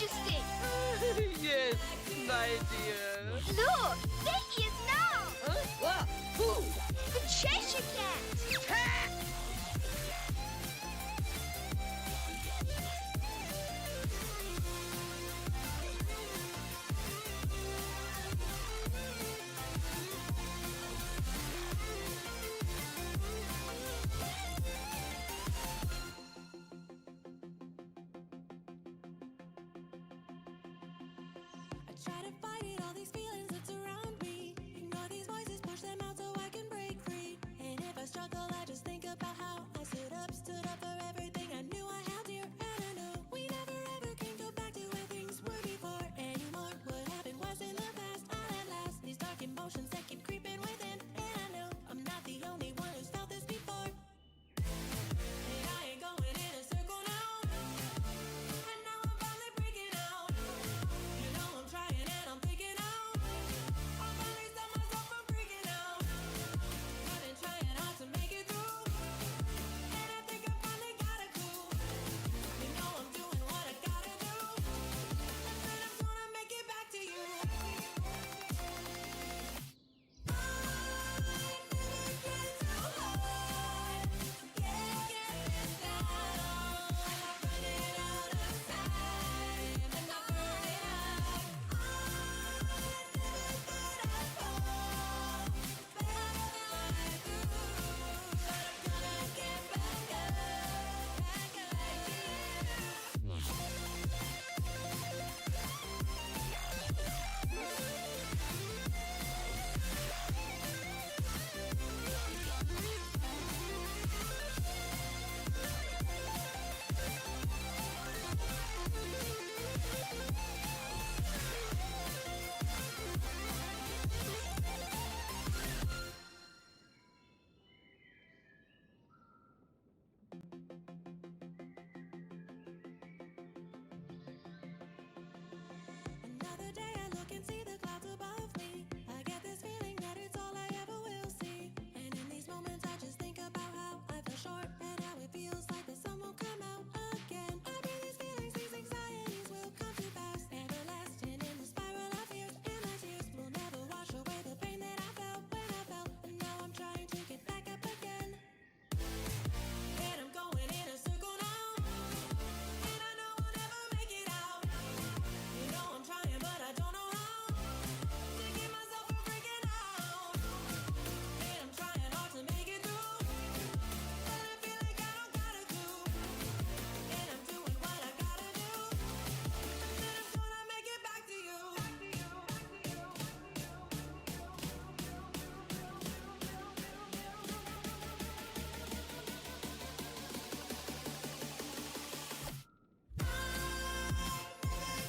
interesting. Yes, my dear. Look, there he is now. Huh? What? Who? The Cheshire Cat. Cat! Try to fight it, all these feelings that surround me. Ignore these voices, push them out so I can break free. And if I struggle, I just think about how I stood up for everything I knew I held dear. And I know we never ever can go back to where things were before anymore. What happened was in the past, at last. These dark emotions that keep creeping within. And I know I'm not the only one who's felt this before. And I ain't going in a circle now. And now I'm finally breaking out. You know I'm trying and I'm thinking out. I finally stop myself from freaking out. I've been trying hard to make it through, and I think I finally got a clue. You know I'm doing what I gotta do, and then I'm gonna make it back to you. I never tried so hard. Can't get this down. I'm running out of time, and I'm burning out. I never thought I'd fall better than I do, but I'm gonna get back up to you. Another day I look and see the clouds above me. I get this feeling that it's all I ever will see. And in these moments I just think about how I fell short and how it feels like the sun won't come out again. I breathe these feelings, these anxieties will come to pass. Everlasting in the spiral of fears, and my tears will never wash away the pain that I felt when I fell. And now I'm trying to get back up again. And I'm going in a circle now. And I know I'll never make it out. You know I'm trying, but I don't know how to get myself from freaking out. And I'm trying hard to make it through, but I feel like I don't got a clue. And I'm doing what I gotta do, and then I'm gonna make it back to you.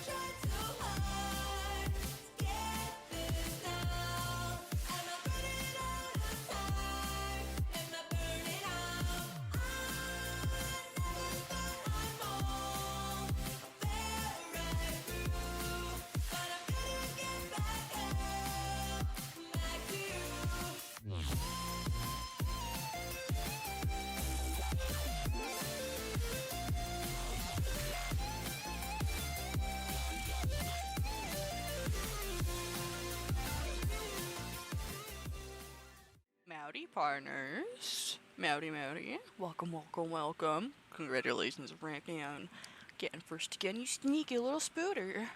Tried so hard to get this down. Am I running out of time? Am I burning out? I never thought I'd fall right through, but I'm gonna get back to you. Mowdy partners. Mowdy. Welcome, welcome, welcome. Congratulations on ranking on getting first again, you sneaky little spooter.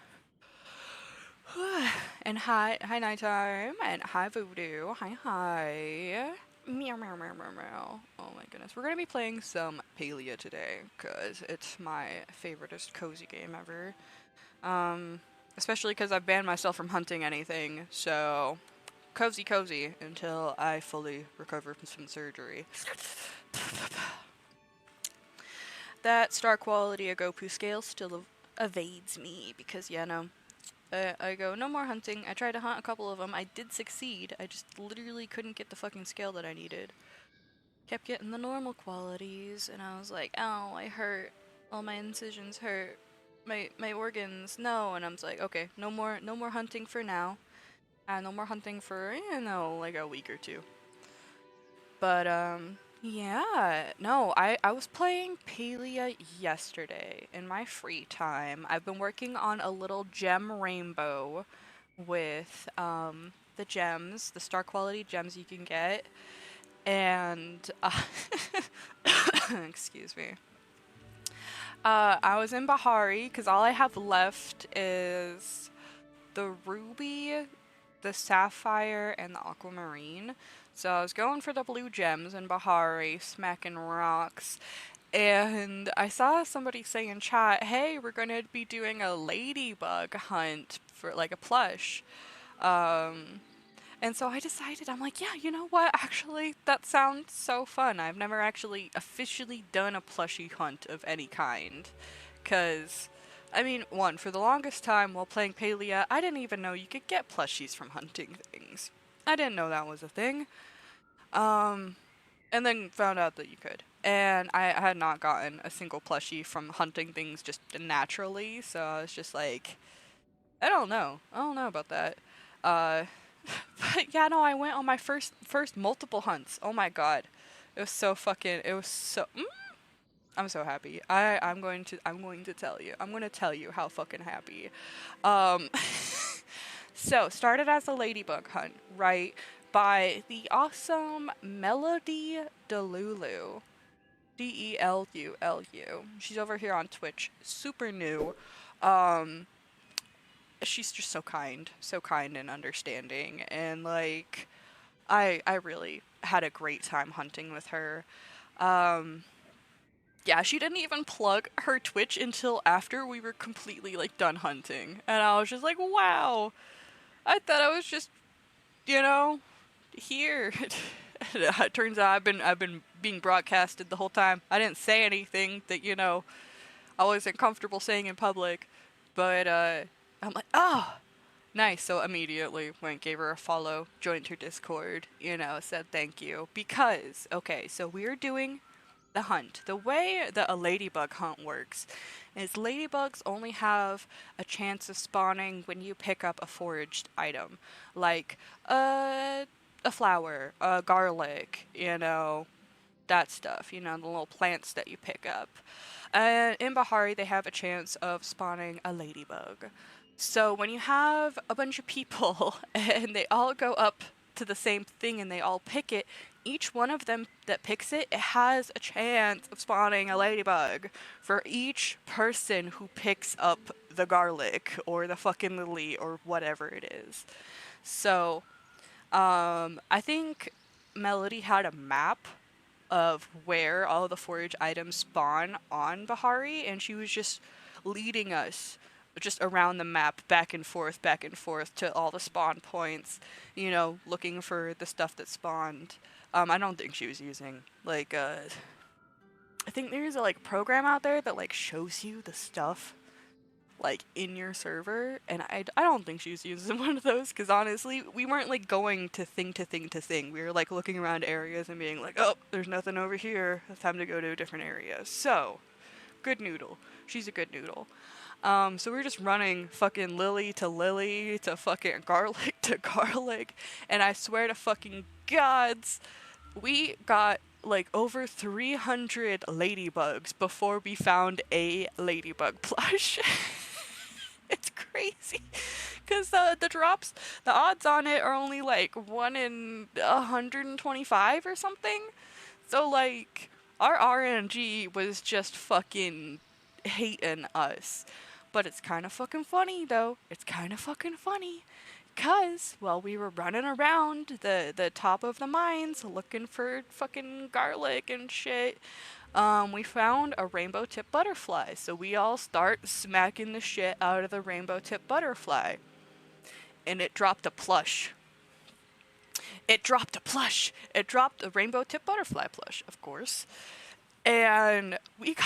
And hi Nighttime, and hi Voodoo, hi. Meow, meow, meow, meow, meow. Oh my goodness. We're gonna be playing some Palia today, because it's my favoriteest cozy game ever. Especially because I've banned myself from hunting anything, so cozy until I fully recover from some surgery. That star quality Agopu scale still evades me because, yeah, no. I go, no more hunting. I tried to hunt a couple of them. I did succeed. I just literally couldn't get the fucking scale that I needed. Kept getting the normal qualities, and I was like, ow, I hurt. All my incisions hurt. My organs, no. And I'm like, okay, no more hunting for now. No more hunting for, like a week or two. But, Yeah, no, I was playing Palia yesterday in my free time. I've been working on a little gem rainbow with the gems, the star quality gems you can get, and excuse me. I was in Bahari because all I have left is the ruby, the sapphire, and the aquamarine. So I was going for the blue gems in Bahari, smacking rocks. And I saw somebody say in chat, hey, we're going to be doing a ladybug hunt for like a plush. Um, and so I decided, I'm like, yeah, you know what? Actually, that sounds so fun. I've never actually officially done a plushie hunt of any kind. Because, I mean, one, for the longest time while playing Palia, I didn't even know you could get plushies from hunting things. I didn't know that was a thing. Um, and then found out that you could. And I had not gotten a single plushie from hunting things just naturally, so I was just like, I don't know. I don't know about that. Uh, but yeah, no, I went on my first multiple hunts. Oh my god. It was so fucking it was so I'm so happy. I'm going to tell you. I'm going to tell you how fucking happy. Um so started as a ladybug hunt, right? By the awesome Melody Delulu. Delulu. She's over here on Twitch, super new. Um she's just so kind and understanding, and like I really had a great time hunting with her. Um yeah, she didn't even plug her Twitch until after we were completely like done hunting. And I was just like, "Wow. I thought I was just, you know, here." It turns out I've been being broadcasted the whole time. I didn't say anything that, I wasn't comfortable saying in public, but I'm like, "Oh, nice." So immediately went, gave her a follow, joined her Discord, said thank you. Because, okay, so we're doing the hunt. The way that a ladybug hunt works is ladybugs only have a chance of spawning when you pick up a foraged item. Like a flower, a garlic, that stuff, the little plants that you pick up. And in Bahari, they have a chance of spawning a ladybug. So when you have a bunch of people and they all go up to the same thing and they all pick it, each one of them that picks it, it has a chance of spawning a ladybug for each person who picks up the garlic or the fucking lily or whatever it is. So, I think Melody had a map of where all the forage items spawn on Bahari, and she was just leading us just around the map, back and forth to all the spawn points, looking for the stuff that spawned. I don't think she was using like I think there's a like program out there that like shows you the stuff like in your server, and I don't think she was using one of those, because honestly we weren't like going to thing to thing to thing. We were like looking around areas and being like, oh, there's nothing over here, it's time to go to a different area. So good noodle, she's a good noodle. So we were just running fucking lily to fucking garlic to garlic, and I swear to fucking gods, we got like over 300 ladybugs before we found a ladybug plush. It's crazy. Because the drops, the odds on it are only like 1 in 125 or something. So, like, our RNG was just fucking hating us. But it's kind of fucking funny, though. It's kind of fucking funny. Because while we were running around the top of the mines looking for fucking garlic and shit, we found a rainbow tip butterfly. So we all start smacking the shit out of the rainbow tip butterfly. And it dropped a plush. It dropped a plush. It dropped a rainbow tip butterfly plush, of course. And we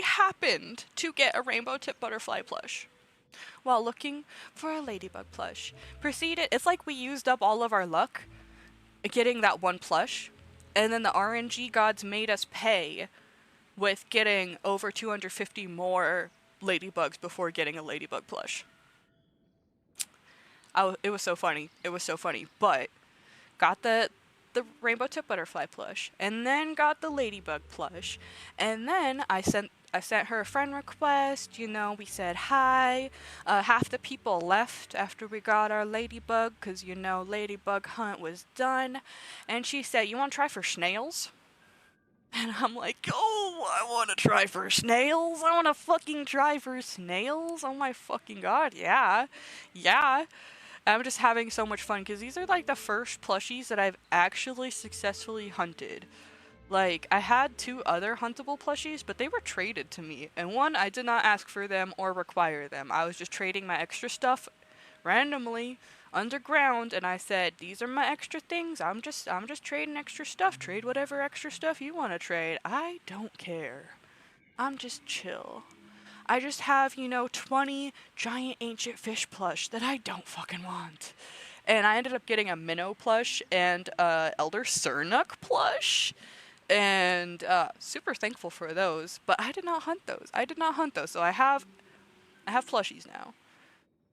happened to get a rainbow tip butterfly plush while looking for a ladybug plush. It's like we used up all of our luck getting that one plush, and then the RNG gods made us pay with getting over 250 more ladybugs before getting a ladybug plush. It was so funny. It was so funny. But got the rainbow tip butterfly plush, and then got the ladybug plush, and then I sent her a friend request. You know, we said hi. Half the people left after we got our ladybug, because, you know, ladybug hunt was done. And she said, "You want to try for snails?" And I'm like, "Oh, I want to try for snails. I want to fucking try for snails. Oh my fucking god, yeah. Yeah." I'm just having so much fun, because these are like the first plushies that I've actually successfully hunted. Like, I had 2 other huntable plushies, but they were traded to me. And one, I did not ask for them or require them. I was just trading my extra stuff randomly underground, and I said, "These are my extra things. I'm just trading extra stuff. Trade whatever extra stuff you want to trade. I don't care. I'm just chill. I just have, you know, 20 giant ancient fish plush that I don't fucking want." And I ended up getting a minnow plush and Elder Sernuk plush. And super thankful for those, but I did not hunt those. So I have plushies now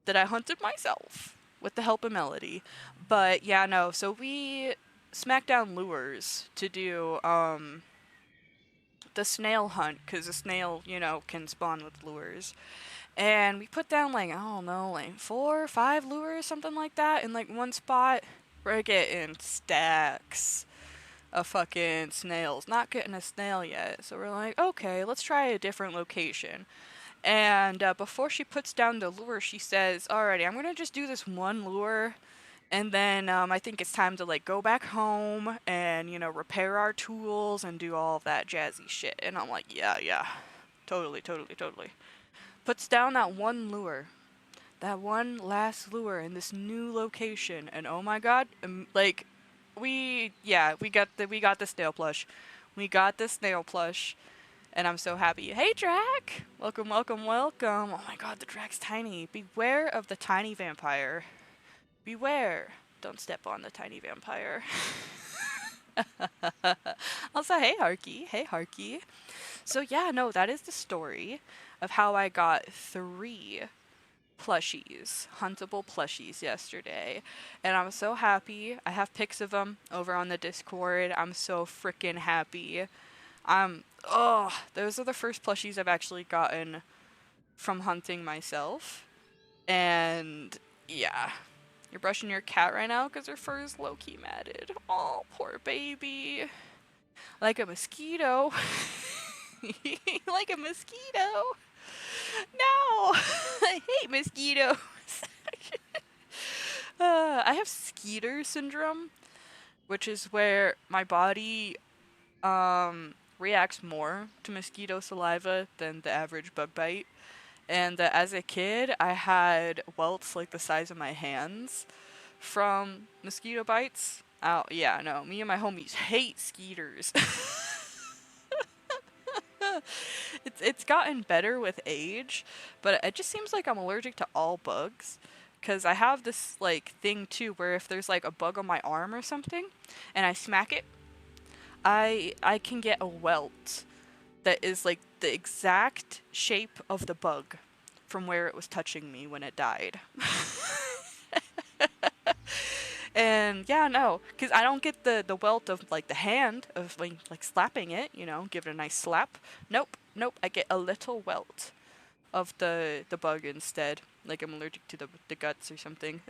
that I hunted myself with the help of Melody. But yeah, no. So we smacked down lures to do the snail hunt, because a snail, you know, can spawn with lures. And we put down, like, I don't know, like 4 or 5 lures, something like that, in like one spot. We're getting stacks of fucking snails. Not getting a snail yet. So we're like, okay, let's try a different location. And before she puts down the lure, she says, "Alrighty, I'm gonna just do this one lure, and then I think it's time to like go back home and, you know, repair our tools and do all of that jazzy shit." And I'm like, yeah, totally. Puts down that one lure, that one last lure in this new location, and oh my god, like, we got the snail plush. We got the snail plush, and I'm so happy. Hey, Drac! Welcome. Oh my god, the Drac's tiny. Beware of the tiny vampire. Beware. Don't step on the tiny vampire. Also, hey, Harky. So yeah, no, that is the story of how I got 3 plushies, huntable plushies yesterday, and I'm so happy. I have pics of them over on the Discord. I'm so freaking happy. Those are the first plushies I've actually gotten from hunting myself, and yeah. You're brushing your cat right now because her fur is low-key matted. Oh, poor baby. Like a mosquito. Like a mosquito. No! I hate mosquitoes. I have Skeeter syndrome, which is where my body reacts more to mosquito saliva than the average bug bite. And as a kid, I had welts like the size of my hands from mosquito bites. Oh, yeah, no, me and my homies hate skeeters. It's gotten better with age, but it just seems like I'm allergic to all bugs. Because I have this, like, thing, too, where if there's, like, a bug on my arm or something, and I smack it, I can get a welt that is, like, the exact shape of the bug from where it was touching me when it died. And yeah, no, because I don't get the welt of like the hand of like slapping it, you know, give it a nice slap. Nope, I get a little welt of the bug instead. Like I'm allergic to the guts or something.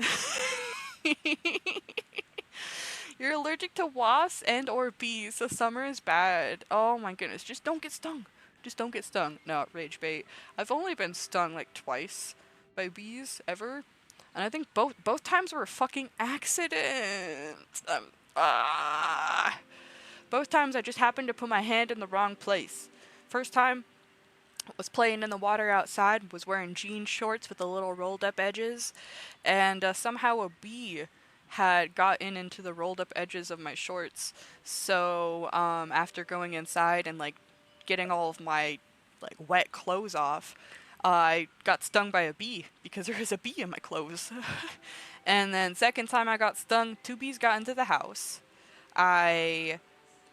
You're allergic to wasps and or bees, so summer is bad. Oh my goodness, just don't get stung. No, rage bait. I've only been stung like twice by bees ever. And I think both times were a fucking accident. Both times I just happened to put my hand in the wrong place. First time was playing in the water outside, was wearing jean shorts with the little rolled up edges, and somehow a bee had gotten into the rolled up edges of my shorts. So after going inside and like getting all of my like wet clothes off, I got stung by a bee because there was a bee in my clothes. And then second time I got stung, 2 bees got into the house. I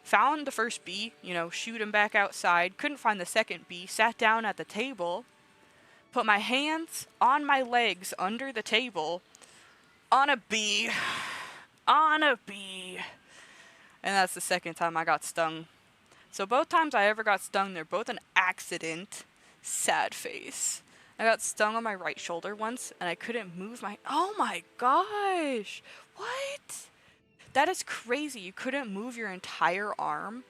found the first bee, you know, shoot him back outside, couldn't find the second bee, sat down at the table, put my hands on my legs under the table, on a bee, and that's the second time I got stung. So both times I ever got stung, they're both an accident. Sad face. I got stung on my right shoulder once, and I couldn't move my. Oh my gosh! What? That is crazy. You couldn't move your entire arm.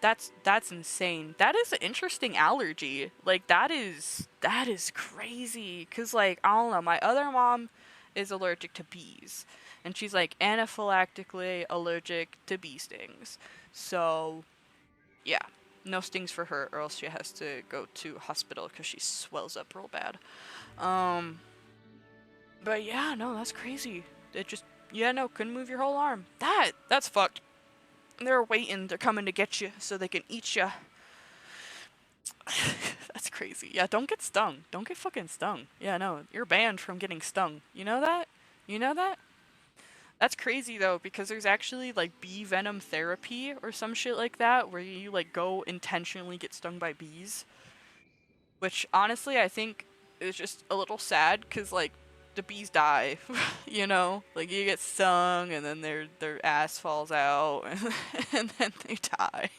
That's insane. That is an interesting allergy. Like that is crazy. 'Cause like I don't know, my other mom is allergic to bees, and she's like anaphylactically allergic to bee stings. So yeah, no stings for her, or else she has to go to hospital because she swells up real bad. But yeah, no, that's crazy. It just, yeah, no, couldn't move your whole arm. That's fucked. They're waiting. They're coming to get you so they can eat you. That's crazy. Yeah, don't get stung. Don't get fucking stung. Yeah, no, you're banned from getting stung. You know that? You know that? That's crazy though, because there's actually like bee venom therapy or some shit like that where you like go intentionally get stung by bees. Which honestly I think is just a little sad because like the bees die, you know? Like you get stung and then their ass falls out and then they die.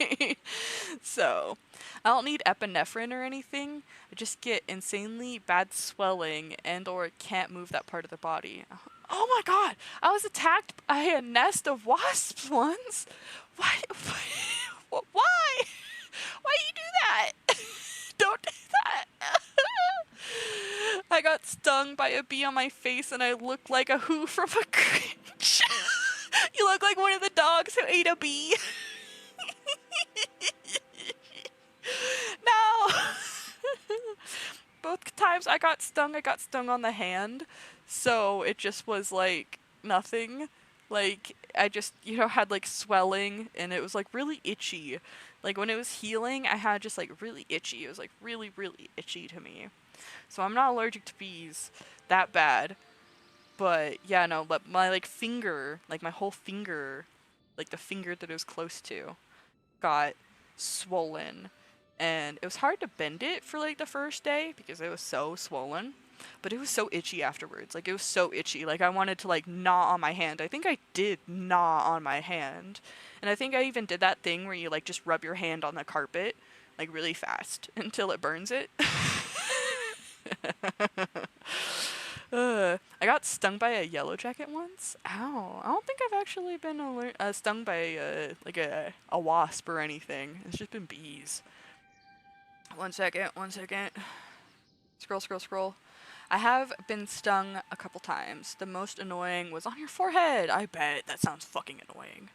So I don't need epinephrine or anything. I just get insanely bad swelling and or can't move that part of the body. Oh my god! I was attacked by a nest of wasps once! Why? Why? Why you do that? Don't do that! I got stung by a bee on my face and I looked like a Who from a Cringe. You look like one of the dogs who ate a bee. No! Both times I got stung on the hand. So it just was like nothing. Like I just, you know, had like swelling and it was like really itchy. Like when it was healing, I had just like really itchy. It was like really, really itchy to me. So I'm not allergic to bees that bad. But yeah, no, but my like finger, like my whole finger, like the finger that it was close to, got swollen. And it was hard to bend it for like the first day because it was so swollen. But it was so itchy afterwards. Like it was so itchy. Like I wanted to like gnaw on my hand. I think I did gnaw on my hand. And I think I even did that thing where you like just rub your hand on the carpet like really fast until it burns it. I got stung by a yellow jacket once. Ow. I don't think I've actually been stung by like a wasp or anything. It's just been bees. One second. Scroll. I have been stung a couple times. The most annoying was on your forehead. I bet. That sounds fucking annoying.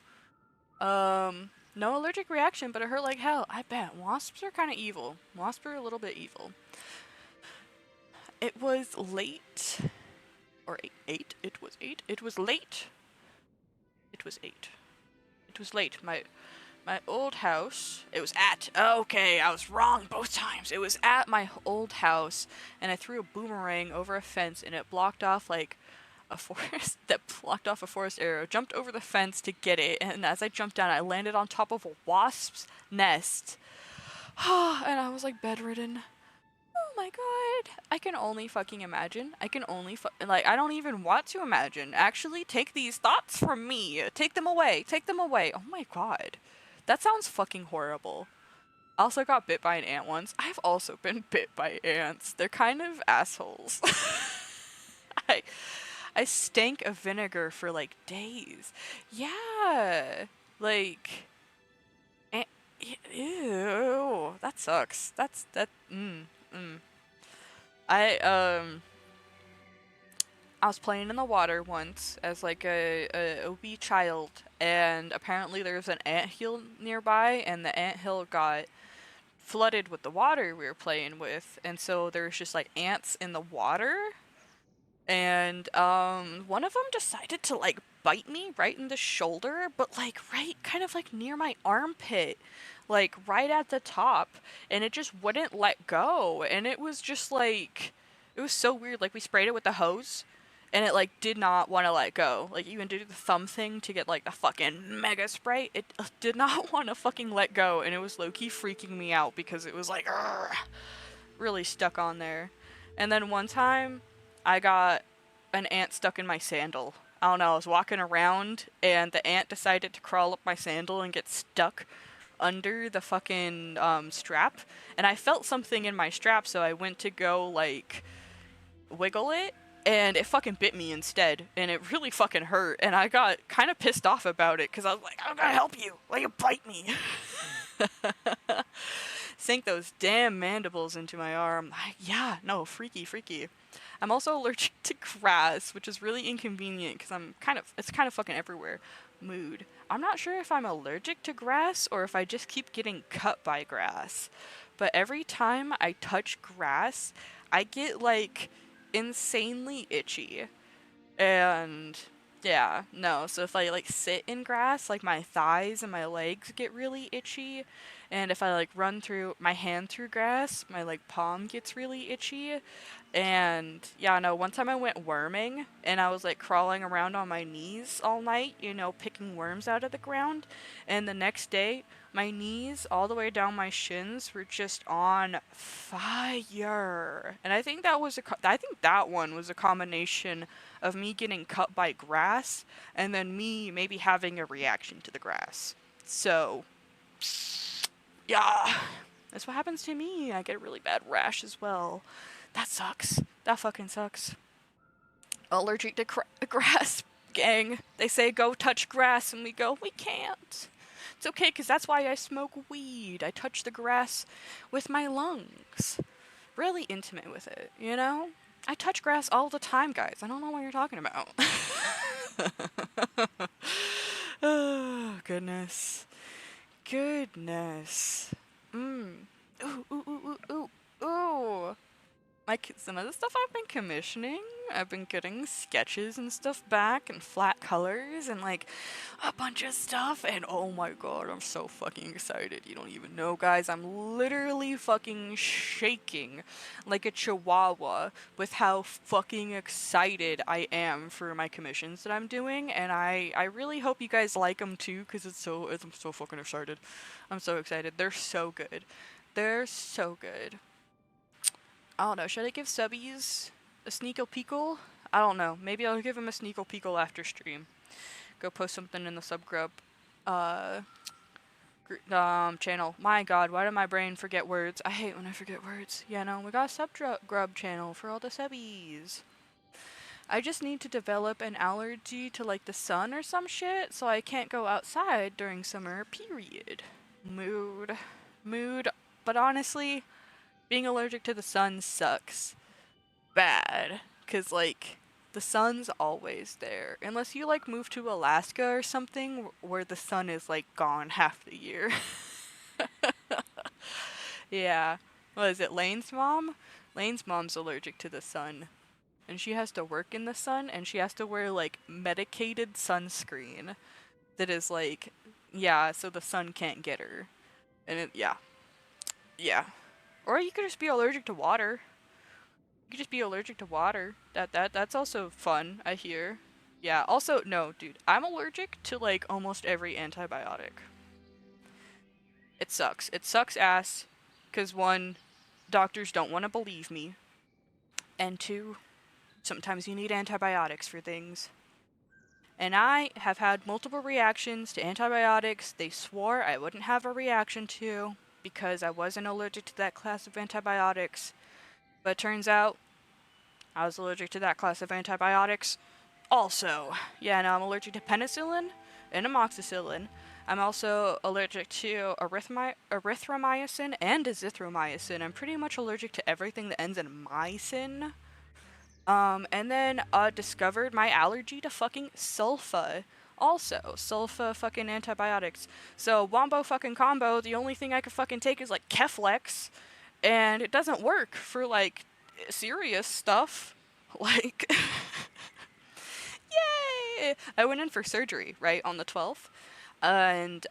No allergic reaction, but it hurt like hell. I bet. Wasps are kind of evil. Wasps are a little bit evil. It was late. Or 8? It was 8? It was late. It was 8. It was late. My old house, it was at, okay, I was wrong both times. It was at my old house, and I threw a boomerang over a fence, and it blocked off, like, a forest, that blocked off a forest area. Jumped over the fence to get it, and as I jumped down, I landed on top of a wasp's nest. And I was, like, bedridden. Oh my god. I can only fucking imagine. I don't even want to imagine. Actually, take these thoughts from me. Take them away. Oh my god. That sounds fucking horrible. I also got bit by an ant once. I've also been bit by ants. They're kind of assholes. I stank of vinegar for like days. Yeah. Like, ew. That sucks. I was playing in the water once as like a wee child, and apparently there's an anthill nearby, and the anthill got flooded with the water we were playing with, and so there's just like ants in the water, and one of them decided to like bite me right in the shoulder, but like right kind of like near my armpit, like right at the top, and it just wouldn't let go, and it was just like, it was so weird. Like we sprayed it with the hose, and it like did not want to let go. Like even did the thumb thing to get like the fucking mega spray, it did not want to fucking let go, and it was low-key freaking me out because it was like really stuck on there. And then one time I got an ant stuck in my sandal. I don't know, I was walking around and the ant decided to crawl up my sandal and get stuck under the fucking strap, and I felt something in my strap, so I went to go like wiggle it, and it fucking bit me instead, and it really fucking hurt, and I got kind of pissed off about it because I was like, I'm gonna help you, why you bite me? Sink those damn mandibles into my arm. Yeah, no, freaky, freaky. I'm also allergic to grass, which is really inconvenient because it's kind of fucking everywhere. Mood. I'm not sure if I'm allergic to grass or if I just keep getting cut by grass. But every time I touch grass, I get like insanely itchy. And yeah, no, so if I like sit in grass, like my thighs and my legs get really itchy. And if I like run through my hand through grass, my like palm gets really itchy. And yeah, no, one time I went worming and I was like crawling around on my knees all night, you know, picking worms out of the ground. And the next day, my knees all the way down my shins were just on fire. And I think that one was a combination of me getting cut by grass and then me maybe having a reaction to the grass. So, yeah, that's what happens to me. I get a really bad rash as well. That sucks. That fucking sucks. Allergic to grass, gang. They say go touch grass and we go, we can't. It's okay, because that's why I smoke weed. I touch the grass with my lungs. Really intimate with it, you know? I touch grass all the time, guys. I don't know what you're talking about. Oh, goodness. Goodness. Ooh, ooh, ooh, ooh, ooh, ooh. Some of the stuff I've been commissioning, I've been getting sketches and stuff back and flat colors and like a bunch of stuff, and oh my god, I'm so fucking excited. You don't even know, guys. I'm literally fucking shaking like a chihuahua with how fucking excited I am for my commissions that I'm doing, and I really hope you guys like them too, because I'm so fucking excited. I'm so excited. They're so good. They're so good. I don't know, should I give subbies a sneakle peekle? I don't know. Maybe I'll give him a sneakle peekle after stream. Go post something in the subgrub channel. My god, why did my brain forget words? I hate when I forget words. Yeah, no, we got a subgrub channel for all the subbies. I just need to develop an allergy to like the sun or some shit, so I can't go outside during summer, period. Mood. But honestly, being allergic to the sun sucks bad, because like the sun's always there unless you like move to Alaska or something where the sun is like gone half the year. Yeah, what is it, Lane's mom's allergic to the sun, and she has to work in the sun, and she has to wear like medicated sunscreen that is like, yeah, so the sun can't get her. And yeah. Or you could just be allergic to water. You could just be allergic to water. That's also fun, I hear. Yeah, also, no, dude, I'm allergic to, like, almost every antibiotic. It sucks. It sucks ass, because one, doctors don't want to believe me. And two, sometimes you need antibiotics for things. And I have had multiple reactions to antibiotics they swore I wouldn't have a reaction to, because I wasn't allergic to that class of antibiotics. But it turns out I was allergic to that class of antibiotics also. Yeah, no, I'm allergic to penicillin and amoxicillin. I'm also allergic to erythromycin and azithromycin. I'm pretty much allergic to everything that ends in mycin. And then discovered my allergy to fucking sulfa. Also, sulfa fucking antibiotics. So, wombo fucking combo, the only thing I could fucking take is, like, Keflex, and it doesn't work for, like, serious stuff. Like, yay! I went in for surgery, right, on the 12th, and,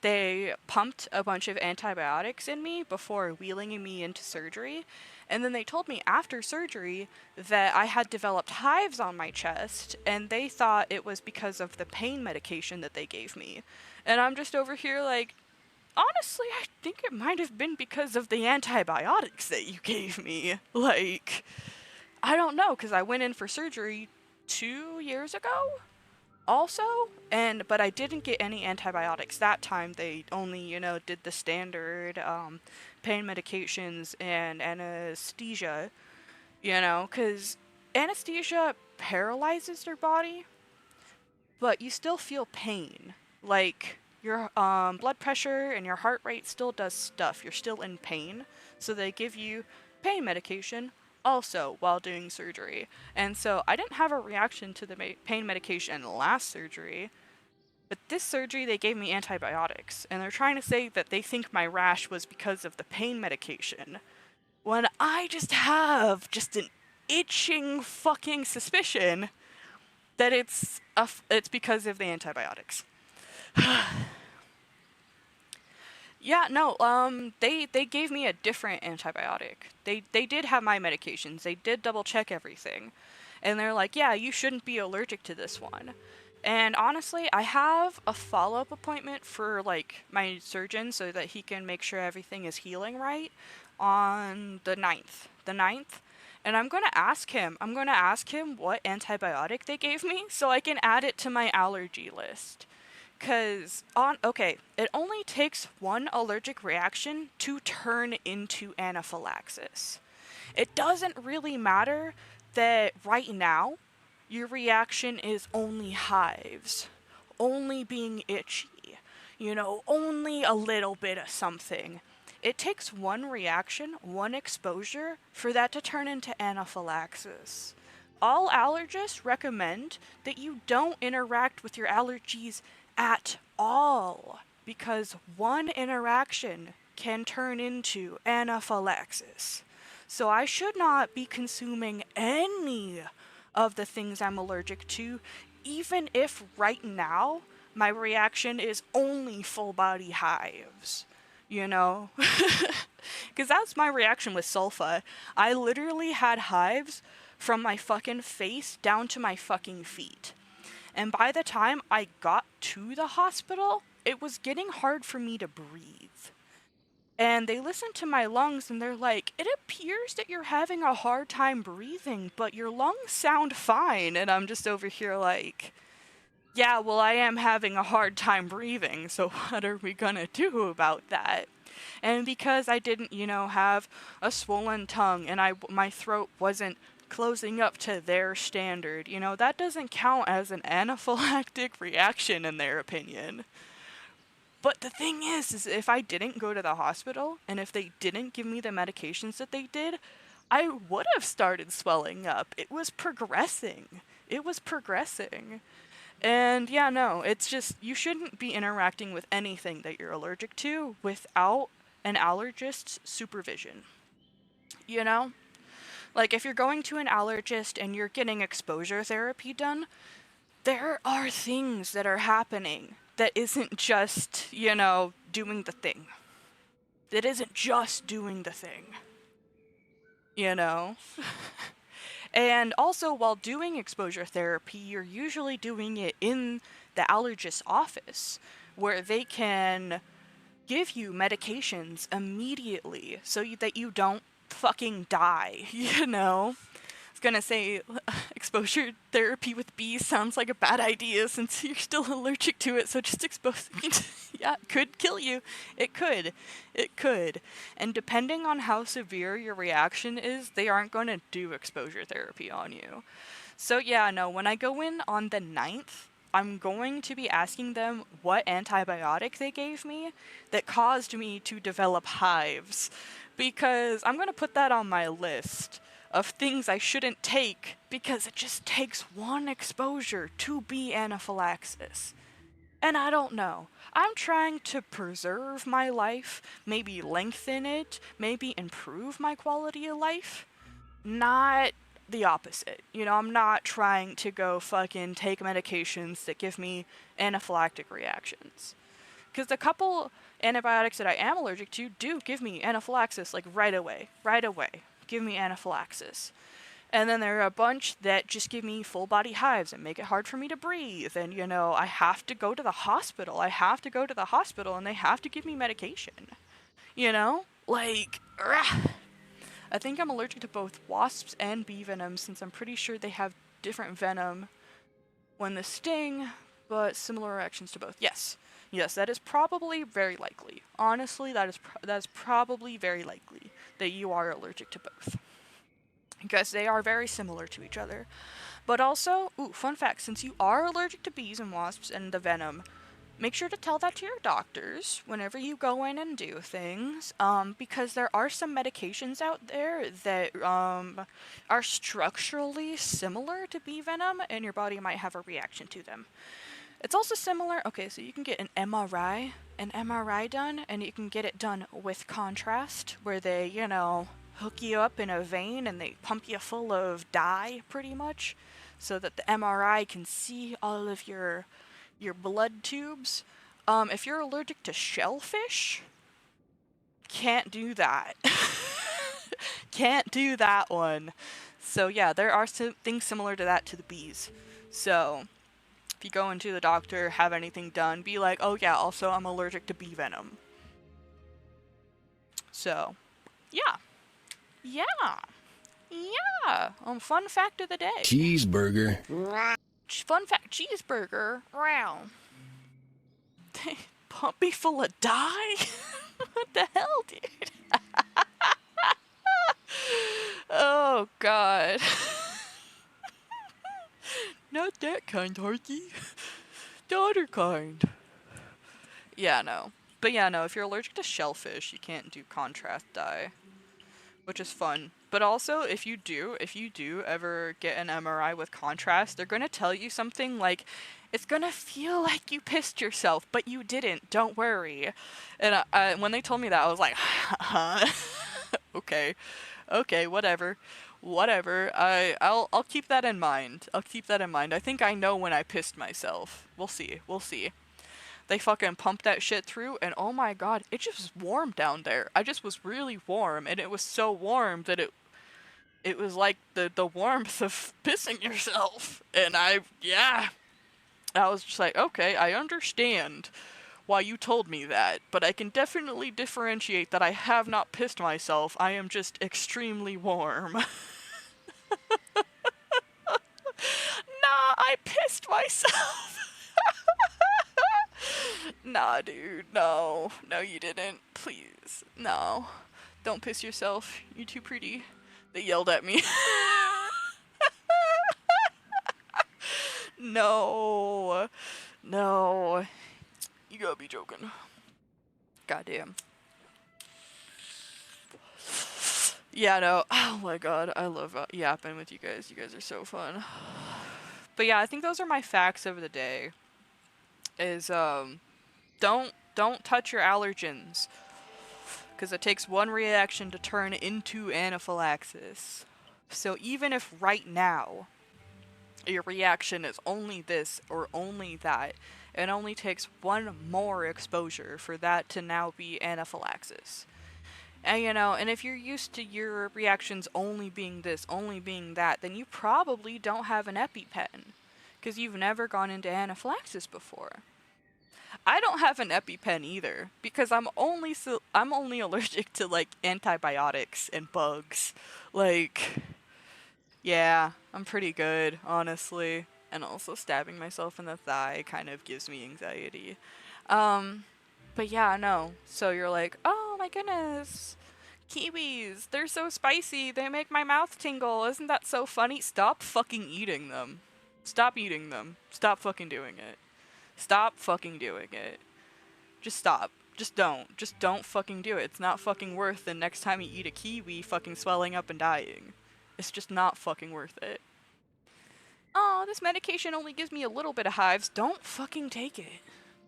they pumped a bunch of antibiotics in me before wheeling me into surgery. And then they told me after surgery that I had developed hives on my chest, and they thought it was because of the pain medication that they gave me. And I'm just over here like, honestly, I think it might have been because of the antibiotics that you gave me. Like, I don't know, because I went in for surgery 2 years ago also, but I didn't get any antibiotics that time. They only, did the standard pain medications and anesthesia, because anesthesia paralyzes your body, but you still feel pain. Like, your blood pressure and your heart rate still does stuff. You're still in pain, so they give you pain medication also while doing surgery. And so I didn't have a reaction to the pain medication last surgery, but this surgery they gave me antibiotics, and they're trying to say that they think my rash was because of the pain medication, when I just have just an itching fucking suspicion that it's because of the antibiotics. Yeah, no, they gave me a different antibiotic. They did have my medications. They did double check everything. And they're like, yeah, you shouldn't be allergic to this one. And honestly, I have a follow-up appointment for, like, my surgeon so that he can make sure everything is healing right on the 9th. The 9th. And I'm going to ask him what antibiotic they gave me so I can add it to my allergy list. Because, it only takes one allergic reaction to turn into anaphylaxis. It doesn't really matter that right now your reaction is only hives, only being itchy, only a little bit of something. It takes one reaction, one exposure, for that to turn into anaphylaxis. All allergists recommend that you don't interact with your allergies at all, because one interaction can turn into anaphylaxis. So I should not be consuming any of the things I'm allergic to, even if right now my reaction is only full body hives. Because that's my reaction with sulfa. I literally had hives from my fucking face down to my fucking feet. And by the time I got to the hospital, it was getting hard for me to breathe. And they listened to my lungs and they're like, it appears that you're having a hard time breathing, but your lungs sound fine. And I'm just over here like, yeah, well, I am having a hard time breathing, so what are we gonna do about that? And because I didn't, have a swollen tongue and my throat wasn't closing up to their standard, that doesn't count as an anaphylactic reaction in their opinion. But the thing is if I didn't go to the hospital and if they didn't give me the medications that they did, I would have started swelling up. It was progressing. And yeah, no, it's just, you shouldn't be interacting with anything that you're allergic to without an allergist's supervision. Like, if you're going to an allergist and you're getting exposure therapy done, there are things that are happening that isn't just, doing the thing. That isn't just doing the thing. And also, while doing exposure therapy, you're usually doing it in the allergist's office, where they can give you medications immediately so that you don't fucking die, I was gonna say, exposure therapy with bees sounds like a bad idea since you're still allergic to it, so just exposing it, yeah, could kill you. It could. And depending on how severe your reaction is, they aren't gonna do exposure therapy on you. So yeah, no, when I go in on the 9th, I'm going to be asking them what antibiotic they gave me that caused me to develop hives, because I'm gonna put that on my list of things I shouldn't take because it just takes one exposure to be anaphylaxis. And I don't know. I'm trying to preserve my life, maybe lengthen it, maybe improve my quality of life. Not the opposite. I'm not trying to go fucking take medications that give me anaphylactic reactions. Because the couple antibiotics that I am allergic to do give me anaphylaxis, like right away. Give me anaphylaxis. And then there are a bunch that just give me full body hives and make it hard for me to breathe. And, I have to go to the hospital. And they have to give me medication. Like, I think I'm allergic to both wasps and bee venom, since I'm pretty sure they have different venom when they sting, but similar reactions to both. Yes. Yes, that is probably very likely. Honestly, that is probably very likely that you are allergic to both. Because they are very similar to each other. But also, fun fact, since you are allergic to bees and wasps and the venom, make sure to tell that to your doctors whenever you go in and do things, because there are some medications out there that are structurally similar to bee venom, and your body might have a reaction to them. It's also similar, okay, so you can get an MRI done, and you can get it done with contrast, where they, hook you up in a vein and they pump you full of dye, pretty much, so that the MRI can see all of your blood tubes. If you're allergic to shellfish, can't do that. Can't do that one. So yeah, there are some things similar to that to the bees. So if you go into the doctor, have anything done, be like, oh yeah, also I'm allergic to bee venom. So, yeah. Fun fact of the day. Cheeseburger. Fun fact, cheeseburger. Wow. Puppy full of dye? What the hell, dude? Oh, God. Not that kind, Harky. The other kind. Yeah, no. But yeah, no, if you're allergic to shellfish, you can't do contrast dye. Which is fun. But also, if you do ever get an MRI with contrast, they're gonna tell you something like, it's gonna feel like you pissed yourself, but you didn't, don't worry. And when they told me that, I was like, huh? Okay, whatever. I'll keep that in mind. I think I know when I pissed myself. We'll see. They fucking pumped that shit through, and oh my god, it just was warm down there. I just was really warm, and it was so warm that it was like the warmth of pissing yourself. And I was just like, okay, I understand why you told me that, but I can definitely differentiate that I have not pissed myself. I am just extremely warm. Nah, I pissed myself. Nah, dude, no, you didn't. Please, no. Don't piss yourself. You're too pretty. They yelled at me. No. You gotta be joking. Goddamn. Yeah, no. Oh my god, I love yapping with you guys. You guys are so fun. But yeah, I think those are my facts of the day. Is, don't touch your allergens, because it takes one reaction to turn into anaphylaxis. So even if right now your reaction is only this or only that, it only takes one more exposure for that to now be anaphylaxis. And and if you're used to your reactions only being this, only being that, then you probably don't have an EpiPen, because you've never gone into anaphylaxis before. I don't have an EpiPen either, because I'm only allergic to like antibiotics and bugs. Like, yeah, I'm pretty good, honestly. And also stabbing myself in the thigh kind of gives me anxiety. But yeah, no. So you're like, oh my goodness, kiwis, they're so spicy, they make my mouth tingle, isn't that so funny? Stop fucking eating them. Stop eating them. Stop fucking doing it. Stop fucking doing it. Just stop. Just don't fucking do it. It's not fucking worth the next time you eat a kiwi fucking swelling up and dying. It's just not fucking worth it. Oh, this medication only gives me a little bit of hives. Don't fucking take it.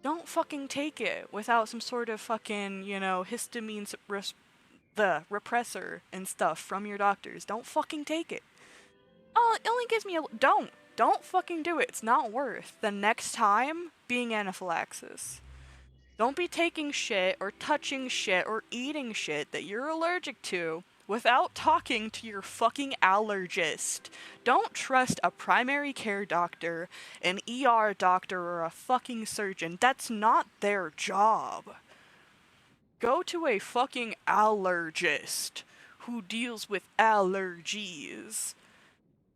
Don't fucking take it without some sort of fucking, histamine the repressor and stuff from your doctors. Don't fucking take it. Oh, it only gives me a... Don't fucking do it. It's not worth the next time being anaphylaxis. Don't be taking shit or touching shit or eating shit that you're allergic to without talking to your fucking allergist. Don't trust a primary care doctor, an ER doctor, or a fucking surgeon. That's not their job. Go to a fucking allergist who deals with allergies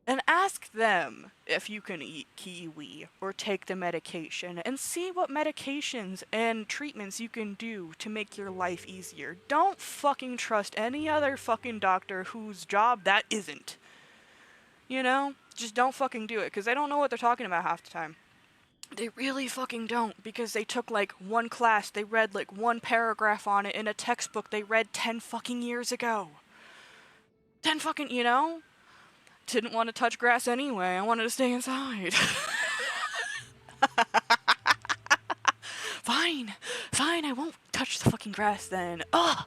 and ask them if you can eat kiwi or take the medication and see what medications and treatments you can do to make your life easier. Don't fucking trust any other fucking doctor whose job that isn't. You know? Just don't fucking do it, because they don't know what they're talking about half the time. They really fucking don't, because they took like one class, they read like one paragraph on it in a textbook they read 10 fucking years ago. 10 fucking, you know? Didn't want to touch grass anyway, I wanted to stay inside. Fine, I won't touch the fucking grass then. Ugh!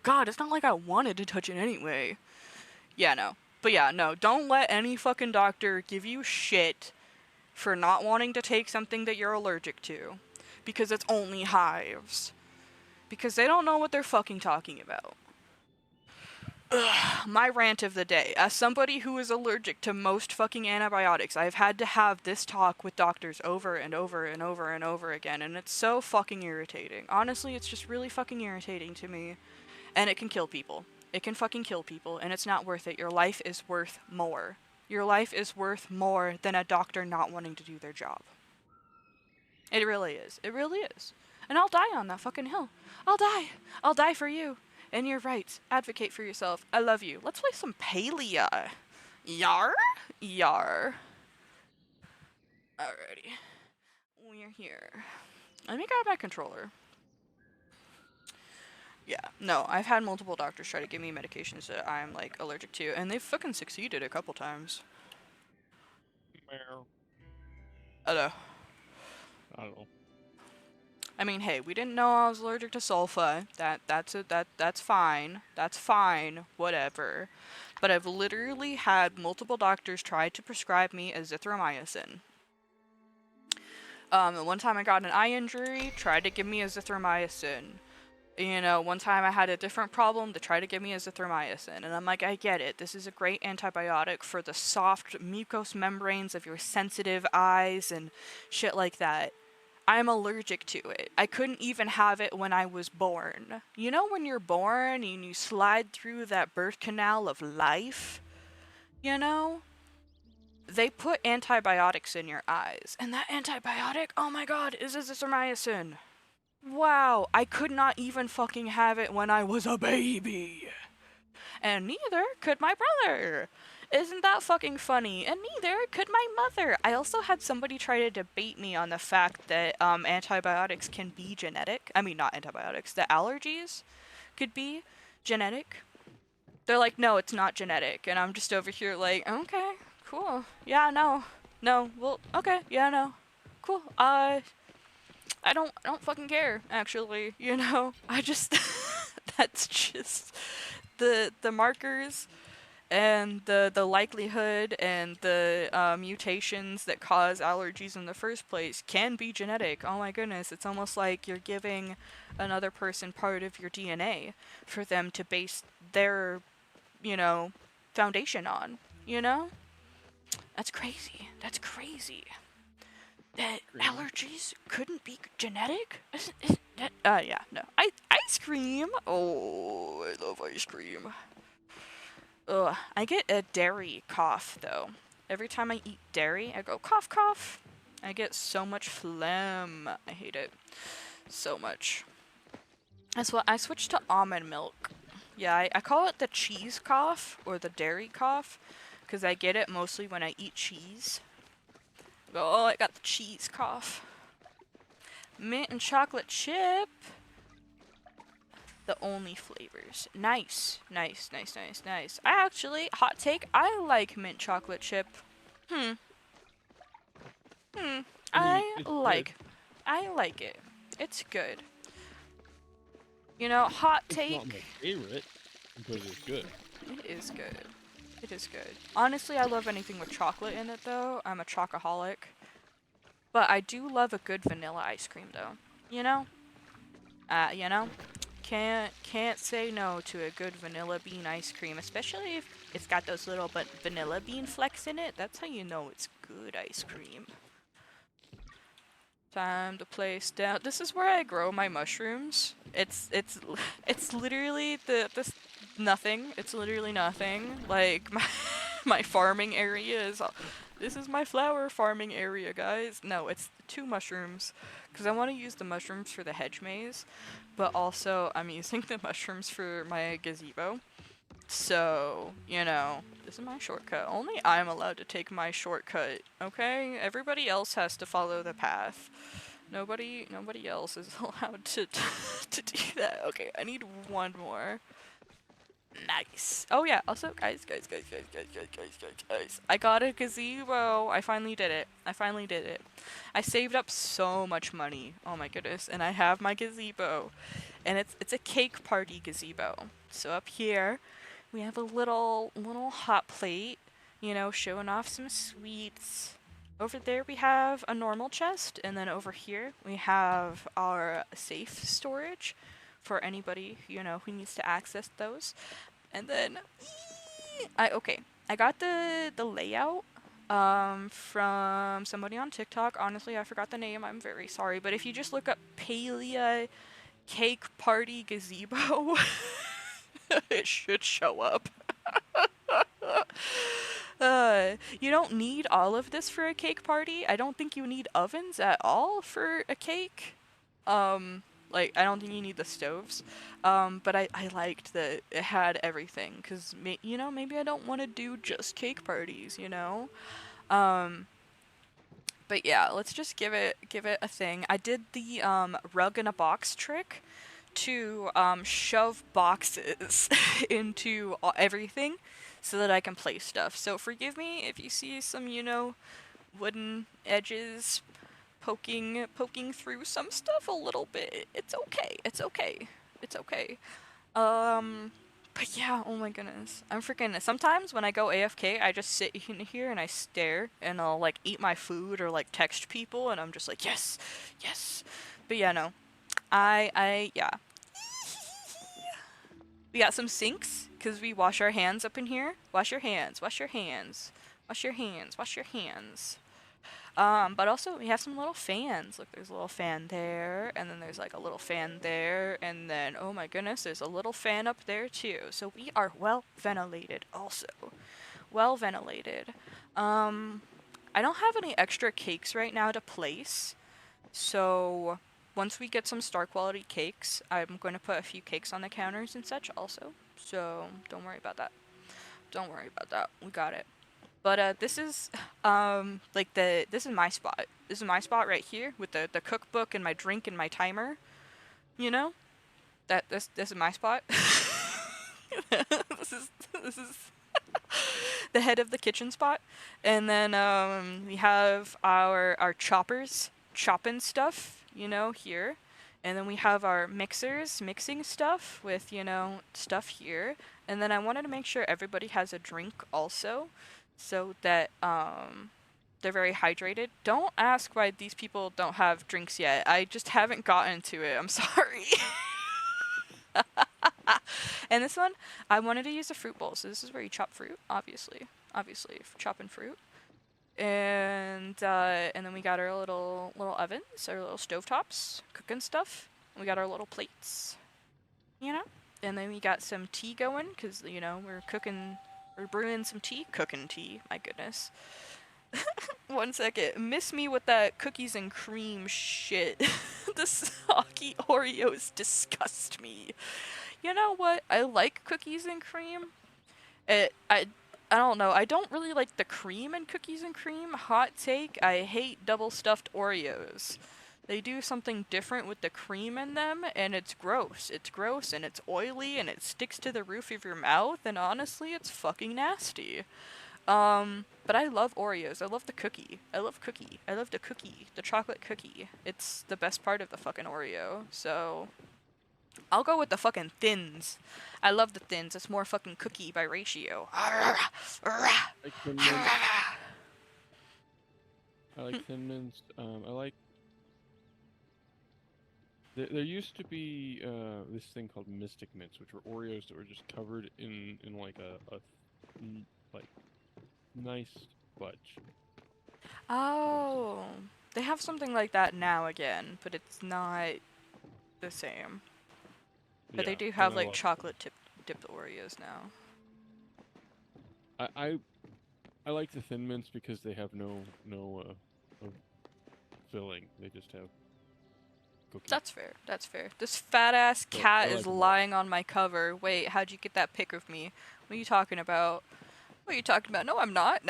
God, it's not like I wanted to touch it anyway. Yeah, no. But yeah, no, don't let any fucking doctor give you shit for not wanting to take something that you're allergic to. Because it's only hives. Because they don't know what they're fucking talking about. Ugh, my rant of the day. As somebody who is allergic to most fucking antibiotics, I've had to have this talk with doctors over and over and over and over again, and it's so fucking irritating. Honestly, it's just really fucking irritating to me. And it can kill people. It can fucking kill people, and it's not worth it. Your life is worth more. Your life is worth more than a doctor not wanting to do their job. It really is. It really is. And I'll die on that fucking hill. I'll die. I'll die for you. And your rights. Advocate for yourself. I love you. Let's play some Palia. Yar? Yar. Alrighty. We're here. Let me grab my controller. Yeah, no, I've had multiple doctors try to give me medications that I'm, like, allergic to, and they've fucking succeeded a couple times. Hello. I don't know. I mean, hey, we didn't know I was allergic to sulfa. That's fine. That's fine. Whatever. But I've literally had multiple doctors try to prescribe me azithromycin. The one time I got an eye injury, tried to give me azithromycin. You know, one time I had a different problem, they tried to give me azithromycin, and I'm like, I get it, this is a great antibiotic for the soft mucous membranes of your sensitive eyes and shit like that. I'm allergic to it. I couldn't even have it when I was born. You know when you're born and you slide through that birth canal of life? You know? They put antibiotics in your eyes, and that antibiotic, oh my god, is azithromycin. Wow, I could not even fucking have it when I was a baby. And neither could my brother. Isn't that fucking funny? And neither could my mother. I also had somebody try to debate me on the fact that antibiotics can be genetic. I mean, not antibiotics. The allergies could be genetic. They're like, no, it's not genetic. And I'm just over here like, okay, cool. Yeah, no. No, well, okay, yeah, no. Cool. I don't fucking care, actually, you know? I just, that's just, the markers and the likelihood and the mutations that cause allergies in the first place can be genetic. Oh my goodness, it's almost like you're giving another person part of your DNA for them to base their, you know, foundation on, you know? That's crazy. That's crazy. That allergies couldn't be genetic? Isn't that, yeah, no. Ice cream? Oh, I love ice cream. Ugh, I get a dairy cough, though. Every time I eat dairy, I go cough, cough. I get so much phlegm. I hate it. So much. That's what I switched to almond milk. Yeah, I call it the cheese cough, or the dairy cough, because I get it mostly when I eat cheese. Oh, I got the cheese cough. Mint and chocolate chip. The only flavors. Nice. Nice, nice, nice, nice. I actually, hot take, I like mint chocolate chip. I like it. It's good. You know, hot take. It's not my favorite, but it's good. It is good. It is good. Honestly, I love anything with chocolate in it, though. I'm a chocoholic. But I do love a good vanilla ice cream, though. You know? You know? Can't say no to a good vanilla bean ice cream, especially if it's got those little vanilla bean flecks in it. That's how you know it's good ice cream. Time to place down. This is where I grow my mushrooms. It's literally nothing. It's literally nothing. Like my farming area is. This is my flower farming area, guys. No, it's 2 mushrooms, because I want to use the mushrooms for the hedge maze, but also I'm using the mushrooms for my gazebo. So, you know, this is my shortcut. Only I'm allowed to take my shortcut, okay? Everybody else has to follow the path. Nobody else is allowed to to do that. Okay, I need one more. Nice. Oh yeah, also guys. I got a gazebo. I finally did it. I saved up so much money. Oh my goodness. And I have my gazebo. And it's a cake party gazebo. So up here, we have a little hot plate, you know, showing off some sweets. Over there we have a normal chest, and then over here we have our safe storage for anybody, you know, who needs to access those. And then I got the layout from somebody on TikTok. Honestly, I forgot the name. I'm very sorry, but if you just look up Palea Cake Party Gazebo, it should show up. You don't need all of this for a cake party. I don't think you need ovens at all for a cake. Like, I don't think you need the stoves. But I liked that it had everything, because, you know, maybe I don't want to do just cake parties, you know? But yeah, let's just give it a thing. I did the rug in a box trick to shove boxes into everything so that I can place stuff. So forgive me if you see some, you know, wooden edges poking through some stuff a little bit. It's okay. But yeah, oh my goodness. I'm freaking. Sometimes when I go AFK, I just sit in here and I stare, and I'll like eat my food or like text people, and I'm just like, yes. But yeah, no. Yeah. We got some sinks, because we wash our hands up in here. Wash your hands. But also we have some little fans. Look, there's a little fan there, and then there's like a little fan there, and then, oh my goodness, there's a little fan up there too. So we are well ventilated also. Well ventilated. I don't have any extra cakes right now to place, so once we get some star quality cakes, I'm going to put a few cakes on the counters and such also. So don't worry about that. We got it. But this is this is my spot. This is my spot right here with the cookbook and my drink and my timer. You know? This is my spot. this is the head of the kitchen spot. And then we have our choppers chopping stuff, you know, here. And then we have our mixers mixing stuff with, you know, stuff here. And then I wanted to make sure everybody has a drink also, so that they're very hydrated. Don't ask why these people don't have drinks yet. I just haven't gotten to it. I'm sorry. And this one, I wanted to use a fruit bowl. So this is where you chop fruit, obviously, chopping fruit. And then we got our little ovens, our little stovetops, cooking stuff. We got our little plates, you know. And then we got some tea going, because, you know, we're brewing some tea. Cooking tea, my goodness. 1 second. Miss me with that cookies and cream shit. The soggy Oreos disgust me. You know what? I like cookies and cream. I don't know. I don't really like the cream in cookies and cream. Hot take. I hate double stuffed Oreos. They do something different with the cream in them, and it's gross. It's gross, and it's oily, and it sticks to the roof of your mouth, and honestly, it's fucking nasty. But I love Oreos. I love the cookie. I love the cookie. The chocolate cookie. It's the best part of the fucking Oreo. So I'll go with the fucking thins. I love the thins. It's more fucking cookie by ratio. I like Thin Mints. I like. There used to be this thing called Mystic Mints, which were Oreos that were just covered in like a like nice fudge. Oh, they have something like that now again, but it's not the same. But they do have like chocolate dipped Oreos now. I like the Thin Mints because they have no filling. They just have cookies. That's fair. That's fair. This fat ass So, cat I is like 'em all. lying on my cover. Wait, how'd you get that pic of me? What are you talking about? What are you talking about? No, I'm not.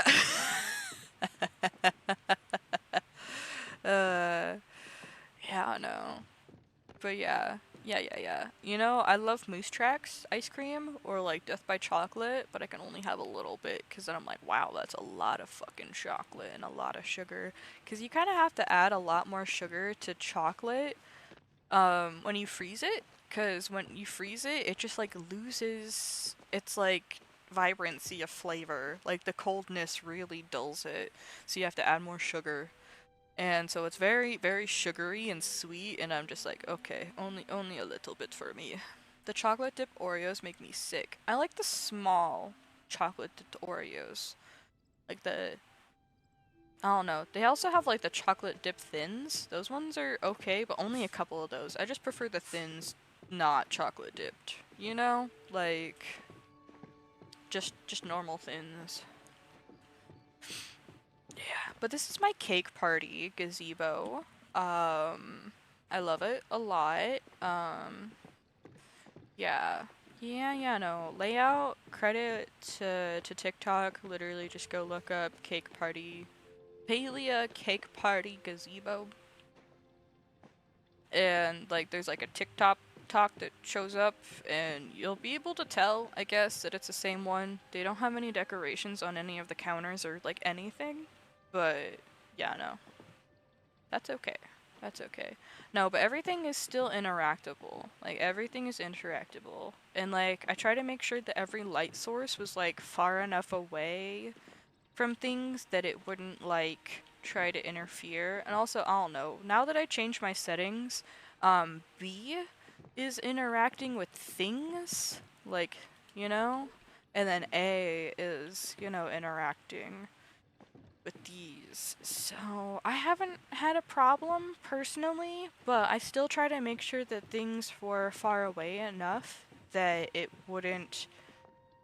Yeah, no. But yeah. Yeah. You know, I love Moose Tracks ice cream or like Death by Chocolate, but I can only have a little bit because then I'm like, wow, that's a lot of fucking chocolate and a lot of sugar. Because you kind of have to add a lot more sugar to chocolate when you freeze it. Because when you freeze it, it just like loses its like vibrancy of flavor. Like the coldness really dulls it. So you have to add more sugar. And so it's very, very sugary and sweet, and I'm just like, okay, only a little bit for me. The chocolate dipped Oreos make me sick. I like the small chocolate dipped Oreos. Like the, I don't know. They also have like the chocolate dip thins. Those ones are okay, but only a couple of those. I just prefer the thins not chocolate dipped. You know? Like just normal thins. Yeah, but this is my cake party gazebo. I love it a lot. Yeah. No. Layout, credit to TikTok. Literally just go look up cake party. Palia cake party gazebo. And like there's like a TikTok talk that shows up and you'll be able to tell, I guess, that it's the same one. They don't have any decorations on any of the counters or like anything. But yeah, no. That's okay. That's okay. No, but everything is still interactable. Like everything is interactable. And like I try to make sure that every light source was like far enough away from things that it wouldn't like try to interfere. And also, I don't know, now that I changed my settings, B is interacting with things, like, you know, and then A is, you know, interacting with these. So I haven't had a problem personally, but I still try to make sure that things were far away enough that it wouldn't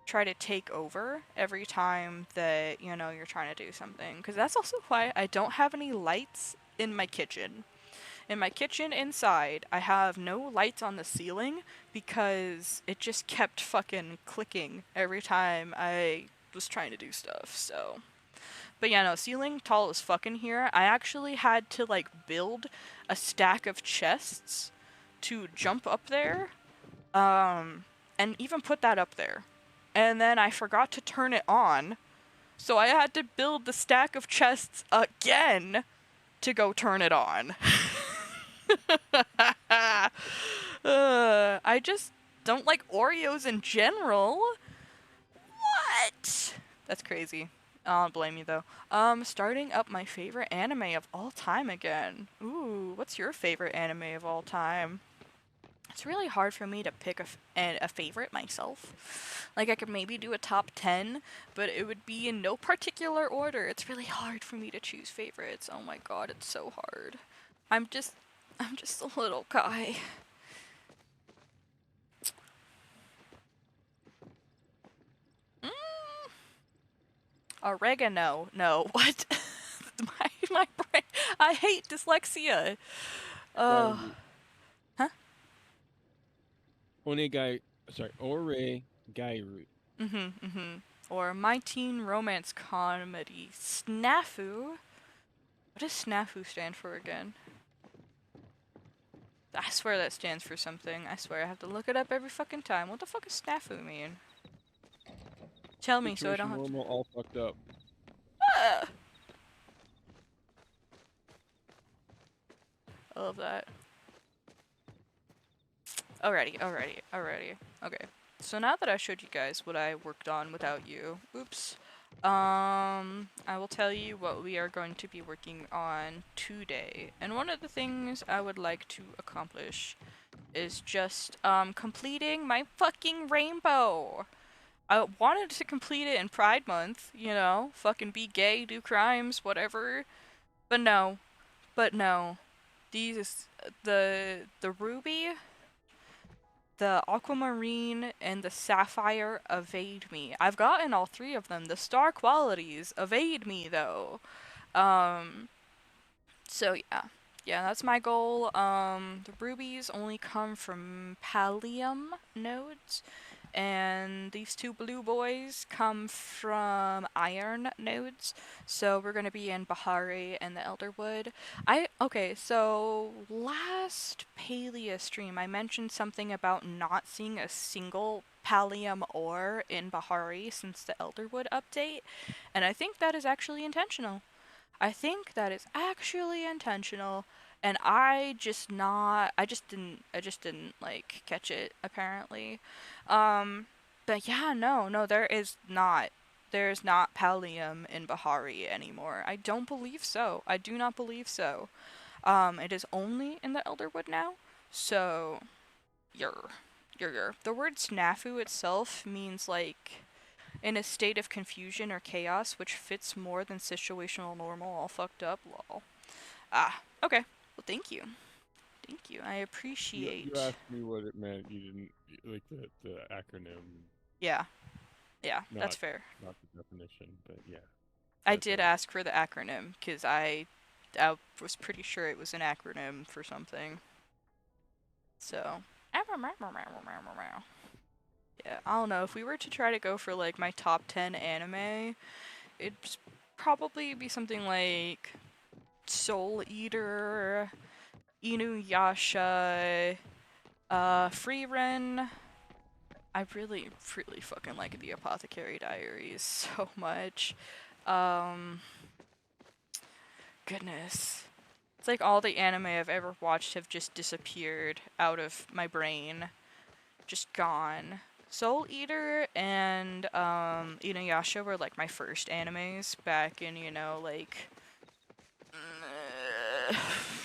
try to take over every time that, you know, you're trying to do something. Because that's also why I don't have any lights in my kitchen. In my kitchen inside, I have no lights on the ceiling because it just kept fucking clicking every time I was trying to do stuff, so. But yeah, no, ceiling tall as fucking here. I actually had to like build a stack of chests to jump up there, and even put that up there. And then I forgot to turn it on, so I had to build the stack of chests again to go turn it on. I just don't like Oreos in general. What? That's crazy. I don't blame you though. Starting up my favorite anime of all time again. Ooh, what's your favorite anime of all time? It's really hard for me to pick a favorite myself. Like I could maybe do a top 10, but it would be in no particular order. It's really hard for me to choose favorites. Oh my god, it's so hard. I'm just a little guy. Oregano. No, what? my brain. I hate dyslexia. Oh. Huh? Ore Gairu. Or my teen romance comedy, Snafu. What does Snafu stand for again? I swear that stands for something. I swear I have to look it up every fucking time. What the fuck does Snafu mean? Tell me so I don't have to... Normal, all fucked up. Ah! I love that. Alrighty. Okay. So now that I showed you guys what I worked on without you, oops. I will tell you what we are going to be working on today. And one of the things I would like to accomplish is just, completing my fucking rainbow. I wanted to complete it in Pride Month, you know, fucking be gay, do crimes, whatever. But no. These, the ruby, the aquamarine and the sapphire evade me. I've gotten all three of them. The star qualities evade me though. Um, so yeah. Yeah, that's my goal. The rubies only come from pallium nodes, and these two blue boys come from iron nodes. So we're gonna be in Bahari and the Elderwood. Okay, so last Palea stream I mentioned something about not seeing a single pallium ore in Bahari since the Elderwood update, and I think that is actually intentional. I think that is actually intentional, and I just didn't like catch it apparently. But yeah, no, there's not pallium in Bahari anymore. I don't believe so. I do not believe so. It is only in the Elderwood now. So, yer, yer. The word snafu itself means like in a state of confusion or chaos, which fits more than situational normal, all fucked up, lol. Ah, okay. Well, thank you. Thank you. I You appreciate. asked me what it meant. You didn't like the acronym, Yeah, yeah, that's not fair. not the definition, but yeah. I That's did ask for the acronym because I was pretty sure it was an acronym for something. So. Yeah, I don't know. If we were to try to go for like my top 10 anime, it'd probably be something like Soul Eater, Inuyasha, Frieren. I really, really fucking like the Apothecary Diaries so much. Um, Goodness. It's like all the anime I've ever watched have just disappeared out of my brain. Just gone. Soul Eater and Inuyasha were like my first animes back in, like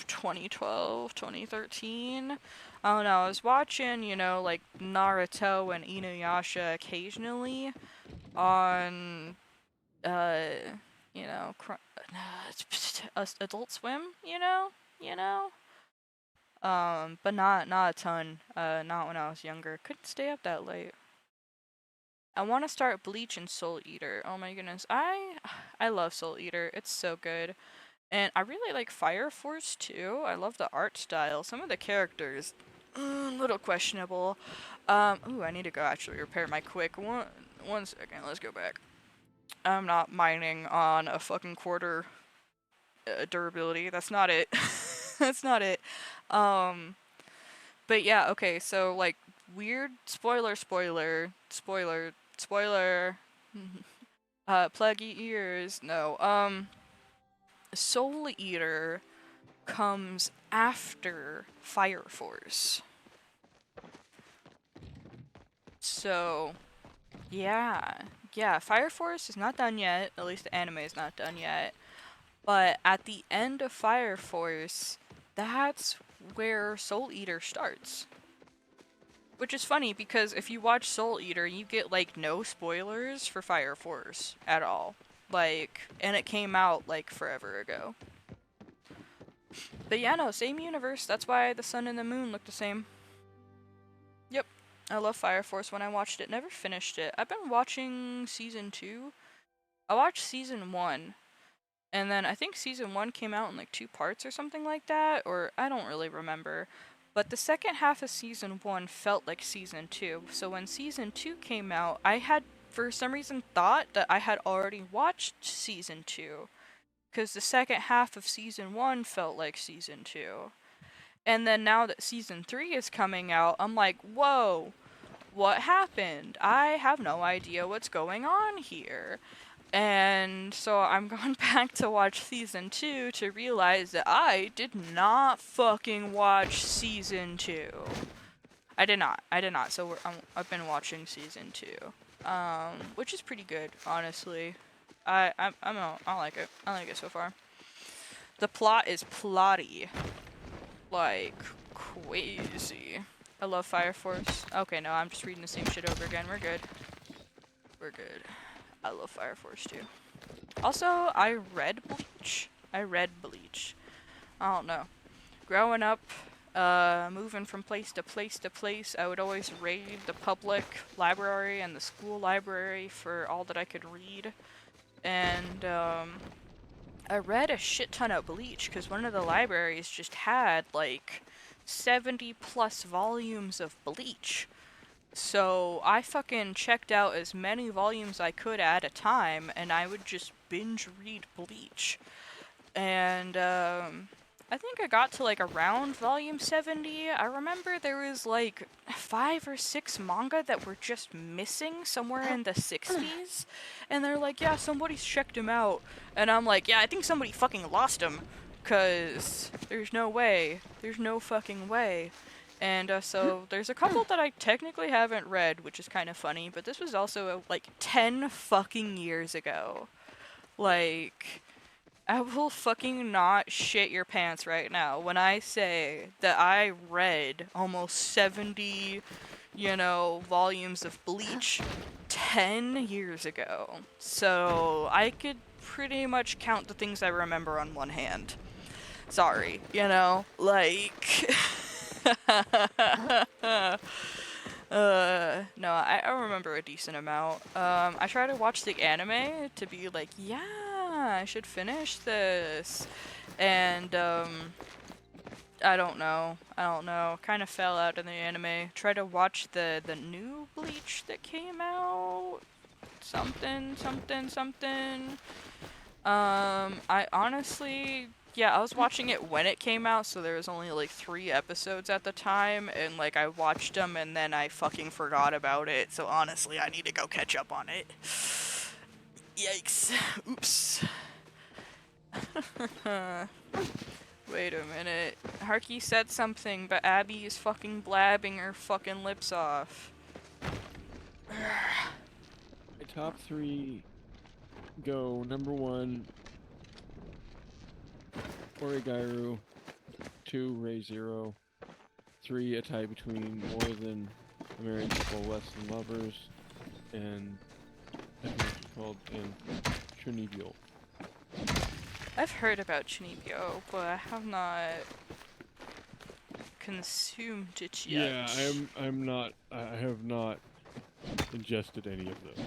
2012, 2013. I don't know, I was watching, like Naruto and Inuyasha occasionally on, uh, you know, Adult Swim, you know? But not a ton, not when I was younger. Couldn't stay up that late. I want to start Bleach and Soul Eater. Oh my goodness. I love Soul Eater. It's so good. And I really like Fire Force too. I love the art style. Some of the characters, a little questionable. Ooh, I need to go actually repair my quick. One second, let's go back. I'm not mining on a fucking quarter durability. That's not it. That's not it. But yeah, okay, so like weird spoiler, pluggy ears. No. Soul Eater comes after Fire Force. So, yeah. Yeah, Fire Force is not done yet. At least the anime is not done yet. But at the end of Fire Force, that's where Soul Eater starts. Which is funny because if you watch Soul Eater, you get like no spoilers for Fire Force at all. Like, and it came out like forever ago. But yeah, no, same universe. That's why the sun and the moon look the same. Yep. I love Fire Force when I watched it. Never finished it. I've been watching season 2. I watched season 1. And then I think season 1 came out in like 2 parts or something like that. Or I don't really remember. But the second half of season 1 felt like season 2. So when season 2 came out, I had for some reason thought that I had already watched season 2. Because the second half of season 1 felt like season 2. And then now that season 3 is coming out, I'm like, whoa, what happened? I have no idea what's going on here. And so I'm going back to watch season 2 to realize that I did not fucking watch season 2. I did not. So I've been watching season 2, which is pretty good, honestly. I like it. I like it so far. The plot is plotty, like crazy. I love Fire Force. Okay, no, I'm just reading the same shit over again. We're good. We're good. I love Fire Force too. Also, I read Bleach. I don't know. Growing up, moving from place to place to place, I would always raid the public library and the school library for all that I could read. And I read a shit ton of Bleach because one of the libraries just had like 70 plus volumes of Bleach. So I fucking checked out as many volumes I could at a time, and I would just binge read Bleach. And I think I got to like around volume 70. I remember there was like 5 or 6 manga that were just missing somewhere in the 60s. And they're like, yeah, somebody's checked him out. And I'm like, yeah, I think somebody fucking lost him. Cause there's no way. There's no fucking way. And so there's a couple that I technically haven't read, which is kind of funny. But this was also like 10 fucking years ago. Like, I will fucking not shit your pants right now when I say that I read almost 70, volumes of Bleach 10 years ago. So I could pretty much count the things I remember on one hand. Sorry, like... no, I remember a decent amount. I try to watch the anime to be like, yeah, I should finish this. And, I don't know. Kind of fell out in the anime. Try to watch the new Bleach that came out. Something. I honestly... Yeah, I was watching it when it came out, so there was only like 3 episodes at the time, and like I watched them and then I fucking forgot about it, so honestly I need to go catch up on it. Yikes. Oops. Wait a minute. Harky said something, but Abby is fucking blabbing her fucking lips off. My top 3 go number 1, Origairu, 2, Ray Zero, 3, a tie between More Than a Married Couple, Less Than Lovers, and I think it's called Chunibyo. I've heard about Chunibyo, but I have not consumed it yet. Yeah, I have not ingested any of those.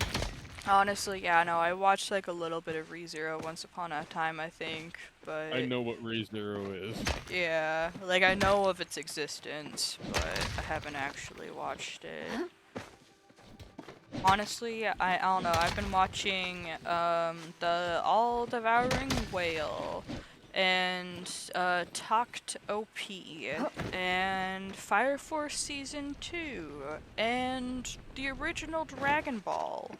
Honestly, yeah, no, I watched like a little bit of ReZero once upon a time, I think, but... I know what ReZero is. Yeah, like I know of its existence, but I haven't actually watched it. Honestly, I don't know, I've been watching, the All-Devouring Whale, and, Talked OP, and Fire Force Season 2, and the original Dragon Ball.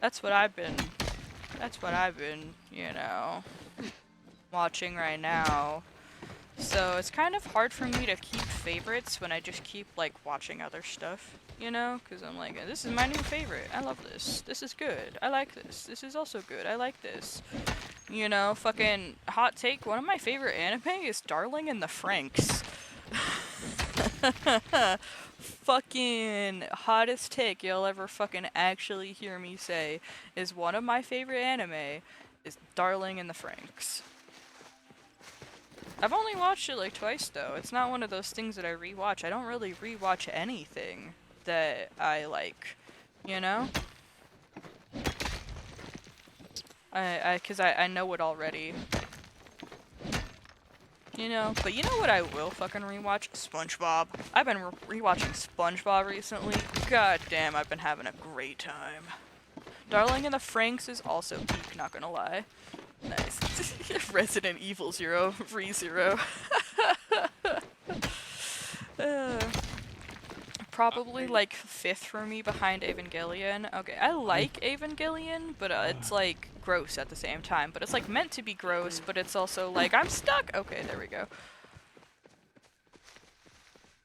That's what I've been, watching right now. So it's kind of hard for me to keep favorites when I just keep, like, watching other stuff, Because I'm like, this is my new favorite. I love this. This is good. I like this. This is also good. I like this. Fucking hot take. One of my favorite anime is Darling in the Franxx. Fucking hottest take you'll ever fucking actually hear me say is one of my favorite anime is Darling in the Franxx. I've only watched it like twice though. It's not one of those things that I rewatch. I don't really rewatch anything that I like, Cause I know it already. But you know what I will fucking rewatch? SpongeBob. I've been rewatching SpongeBob recently. God damn, I've been having a great time. Darling in the Franxx is also peak, not gonna lie. Nice. Resident Evil 0, ReZero. Probably like 5th for me behind Evangelion. Okay, I like Evangelion, but it's like gross at the same time. But it's like meant to be gross, but it's also like I'm stuck. Okay, there we go.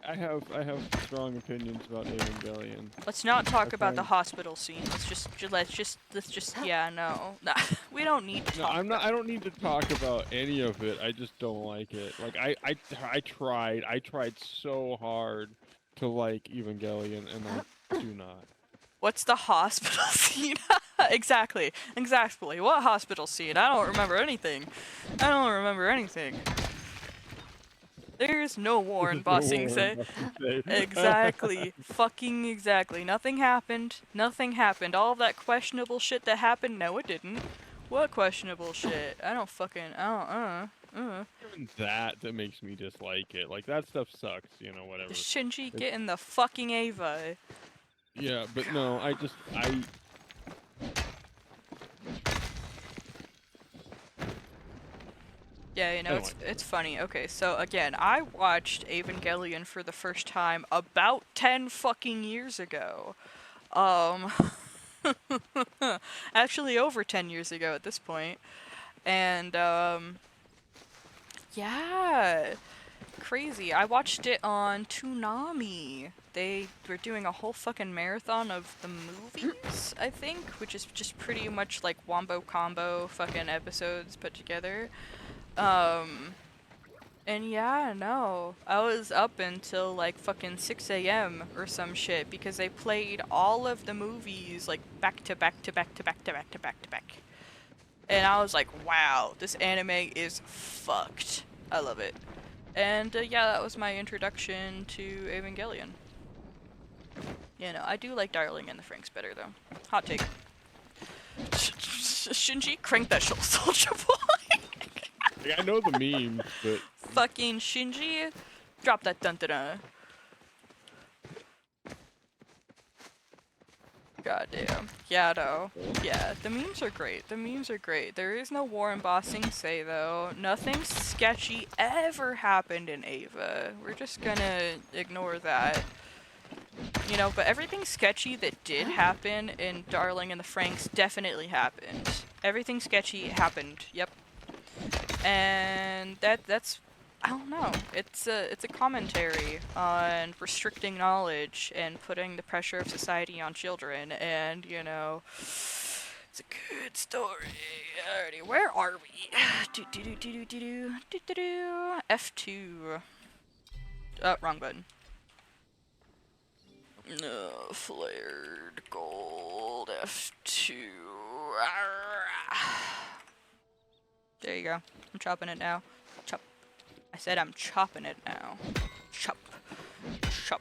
I have strong opinions about Evangelion. Let's not talk about the hospital scene. Let's just yeah, no. Nah, we don't need to talk. I don't need to talk about any of it. I just don't like it. Like I tried so hard to like Evangelion, and I do not. What's the hospital scene? Exactly. What hospital scene? I don't remember anything. There's no war in There's no Bossing war in Say. Bossing Say. Exactly. Fucking exactly. Nothing happened. Nothing happened. All of that questionable shit that happened, no it didn't. What questionable shit? I don't fucking, Even that makes me dislike it. Like, that stuff sucks, you know, whatever. The Shinji It's- getting the fucking Ava. Yeah, but no, I Yeah, you I know, don't it's like it's funny. Okay, so again, I watched Evangelion for the first time about 10 fucking years ago. Um actually over 10 years ago at this point. And yeah, crazy. I watched it on Toonami. They were doing a whole fucking marathon of the movies, I think, which is just pretty much like wombo combo fucking episodes put together. And yeah, no. I was up until like fucking 6 a.m. or some shit because they played all of the movies like back to back to back to back to back to back to back. And I was like, wow, this anime is fucked. I love it. And yeah, that was my introduction to Evangelion. You know, I do like Darling and the Franxx better though. Hot take. Shinji, crank that soldier boy. Like, I know the memes, but Fucking Shinji, drop that dun dun dun. Goddamn. Yeah, no. Yeah, the memes are great. The memes are great. There is no war in Bossing Say though. Nothing sketchy ever happened in Ava. We're just gonna ignore that. You know, but everything sketchy that did happen in Darling and the Franxx definitely happened. Everything sketchy happened. Yep. And that's I don't know. It's a commentary on restricting knowledge and putting the pressure of society on children, and you know, it's a good story. Alrighty, where are we? F2. Wrong button. No, flared gold F2. There you go. I'm chopping it now. Chop. I said I'm chopping it now. Chop. Chop.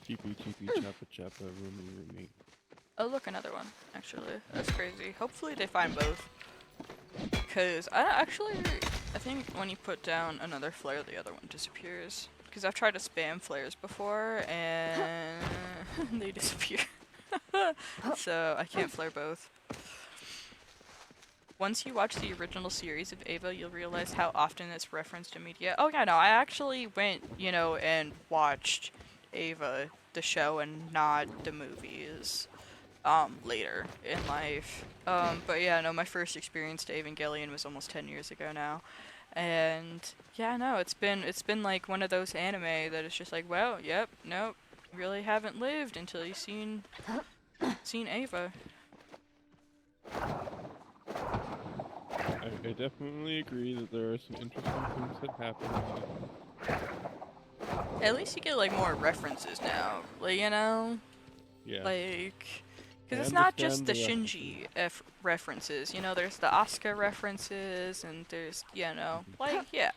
cheapy chappa chappa roomy. Oh, look, another one, actually. That's crazy. Hopefully they find both. Because I think when you put down another flare, the other one disappears. Because I've tried to spam flares before, and they disappear. So I can't flare both. Once you watch the original series of Ava, you'll realize how often it's referenced in media. Oh yeah, no, I actually went, you know, and watched Ava, the show, and not the movies, later in life. But yeah, no, my first experience to Evangelion was almost 10 years ago now. And yeah, no, it's been like one of those anime that is just like, well, yep, nope, really haven't lived until you've seen Ava. I definitely agree that there are some interesting things that happen. At least you get like more references now, like, you know, Yeah. like, because I it's not just understand the the Shinji references, you know, there's the Asuka references, and there's, you know, like, yeah,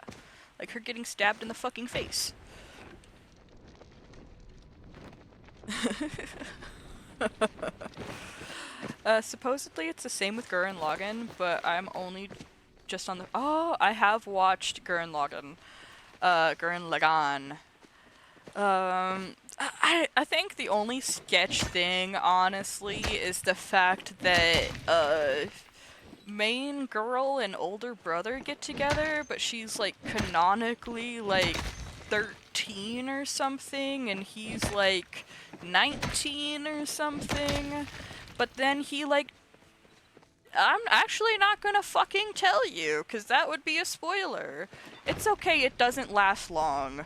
like her getting stabbed in the fucking face. Supposedly it's the same with Gurren Lagann, but I'm only just on the. Oh, I have watched Gurren Lagann. Gurren Lagann. I think the only sketch thing, honestly, is the fact that main girl and older brother get together, but she's like canonically like 13 or something, and he's like 19 or something. But then he like, I'm actually not gonna fucking tell you, cause that would be a spoiler. It's okay, it doesn't last long.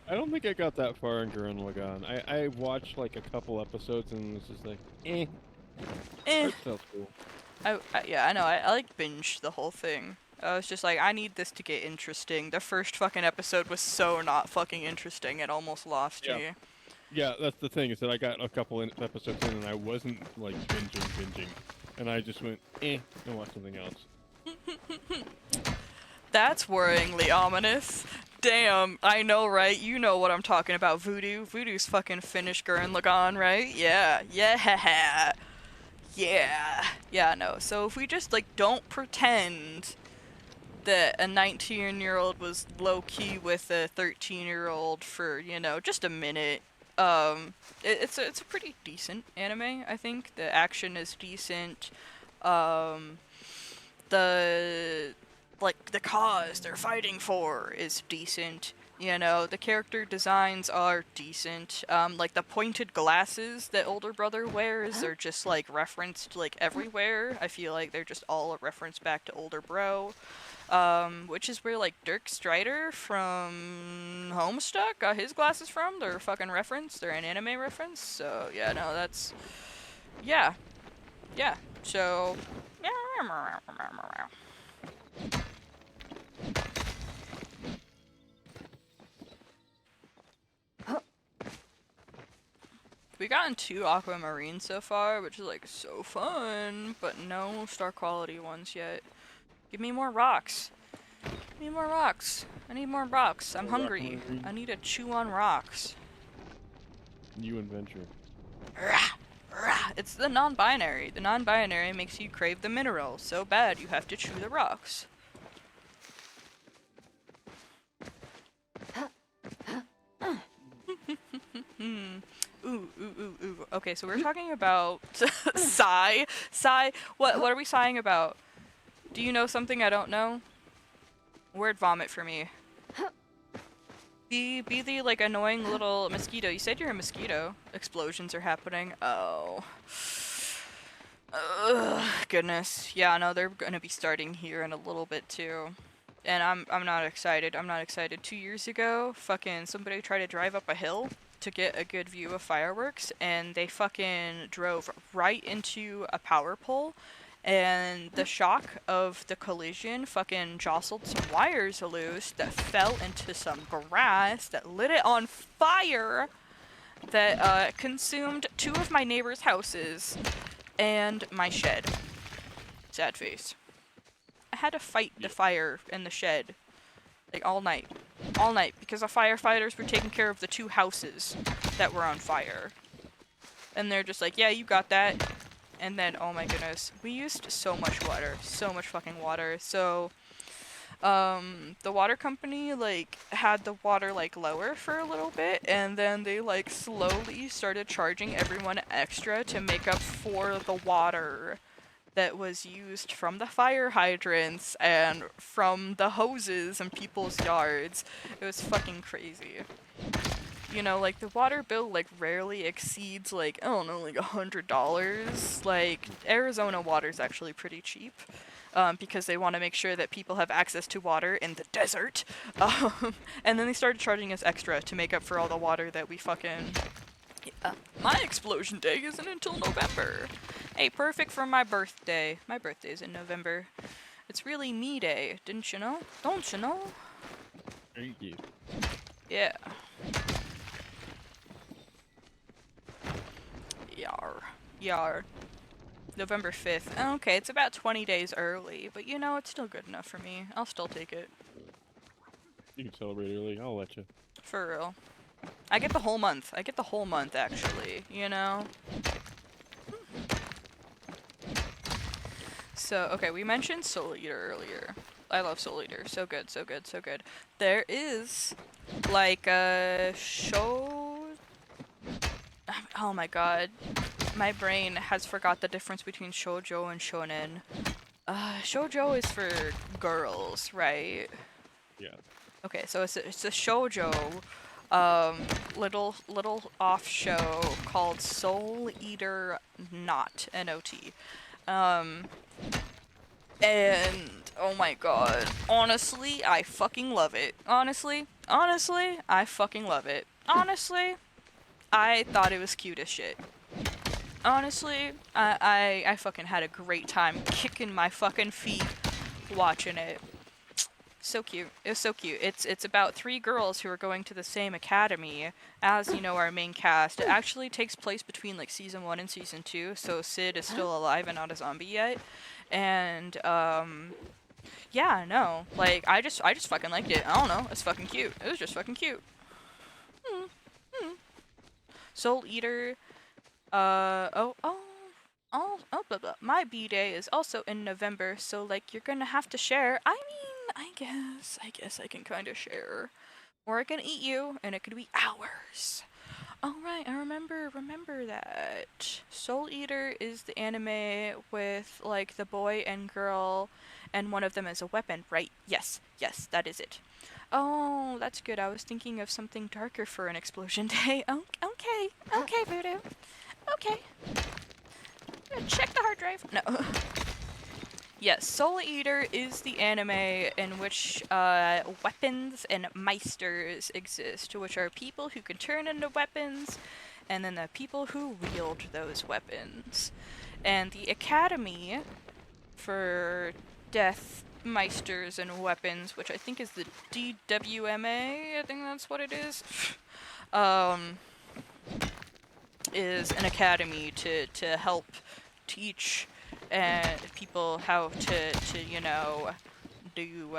I don't think I got that far in Gurren Lagann. I watched like a couple episodes and was just like, eh. Art style's cool. Yeah, I know, I like binged the whole thing. I was just like, I need this to get interesting. The first fucking episode was so not fucking interesting, it almost lost Yeah. me. Yeah, that's the thing, is that I got a couple episodes in and I wasn't, like, binging. And I just went, and watch something else. That's worryingly ominous. Damn, I know, right? You know what I'm talking about, Voodoo. Voodoo's fucking finished Gurren Lagann, right? Yeah. Yeah. Yeah, no. So if we just, like, don't pretend that a 19-year-old was low-key with a 13-year-old for, you know, just a minute, it's a pretty decent anime, I think. The action is decent. The cause they're fighting for is decent. You know, the character designs are decent. Like the pointed glasses that older brother wears are just like referenced like everywhere. I feel like they're just all a reference back to older bro. Which is where like Dirk Strider from Homestuck got his glasses from. They're a fucking reference. They're an anime reference. So yeah, no, that's yeah. So we gotten 2 aquamarine so far, which is like so fun, but no star quality ones yet. Give me more rocks. Give me more rocks. I need more rocks. I'm hungry. Aquamarine. I need to chew on rocks. New adventure. It's the non-binary. The non-binary makes you crave the mineral so bad you have to chew the rocks. Ooh. Okay, so we're talking about sigh. What are we sighing about? Do you know something I don't know? Word vomit for me. Be the like annoying little mosquito. You said you're a mosquito. Explosions are happening. Oh. Ugh, goodness. Yeah, no, they're gonna be starting here in a little bit too. And I'm not excited. I'm not excited. 2 years ago, fucking somebody tried to drive up a hill to get a good view of fireworks, and they fucking drove right into a power pole, and the shock of the collision fucking jostled some wires loose that fell into some grass that lit it on fire, that consumed 2 of my neighbors' houses and my shed. Sad face. I had to fight the fire in the shed, like all night, because the firefighters were taking care of the 2 houses that were on fire. And they're just like, yeah, you got that. And then, oh my goodness, we used so much water, so much fucking water. So, the water company, like, had the water, like, lower for a little bit, and then they, like, slowly started charging everyone extra to make up for the water that was used from the fire hydrants and from the hoses in people's yards. It was fucking crazy. You know, like, the water bill, like, rarely exceeds, like, I don't know, like, $100. Like, Arizona water's actually pretty cheap, because they want to make sure that people have access to water in the desert. And then they started charging us extra to make up for all the water that we fucking... Yeah. My explosion day isn't until November. Hey, perfect for my birthday. My birthday's in November. It's really me day, didn't you know? Don't you know? Thank you. Yeah. Yar. November 5th. Okay, it's about 20 days early, but you know, it's still good enough for me. I'll still take it. You can celebrate early, I'll let you. For real. I get the whole month. Actually, you know? So, okay, we mentioned Soul Eater earlier. I love Soul Eater. So good. There is, like, a show... Oh my god. My brain has forgot the difference between shoujo and shonen. Shoujo is for girls, right? Yeah. Okay, so it's a shoujo, little off show called Soul Eater Not, N-O-T. And, oh my god, honestly, I fucking love it. Honestly, I fucking love it. Honestly, I thought it was cute as shit. Honestly, I fucking had a great time kicking my fucking feet watching it. So cute. It was so cute. It's about 3 girls who are going to the same academy as, you know, our main cast. It actually takes place between like season 1 and season 2, so Sid is still alive and not a zombie yet. And yeah, no. Like I just fucking liked it. I don't know. It's fucking cute. It was just fucking cute. Soul Eater. Blah, blah. My B-Day is also in November, so like you're gonna have to share. I mean, I guess I can kind of share, or I can eat you, and it could be hours. All right, I remember that. Soul Eater is the anime with like the boy and girl, and one of them is a weapon, right? Yes, that is it. Oh, that's good. I was thinking of something darker for an explosion day. Oh, okay, Voodoo. Okay. Check the hard drive. No. Yes, Soul Eater is the anime in which weapons and meisters exist, which are people who can turn into weapons, and then the people who wield those weapons. And the academy for death meisters and weapons, which I think is the DWMA, I think that's what it is an academy to help teach people how to you know, do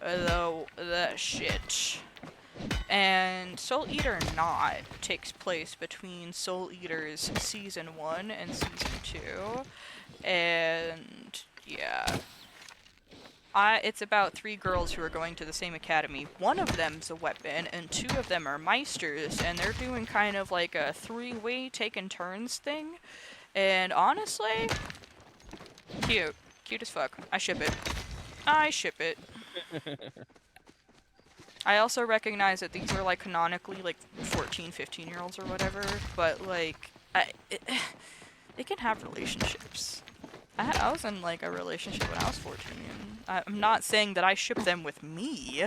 the shit. And Soul Eater Not takes place between Soul Eater's season 1 and season 2. And yeah. It's about 3 girls who are going to the same academy. One of them's a weapon, and 2 of them are meisters, and they're doing kind of like a 3-way taking turns thing. And honestly, cute. Cute as fuck. I ship it. I also recognize that these are like canonically like 14, 15-year-olds or whatever, but like, they can have relationships. I was in like a relationship when I was 14. I'm not saying that I ship them with me.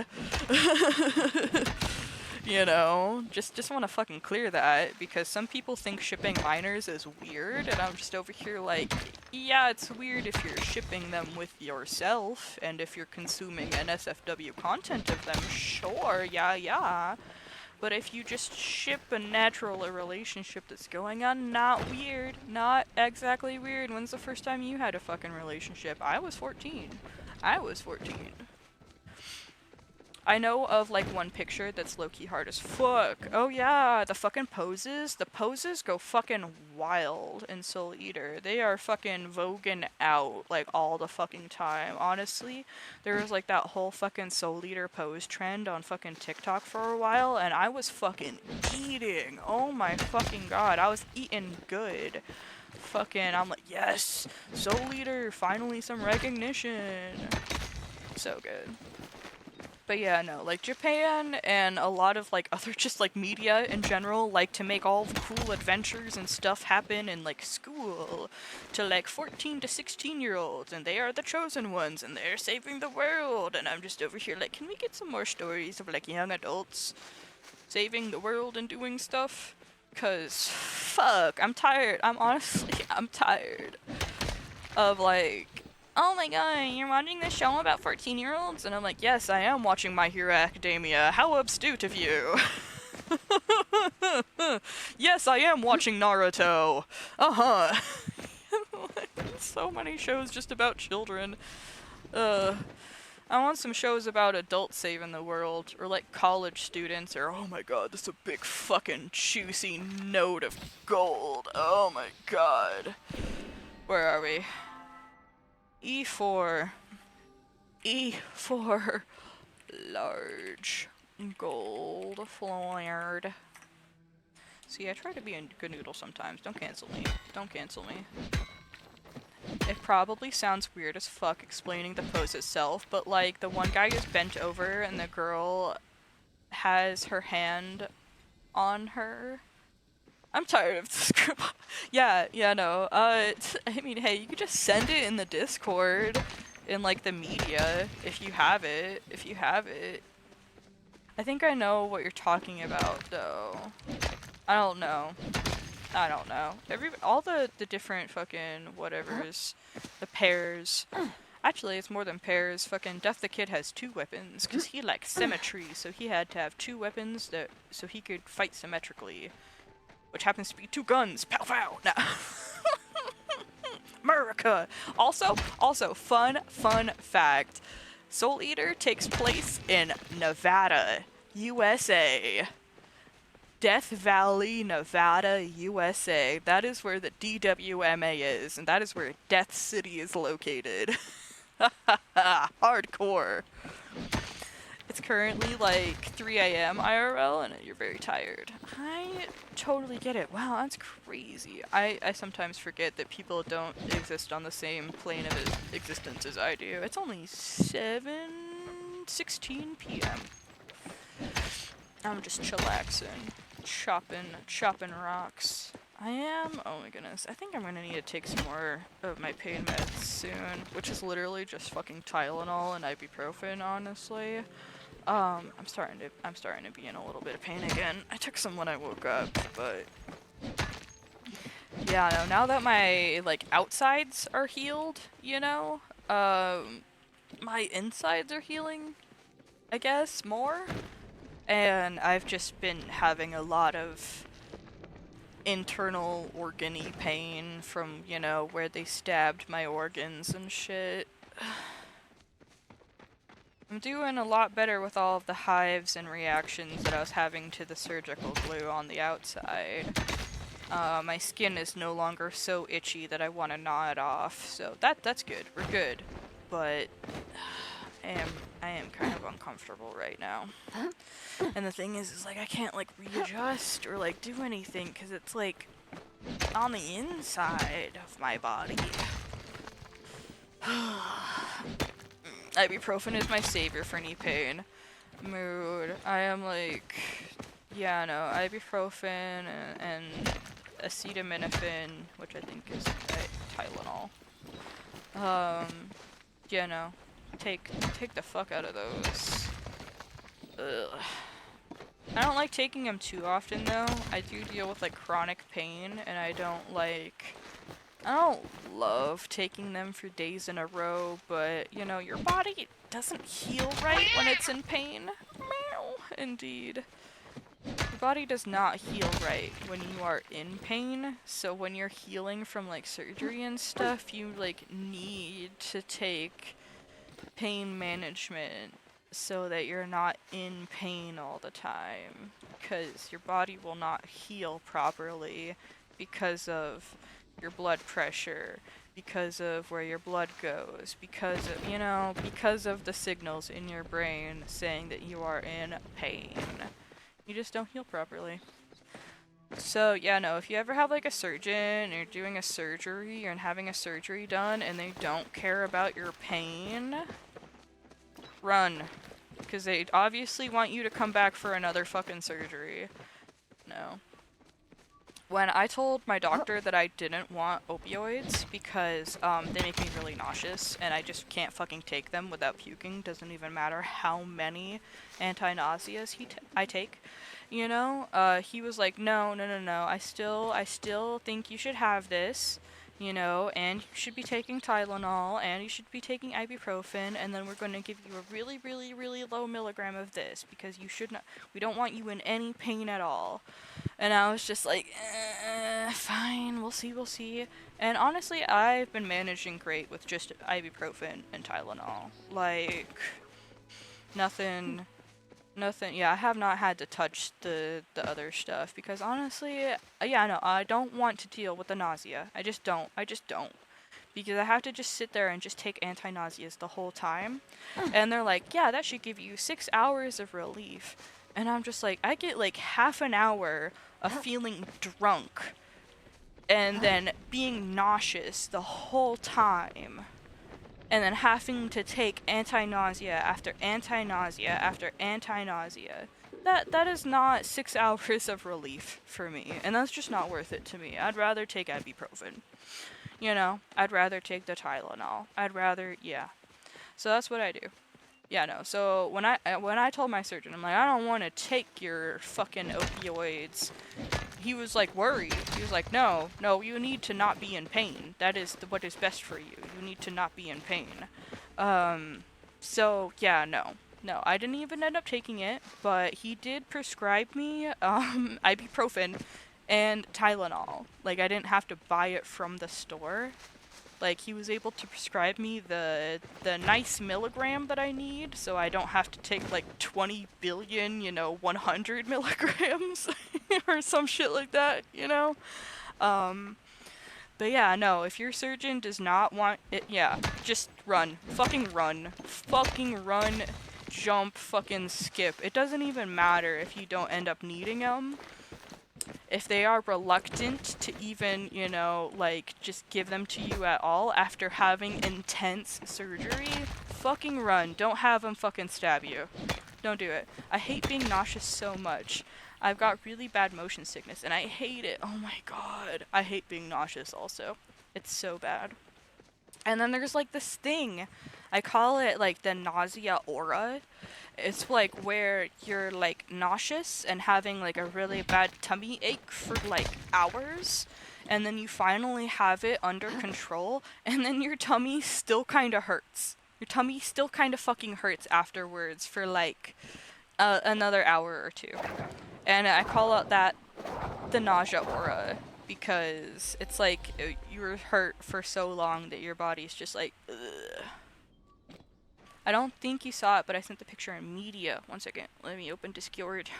You know, just want to fucking clear that, because some people think shipping minors is weird, and I'm just over here like, yeah, it's weird if you're shipping them with yourself, and if you're consuming NSFW content of them, sure, yeah. But if you just ship a natural relationship that's going on, not weird. Not exactly weird. When's the first time you had a fucking relationship? I was 14. I know of like one picture that's low-key hard as fuck. Oh yeah, the fucking poses. The poses go fucking wild in Soul Eater. They are fucking voguing out like all the fucking time. Honestly, there was like that whole fucking Soul Eater pose trend on fucking TikTok for a while, and I was fucking eating. Oh my fucking god, I was eating good. Fucking, I'm like, yes, Soul Eater, finally some recognition. So good. But yeah, no, like Japan and a lot of like other just like media in general like to make all the cool adventures and stuff happen in like school to like 14 to 16-year-olds, and they are the chosen ones and they're saving the world, and I'm just over here like, can we get some more stories of like young adults saving the world and doing stuff? Cause fuck, I'm tired. I'm tired of like, oh my god, you're watching this show about 14-year-olds? And I'm like, yes, I am watching My Hero Academia. How astute of you. Yes, I am watching Naruto. Uh-huh. So many shows just about children. I want some shows about adults saving the world, or like college students, or oh my god, this is a big fucking juicy node of gold. Oh my god. Where are we? E4. Large gold flared. See, I try to be a good noodle sometimes. Don't cancel me. It probably sounds weird as fuck explaining the pose itself, but like the one guy is bent over and the girl has her hand on her. I'm tired of this group. Yeah, no. I mean, hey, you could just send it in the Discord, in like the media, if you have it. I think I know what you're talking about, though. I don't know. All the different fucking whatevers, the pairs. Actually, it's more than pairs. Fucking Death the Kid has 2 weapons, because he likes symmetry, so he had to have 2 weapons so he could fight symmetrically. Which happens to be 2 guns. Pow pow! No. America! Also, fun fact. Soul Eater takes place in Nevada, USA. Death Valley, Nevada, USA. That is where the DWMA is, and that is where Death City is located. Hardcore. It's currently like 3 a.m. IRL, and you're very tired. I totally get it. Wow, that's crazy. I sometimes forget that people don't exist on the same plane of existence as I do. It's only 7:16 p.m. I'm just chillaxing, chopping rocks. Oh my goodness, I think I'm gonna need to take some more of my pain meds soon, which is literally just fucking Tylenol and ibuprofen, honestly. I'm starting to be in a little bit of pain again. I took some when I woke up, but yeah, no, now that my like outsides are healed, you know, my insides are healing, I guess, more. And I've just been having a lot of internal organ-y pain from, you know, where they stabbed my organs and shit. I'm doing a lot better with all of the hives and reactions that I was having to the surgical glue on the outside. My skin is no longer so itchy that I want to gnaw it off, so that's good. We're good. But I am kind of uncomfortable right now. And the thing is like I can't like readjust or like do anything because it's like on the inside of my body. Ibuprofen is my savior for knee pain. Mood. I am like, yeah, no, ibuprofen and acetaminophen, which I think is Tylenol. Yeah, no. Take the fuck out of those. Ugh. I don't like taking them too often though. I do deal with like chronic pain, and I don't love taking them for days in a row, but you know, your body doesn't heal right when it's in pain. Meow. Indeed. Your body does not heal right when you are in pain, so when you're healing from like surgery and stuff, you like need to take pain management so that you're not in pain all the time, because your body will not heal properly because of your blood pressure, because of where your blood goes, because of, you know, because of the signals in your brain saying that you are in pain. You just don't heal properly. So yeah, no, if you ever have like a surgeon, or doing a surgery, or having a surgery done, and they don't care about your pain, run. Because they obviously want you to come back for another fucking surgery. No. When I told my doctor that I didn't want opioids because they make me really nauseous and I just can't fucking take them without puking, doesn't even matter how many anti-nauseas I take, you know, he was like, no, I still think you should have this, you know, and you should be taking Tylenol, and you should be taking ibuprofen, and then we're going to give you a really, really, really low milligram of this, because you should not, we don't want you in any pain at all. And I was just like, fine, we'll see. And honestly, I've been managing great with just ibuprofen and Tylenol. Like, nothing, yeah, I have not had to touch the other stuff, because honestly, yeah, no, I don't want to deal with the nausea. I just don't. Because I have to just sit there and just take anti-nauseas the whole time. And they're like, yeah, that should give you 6 hours of relief. And I'm just like, I get like half an hour of feeling drunk and then being nauseous the whole time. And then having to take anti-nausea after anti-nausea after anti-nausea. That is not 6 hours of relief for me. And that's just not worth it to me. I'd rather take ibuprofen. You know, I'd rather take the Tylenol. Yeah. So that's what I do. Yeah, no. So when I told my surgeon, I'm like, I don't want to take your fucking opioids. He was like worried. He was like, no, you need to not be in pain. That is what is best for you. You need to not be in pain. So yeah, no, I didn't even end up taking it, but he did prescribe me ibuprofen and Tylenol. Like, I didn't have to buy it from the store. Like, he was able to prescribe me the nice milligram that I need, so I don't have to take like 20 billion, 100 milligrams or some shit like that, But yeah, no, if your surgeon does not want it, yeah, just run. Fucking run. Fucking run, jump, fucking skip. It doesn't even matter if you don't end up needing them. If they are reluctant to even, like, just give them to you at all after having intense surgery, fucking run. Don't have them fucking stab you. Don't do it. I hate being nauseous so much. I've got really bad motion sickness, and I hate it. Oh my god. I hate being nauseous also. It's so bad. And then there's, like, this thing. I call it, like, the nausea aura. It's, like, where you're, like, nauseous and having, like, a really bad tummy ache for, like, hours. And then you finally have it under control, and then your tummy still kind of hurts. Your tummy still kind of fucking hurts afterwards for, like, another hour or two. And I call out that the nausea aura, because it's like you were hurt for so long that your body's just like, ugh. I don't think you saw it, but I sent the picture in media. One second, let me open Discord.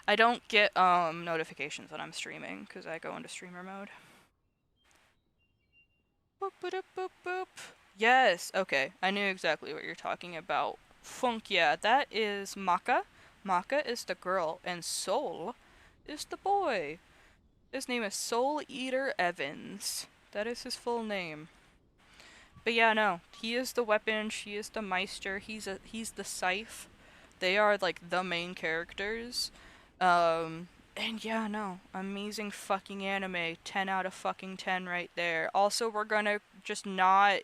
I don't get notifications when I'm streaming, because I go into streamer mode. Boop, boop, boop, boop. Yes, okay, I knew exactly what you're talking about. Funk, yeah, that is Maka. Maka is the girl, and Soul is the boy. His name is Soul Eater Evans. That is his full name. But yeah, no, he is the weapon, she is the Meister, he's the Scythe. They are, like, the main characters. And yeah, no, amazing fucking anime. 10 out of fucking 10 right there. Also, we're gonna just not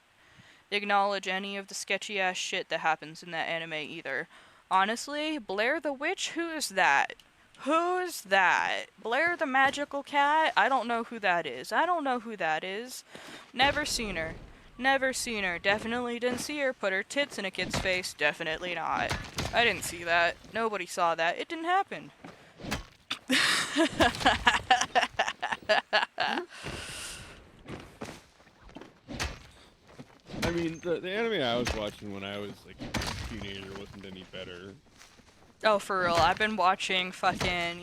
acknowledge any of the sketchy ass shit that happens in that anime either. Honestly, Blair the Witch, who is that? Who's that? Blair the Magical Cat? I don't know who that is. I don't know who that is. Never seen her. Never seen her. Definitely didn't see her put her tits in a kid's face. Definitely not. I didn't see that. Nobody saw that. It didn't happen. I mean, the anime I was watching when I was like a teenager wasn't any better. Oh, for real. I've been watching fucking,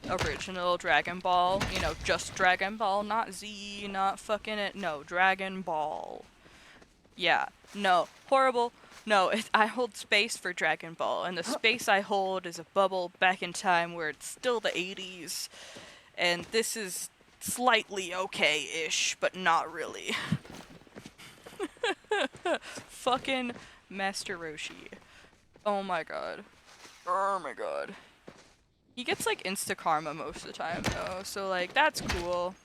original Dragon Ball. Just Dragon Ball, not Z, not fucking it. No, Dragon Ball. Yeah. No. Horrible. No, I hold space for Dragon Ball, and the space I hold is a bubble back in time where it's still the 80s, and this is slightly okay-ish, but not really. Fucking Master Roshi. Oh my god. Oh my god. He gets, like, insta-karma most of the time, though, so, like, that's cool.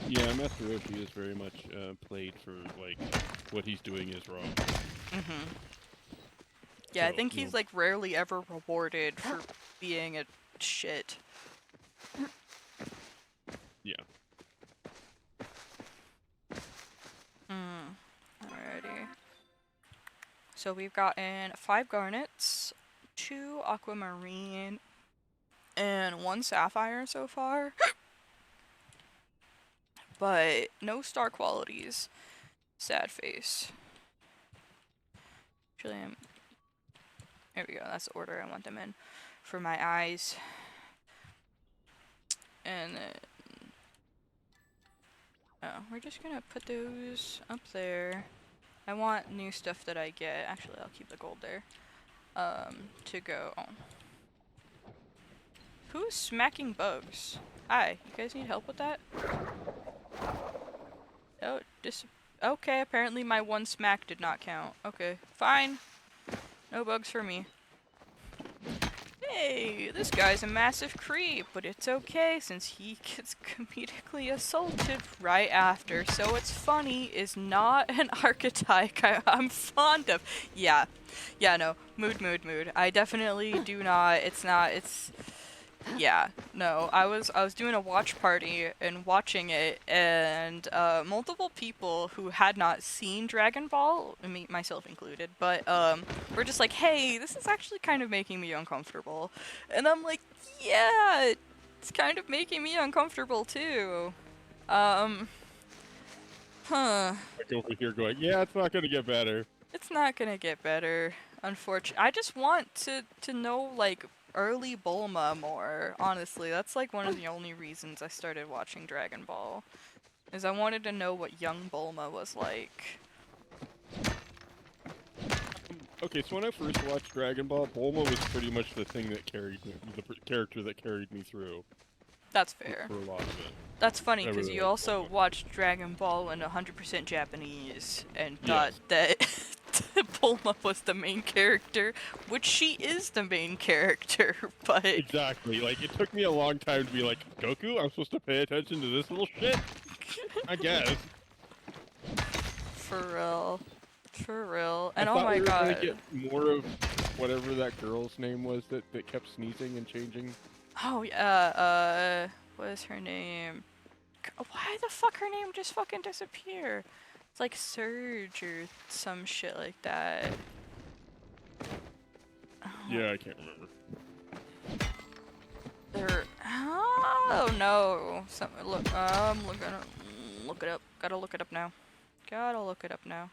Yeah, Master Roshi is very much played for, like, what he's doing is wrong. Mm-hmm. Yeah, So, I think he's, like, rarely ever rewarded for being a shit. Yeah. Alrighty. So we've gotten 5 garnets, 2 aquamarine, and 1 sapphire so far. But no star qualities. Sad face. Actually, there we go. That's the order I want them in for my eyes. And then, oh, we're just gonna put those up there. I want new stuff that I get. Actually, I'll keep the gold there. To go on. Who's smacking bugs? Hi, you guys need help with that? Oh, okay, apparently my 1 smack did not count. Okay, fine. No bugs for me. Hey, this guy's a massive creep, but it's okay since he gets comedically assaulted right after. So it's funny is not an archetype I'm fond of. Yeah, no, mood. I definitely do not, it's Yeah, no, I was doing a watch party and watching it, and multiple people who had not seen Dragon Ball, me myself included, but were just like, "Hey, this is actually kind of making me uncomfortable," and I'm like, "Yeah, it's kind of making me uncomfortable too." Um, huh. Like over here going, yeah, it's not gonna get better. It's not gonna get better, unfortunately. I just want to know, like, early Bulma more, honestly. That's, like, one of the only reasons I started watching Dragon Ball. Is I wanted to know what young Bulma was like. Okay, so when I first watched Dragon Ball, Bulma was pretty much the thing that carried me, character that carried me through That's fair. for a lot of it. That's funny, I because really you like also Bulma. watched Dragon Ball in 100% Japanese, and Yes. thought that Bulma was the main character, which she is the main character, but... Exactly. Like, it took me a long time to be like, Goku, I'm supposed to pay attention to this little shit? I guess. For real. For real. And I oh thought my we were gonna god. get more of whatever that girl's name was that kept sneezing and changing. Oh, yeah, what is her name? Why the fuck her name just fucking disappear? It's like Surge or some shit like that. Oh, Yeah, I can't remember. oh no. Look, look it up. Gotta look it up now. Gotta look it up now.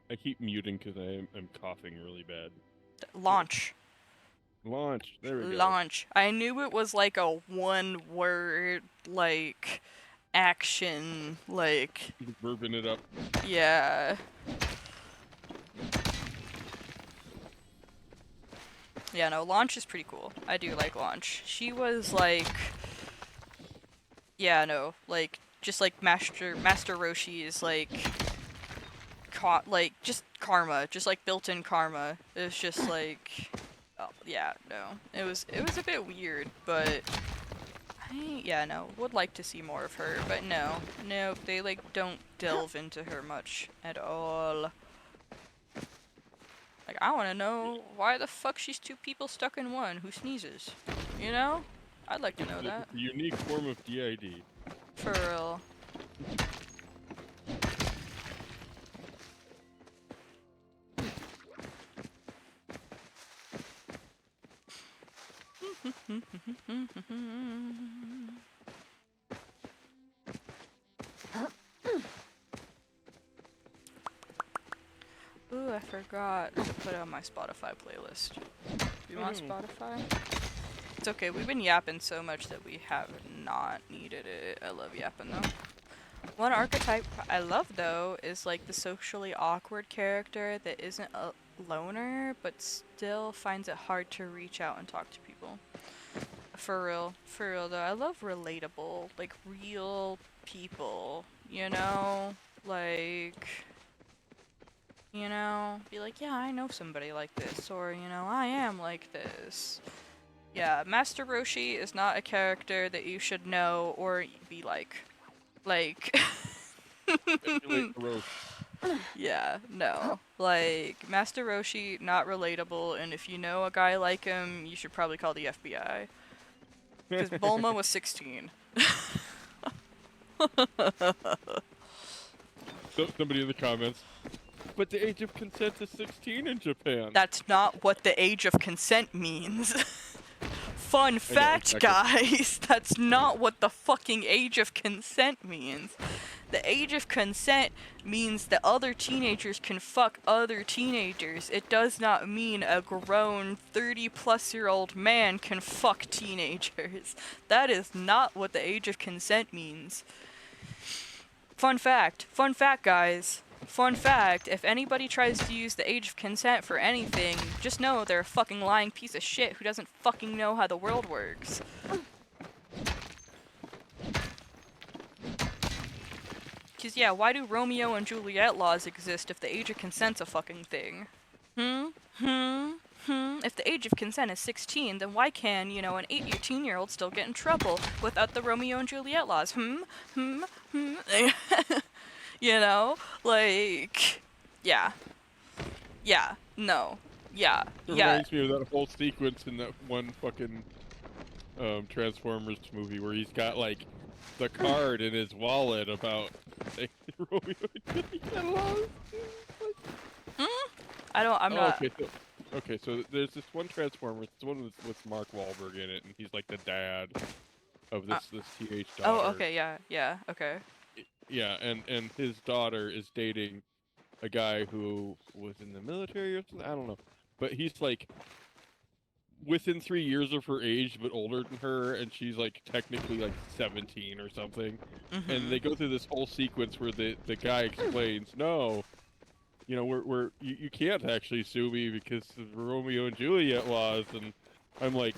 I keep muting because I'm coughing really bad. Launch. Launch. There we go. Launch. I knew it was like a one word, like, action, like, Verbing it up. yeah. Yeah, no, Launch is pretty cool. I do like Launch. She was like, yeah, no, like, just like Master Roshi is like, like, just karma, just like built-in karma. It's just like, oh, yeah, no, it was a bit weird, but yeah, no, would like to see more of her, but no, they like don't delve into her much at all. Like, I want to know why the fuck she's two people stuck in one who sneezes. You know? I'd like to know that. It's a unique form of DID. For real. Ooh, I forgot to put it on my Spotify playlist. You want Spotify? It's okay, we've been yapping so much that we have not needed it. I love yapping though. One archetype I love though is like the socially awkward character that isn't a loner but still finds it hard to reach out and talk to people. For real though. I love relatable, like real people, you know? Like, you know, be like, yeah, I know somebody like this, or, you know, I am like this. Yeah, Master Roshi is not a character that you should know or be like. Like, yeah, no. Like, Master Roshi, not relatable, and if you know a guy like him, you should probably call the FBI. Because Bulma was 16. Somebody in the comments. But the age of consent is 16 in Japan. That's not what the age of consent means. Fun fact, exactly. guys, that's not what the fucking age of consent means. The age of consent means that other teenagers can fuck other teenagers. It does not mean a grown 30-plus-year-old man can fuck teenagers. That is not what the age of consent means. Fun fact, guys. Fun fact, if anybody tries to use the age of consent for anything, just know they're a fucking lying piece of shit who doesn't fucking know how the world works. Cause yeah, why do Romeo and Juliet laws exist if the age of consent's a fucking thing? If the age of consent is 16, then why can, you know, an 18-year-old still get in trouble without the Romeo and Juliet laws? You know? Like, yeah. Yeah. No. Yeah. It Yeah. reminds me of that whole sequence in that one fucking Transformers movie where he's got like the card in his wallet about Romeo and Juliet lost. I'm not. Okay, so there's this one Transformer. It's the one with Mark Wahlberg in it, and he's like the dad of this teenage daughter. Oh, okay, yeah, okay. Yeah, and his daughter is dating a guy who was in the military or something. I don't know, but he's like within 3 years of her age, but older than her, and she's like technically like 17 or something. And they go through this whole sequence where the guy explains, no, you know, you can't actually sue me because of Romeo and Juliet laws, and I'm like,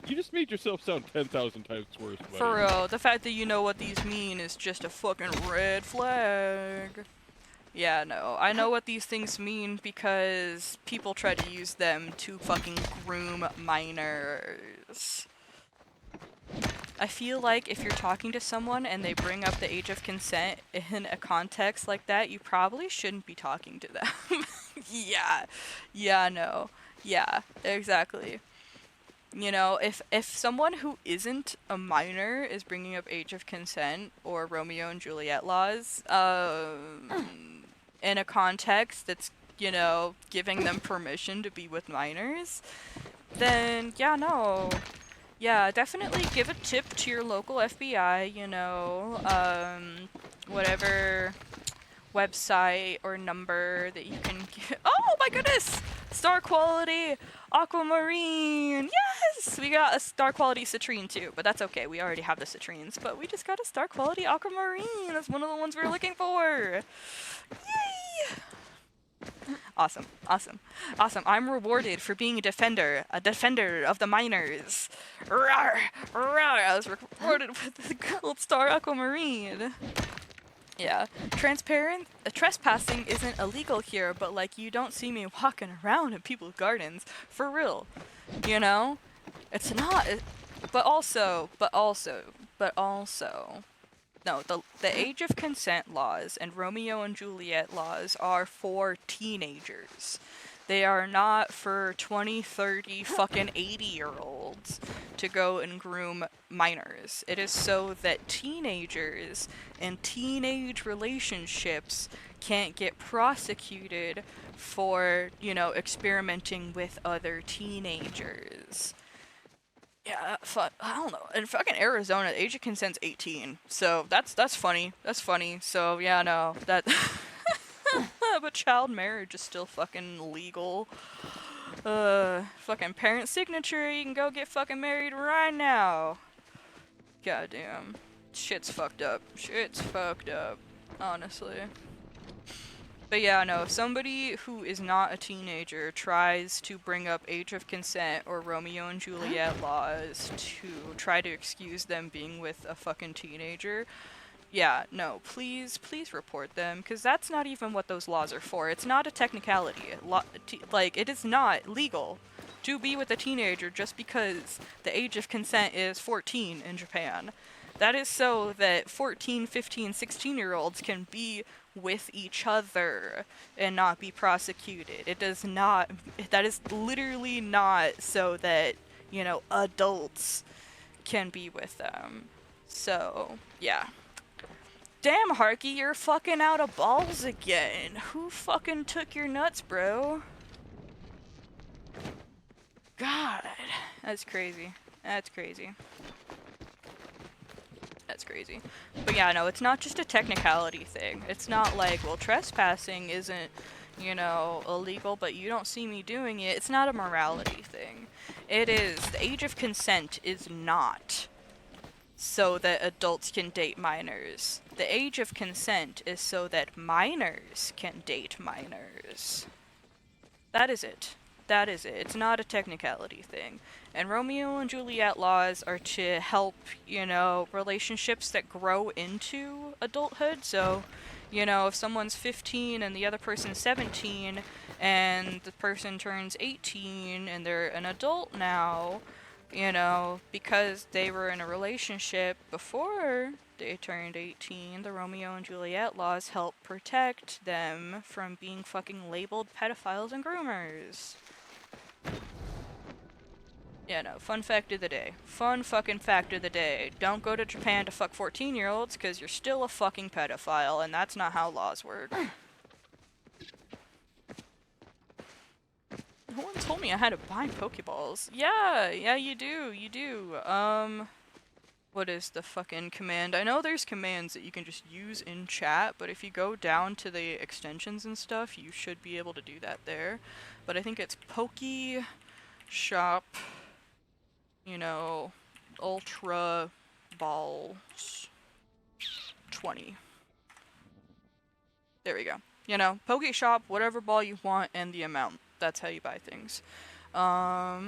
you just made yourself sound 10,000 times worse, buddy. For real, the fact that you know what these mean is just a fucking red flag. Yeah, no, I know what these things mean because people try to use them to fucking groom minors. I feel like if you're talking to someone and they bring up the age of consent in a context like that, you probably shouldn't be talking to them. No. Yeah, exactly. You know, if someone who isn't a minor is bringing up age of consent or Romeo and Juliet laws, in a context that's, you know, giving them permission to be with minors, then, yeah, no. Yeah, definitely give a tip to your local FBI, you know, whatever website or number that you can get. Oh my goodness! Star quality aquamarine! Yes! We got a star quality citrine too, but that's okay. We already have the citrines, but we just got a star quality aquamarine. That's one of the ones we were looking for. Yay! Awesome, awesome, awesome. I'm rewarded for being a defender of the minors. Rawr, rawr. I was rewarded with the gold star aquamarine. Yeah, trespassing isn't illegal here, but like you don't see me walking around in people's gardens, for real, you know? It's not, but also, no, the age of consent laws and Romeo and Juliet laws are for teenagers. They are not for 20, 30, fucking 80-year-olds to go and groom minors. It is so that teenagers and teenage relationships can't get prosecuted for, you know, experimenting with other teenagers. Yeah, I don't know. In fucking Arizona, the age of consent's 18. So that's funny. That's funny. So yeah, no, that. But child marriage is still fucking legal. Fucking parent signature. You can go get fucking married right now. Goddamn, shit's fucked up. Shit's fucked up. Honestly. But yeah, no, if somebody who is not a teenager tries to bring up age of consent or Romeo and Juliet laws to try to excuse them being with a fucking teenager, yeah, no, please report them, because that's not even what those laws are for. It's not a technicality. Like, it is not legal to be with a teenager just because the age of consent is 14 in Japan. That is so that 14, 15, 16-year-olds can be with each other and not be prosecuted. It does not, that is literally not so that, you know, adults can be with them. So, yeah. Damn, Harky, you're fucking out of balls again. Who fucking took your nuts, bro? God, that's crazy. That's crazy. That's crazy. But yeah, no, it's not just a technicality thing. It's not like, well, trespassing isn't, you know, illegal, but you don't see me doing it. It's not a morality thing. It is, the age of consent is not so that adults can date minors. The age of consent is so that minors can date minors. That is it. That is it. It's not a technicality thing. And Romeo and Juliet laws are to help, you know, relationships that grow into adulthood. So, you know, if someone's 15 and the other person's 17 and the person turns 18 and they're an adult now, you know, because they were in a relationship before they turned 18, the Romeo and Juliet laws help protect them from being fucking labeled pedophiles and groomers. Yeah, no, fun fact of the day. Fun fucking fact of the day. Don't go to Japan to fuck 14-year-olds because you're still a fucking pedophile, and that's not how laws work. No one told me I had to buy Pokeballs. Yeah, you do. What is the fucking command? I know there's commands that you can just use in chat, but if you go down to the extensions and stuff, you should be able to do that there. But I think it's Poke Shop, you know, Ultra Balls 20. There we go. You know, Poke Shop, whatever ball you want, and the amount. That's how you buy things. Yeah.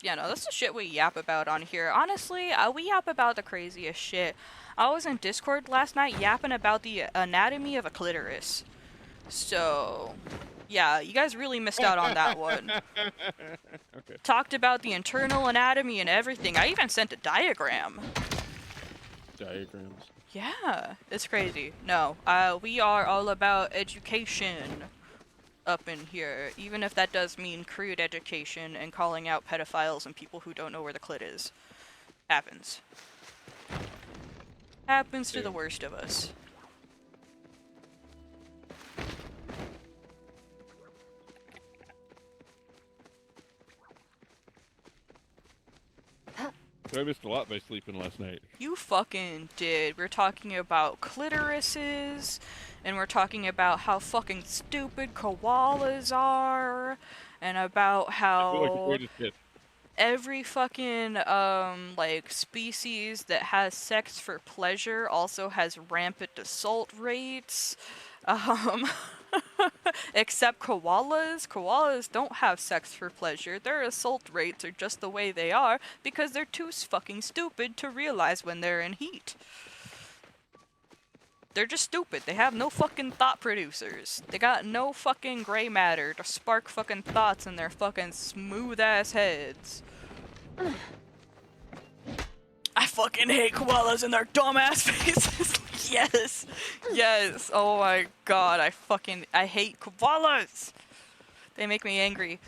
Yeah, no, that's the shit we yap about on here. Honestly, we yap about the craziest shit. I was in Discord last night yapping about the anatomy of a clitoris. So, yeah, you guys really missed out on that one. Okay. Talked about the internal anatomy and everything. I even sent a diagram. Diagrams. Yeah, it's crazy. No, we are all about education up in here, even if that does mean crude education and calling out pedophiles and people who don't know where the clit is. Happens. Happens to the worst of us. I missed a lot by sleeping last night. You fucking did. We're talking about clitorises, and we're talking about how fucking stupid koalas are, and about I feel like how the greatest hit. every fucking, like, species that has sex for pleasure also has rampant assault rates. Except koalas. Koalas don't have sex for pleasure. Their assault rates are just the way they are because they're too fucking stupid to realize when they're in heat. They're just stupid. They have no fucking thought producers. They got no fucking gray matter to spark fucking thoughts in their fucking smooth ass heads. I fucking hate koalas and their dumbass faces. Yes. Yes. Oh my god. I hate koalas. They make me angry.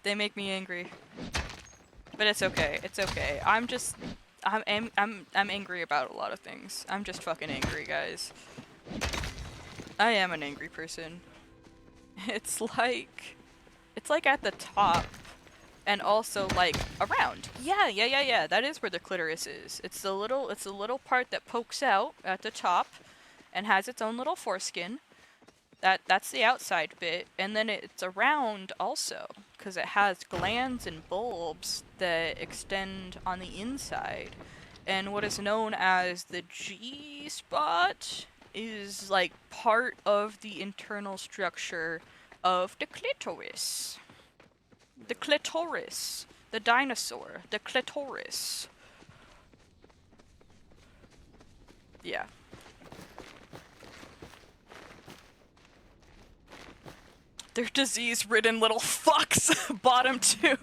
They make me angry. But it's okay. It's okay. I'm angry about a lot of things. I'm just fucking angry, guys. I am an angry person. It's like at the top. And also, like, around. Yeah. That is where the clitoris is. It's the little part that pokes out at the top and has its own little foreskin. That's the outside bit. And then it's around also, because it has glands and bulbs that extend on the inside. And what is known as the G-spot is, like, part of the internal structure of the clitoris. The clitoris. The dinosaur. The clitoris. Yeah. They're disease-ridden little fucks. Bottom two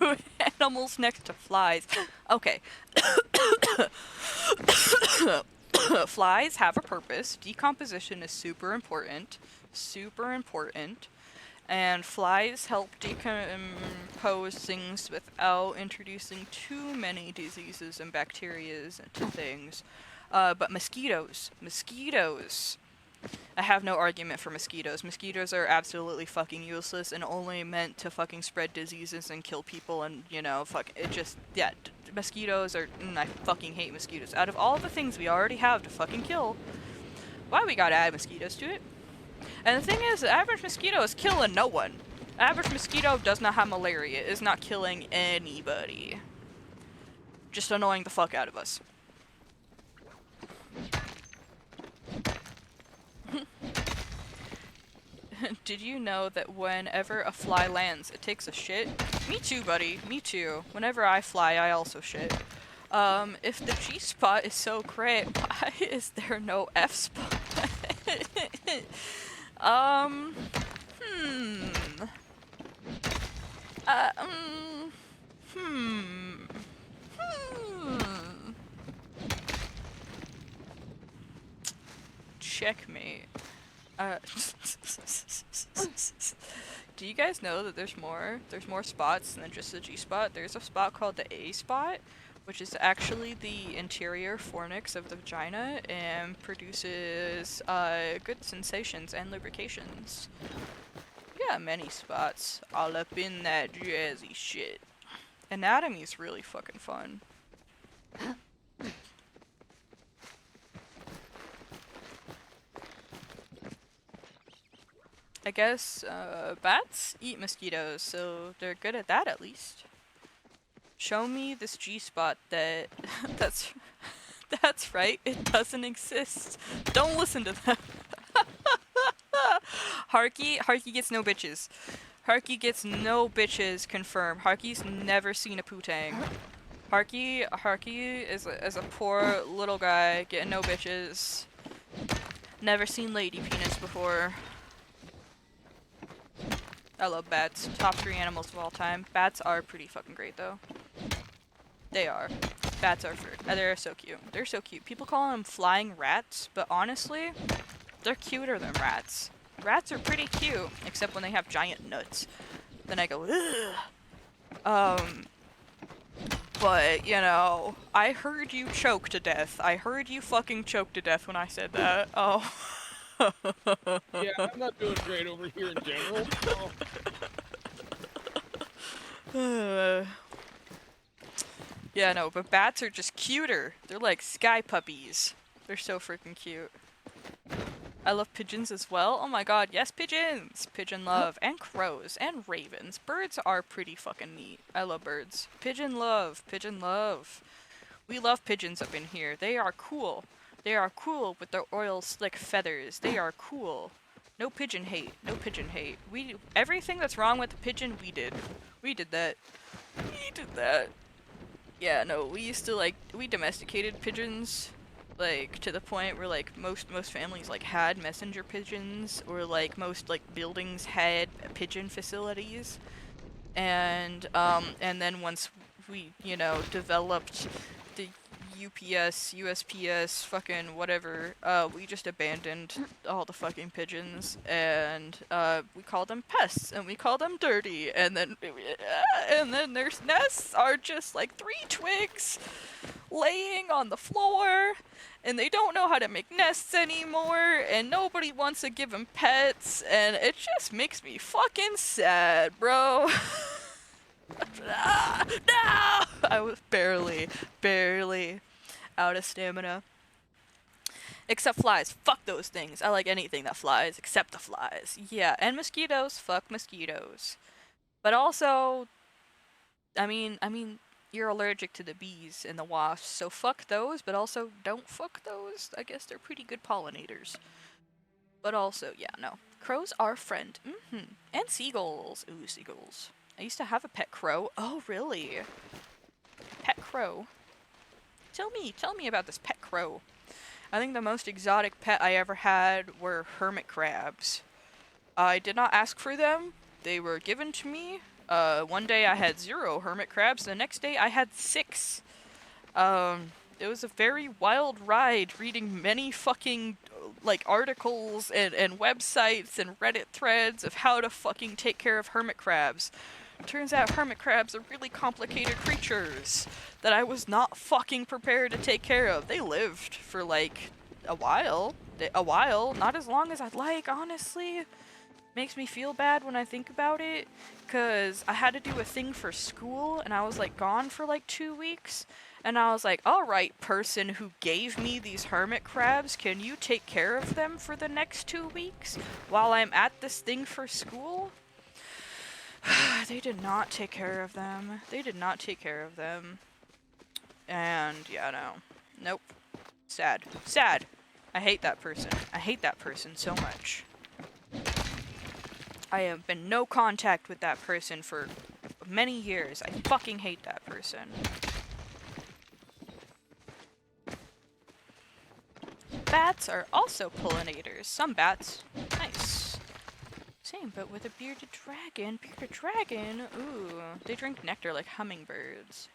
animals next to flies. Okay. Flies have a purpose. Decomposition is super important. Super important. And flies help decompose things without introducing too many diseases and bacteria into things. But mosquitoes. I have no argument for mosquitoes. Mosquitoes are absolutely fucking useless and only meant to fucking spread diseases and kill people and, you know, mosquitoes are, I fucking hate mosquitoes. Out of all the things we already have to fucking kill, why we gotta add mosquitoes to it? And the thing is, the average mosquito is killing no one. Average mosquito does not have malaria, is not killing anybody. Just annoying the fuck out of us. Did you know that whenever a fly lands, it takes a shit? Me too, buddy. Me too. Whenever I fly, I also shit. If the G-spot is so great, why is there no F-spot? Uh, um, hmm. Hmm. Checkmate. Do you guys know that there's more? There's more spots than just the G spot. There's a spot called the A spot, which is actually the interior fornix of the vagina and produces good sensations and lubrications. Yeah, many spots all up in that jazzy shit. Anatomy's really fucking fun. I guess bats eat mosquitoes, so they're good at that at least. Show me this G spot that that's that's right, it doesn't exist. Don't listen to them. Harky gets no bitches. Harky gets no bitches confirmed. Harky's never seen a putang. Harky is a poor little guy getting no bitches. Never seen lady penis before. I love bats. Top 3 animals of all time. Bats are pretty fucking great though. They are. Bats are they're so cute. They're so cute. People call them flying rats, but honestly, they're cuter than rats. Rats are pretty cute, except when they have giant nuts. Then I go, ugh. But, you know, I heard you choke to death. I heard you fucking choke to death when I said that. Oh. Yeah, I'm not doing great over here in general. Yeah, no, but bats are just cuter. They're like sky puppies. They're so freaking cute. I love pigeons as well. Oh my god, yes, pigeons! Pigeon love. And crows. And ravens. Birds are pretty fucking neat. I love birds. Pigeon love. Pigeon love. We love pigeons up in here. They are cool. They are cool with their oil slick feathers. They are cool. No pigeon hate. No pigeon hate. Everything that's wrong with the pigeon, we did. We did that. We did that. Yeah, no, we used to, like, we domesticated pigeons, like, to the point where, like, most families, like, had messenger pigeons, or, like, most, like, buildings had pigeon facilities. And then once we, you know, developed the UPS, USPS, fucking whatever, we just abandoned all the fucking pigeons, and we called them pests, and we called them dirty, and then their nests are just like 3 twigs laying on the floor, and they don't know how to make nests anymore, and nobody wants to give them pets, and it just makes me fucking sad, bro. No! I was barely out of stamina. Except flies. Fuck those things. I like anything that flies except the flies. Yeah, and mosquitoes. Fuck mosquitoes. But also, I mean, you're allergic to the bees and the wasps, so fuck those, but also don't fuck those. I guess they're pretty good pollinators. But also, yeah, no. Crows are friend. And seagulls. Ooh, seagulls. I used to have a pet crow. Oh, really? Pet crow. Tell me about this pet crow. I think the most exotic pet I ever had were hermit crabs. I did not ask for them. They were given to me. One day I had 0 hermit crabs. The next day I had 6. It was a very wild ride, reading many fucking, like, articles and websites and Reddit threads of how to fucking take care of hermit crabs. Turns out hermit crabs are really complicated creatures that I was not fucking prepared to take care of. They lived for, like, a while. Not as long as I'd like, honestly. Makes me feel bad when I think about it, because I had to do a thing for school, and I was, like, gone for, like, 2 weeks. And I was like, alright, person who gave me these hermit crabs, can you take care of them for the next 2 weeks while I'm at this thing for school? They did not take care of them. They did not take care of them. And, yeah, no. Nope. Sad. Sad! I hate that person. I hate that person so much. I have been no contact with that person for many years. I fucking hate that person. Bats are also pollinators. Some bats. Nice. same, but with a bearded dragon. Bearded dragon? Ooh, they drink nectar like hummingbirds.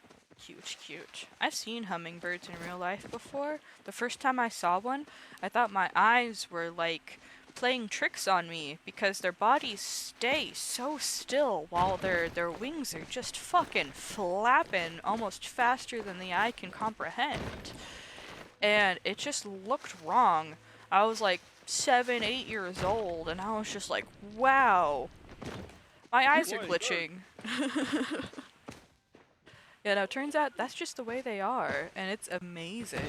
Cute, cute. I've seen hummingbirds in real life before. The first time I saw one, I thought my eyes were like playing tricks on me because their bodies stay so still while their wings are just fucking flapping almost faster than the eye can comprehend. And it just looked wrong. I was like 7, 8 years old, and I was just like, wow, my eyes are glitching. Yeah, no, turns out that's just the way they are, and it's amazing.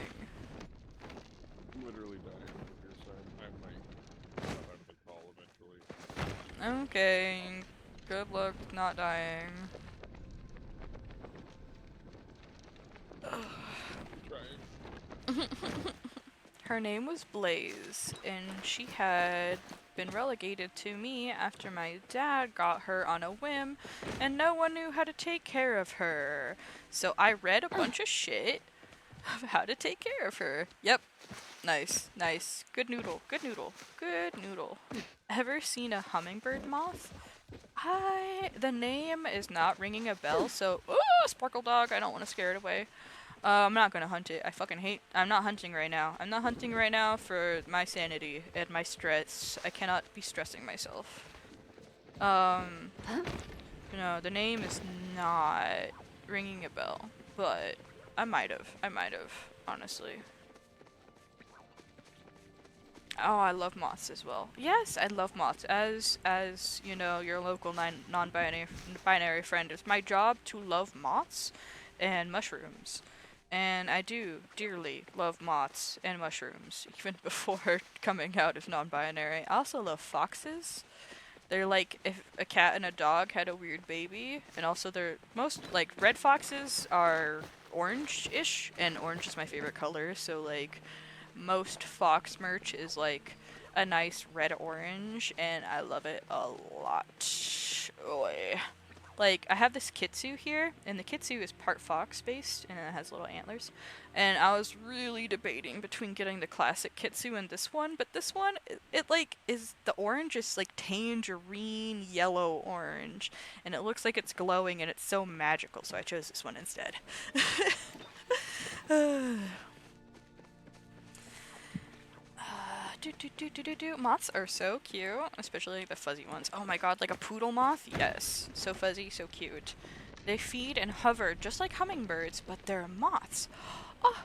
I'm literally dying over here, so I might come out of the call eventually. Okay, good luck not dying. Trying. Her name was Blaze, and she had been relegated to me after my dad got her on a whim, and no one knew how to take care of her. So I read a bunch of shit of how to take care of her. Yep. Nice, nice. Good noodle, good noodle, good noodle. Ever seen a hummingbird moth? The name is not ringing a bell, so, Sparkle Dog, I don't want to scare it away. I'm not gonna hunt it. I'm not hunting right now. I'm not hunting right now for my sanity and my stress. I cannot be stressing myself. No, the name is not ringing a bell, but I might have, honestly. Oh, I love moths as well. Yes, I love moths. As you know, your local non-binary friend, it's my job to love moths and mushrooms. And I do dearly love moths and mushrooms, even before coming out as non-binary. I also love foxes. They're like if a cat and a dog had a weird baby, and also they're like red foxes are orange-ish, and orange is my favorite color, so like most fox merch is like a nice red-orange, and I love it a lot. Oy. Like, I have this Kitsu here, and the Kitsu is part fox-based, and it has little antlers. And I was really debating between getting the classic Kitsu and this one, but this one, it like, the orange is like tangerine yellow orange, and it looks like it's glowing, and it's so magical, so I chose this one instead. Moths are so cute, especially the fuzzy ones. Oh my god, like a poodle moth? Yes. So fuzzy, so cute. They feed and hover just like hummingbirds, but they're moths. Oh,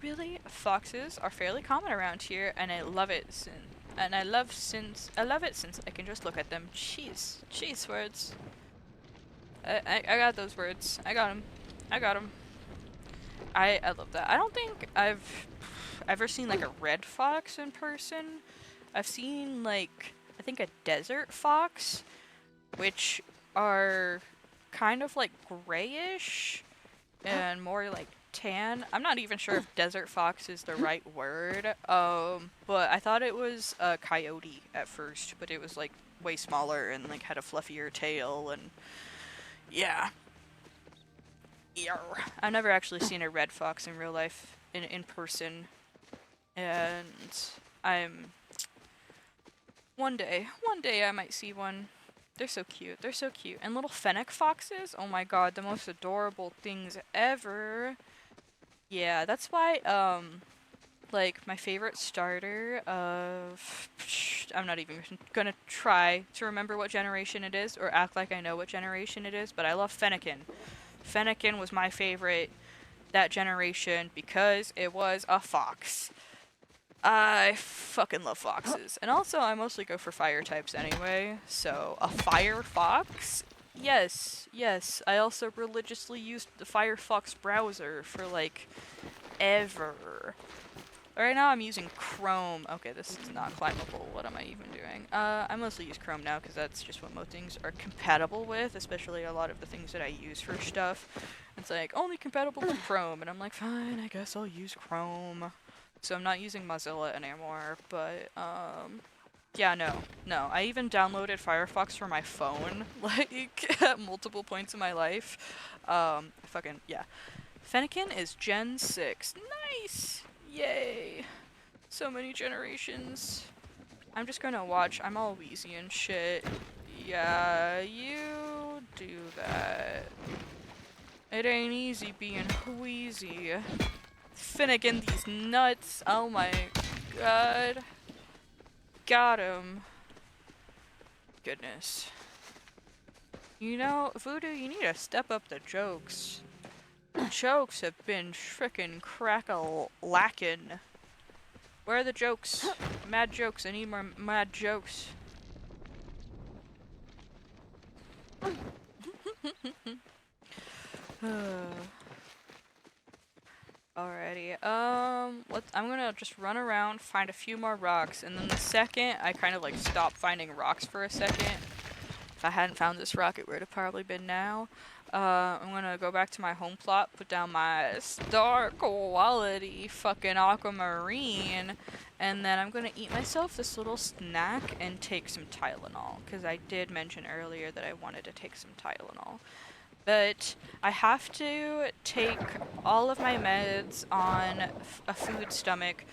really? Foxes are fairly common around here, and I love it since I can just look at them. Cheese words. I got those words. I got them. I love that. I don't think I've ever seen like a red fox in person. I've seen like, I think a desert fox, which are kind of like grayish and more like tan. I'm not even sure if desert fox is the right word, but I thought it was a coyote at first, but it was like way smaller and like had a fluffier tail, and yeah. I've never actually seen a red fox in real life in person, and one day I might see one. They're so cute. And little fennec foxes, oh my god, the most adorable things ever. Yeah, that's why, like, my favorite starter of... I'm not even gonna try to remember what generation it is, or act like I know what generation it is, but I love Fennekin. Fennekin was my favorite that generation because it was a fox. I fucking love foxes. And also, I mostly go for fire types anyway, so a fire fox? Yes. I also religiously used the Firefox browser for, like, ever. Right now I'm using Chrome. Okay, this is not climbable. What am I even doing? I mostly use Chrome now because that's just what most things are compatible with, especially a lot of the things that I use for stuff. It's like, only compatible with Chrome, and I'm like, fine, I guess I'll use Chrome. So I'm not using Mozilla anymore, but, yeah, no. I even downloaded Firefox for my phone, like, at multiple points in my life. Fucking, yeah. Fennekin is Gen 6. Nice! Yay! So many generations. I'm just gonna watch. I'm all wheezy and shit. Yeah, you do that. It ain't easy being wheezy. Finnegan these nuts. Oh my god. Got him. Goodness. You know, Voodoo, you need to step up the jokes. Jokes have been frickin' crack-a-lackin'. Where are the jokes? Mad jokes. I need more mad jokes. Alrighty. I'm gonna just run around, find a few more rocks, and then the second I kind of like stop finding rocks for a second. If I hadn't found this rock, it would have probably been now. I'm gonna go back to my home plot, put down my star quality fucking aquamarine, and then I'm gonna eat myself this little snack and take some Tylenol, because I did mention earlier that I wanted to take some Tylenol. But I have to take all of my meds on a food stomach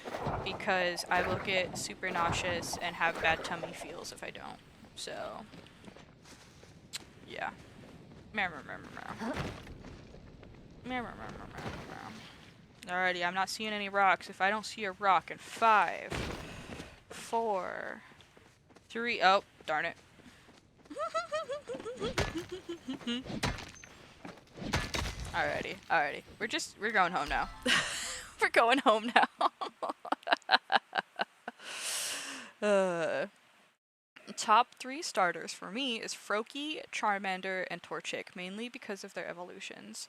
because I will get super nauseous and have bad tummy feels if I don't. So, yeah. Alrighty, I'm not seeing any rocks. If I don't see a rock in 5, 4, 3, oh, darn it. Alrighty. We're going home now. We're going home now. Top 3 starters for me is Froakie, Charmander, and Torchic, mainly because of their evolutions.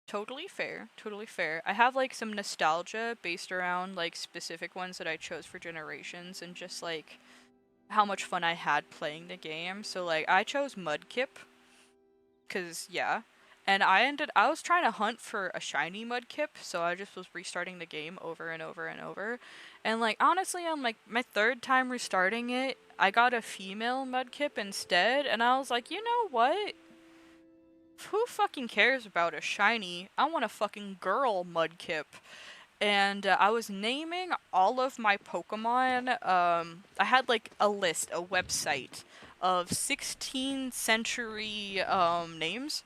Totally fair. I have like some nostalgia based around like specific ones that I chose for generations and just like how much fun I had playing the game. So like I chose Mudkip, cause yeah. And I was trying to hunt for a shiny Mudkip, so I just was restarting the game over and over and over. And like honestly, on like my 3rd time restarting it, I got a female Mudkip instead, and I was like, you know what? Who fucking cares about a shiny? I want a fucking girl Mudkip. And I was naming all of my Pokemon. I had like a list, a website of 16th century names.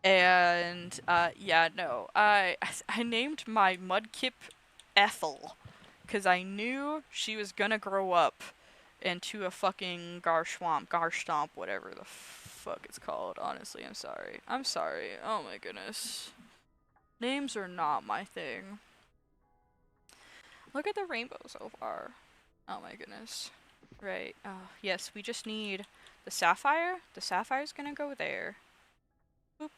And yeah, no, I named my Mudkip Ethel because I knew she was gonna grow up into a fucking Garstomp, whatever the fuck it's called. Honestly, I'm sorry. Oh my goodness. Names are not my thing. Look at the rainbow so far. Oh my goodness. Right. Oh, yes, we just need the sapphire. The sapphire's gonna go there. Boop.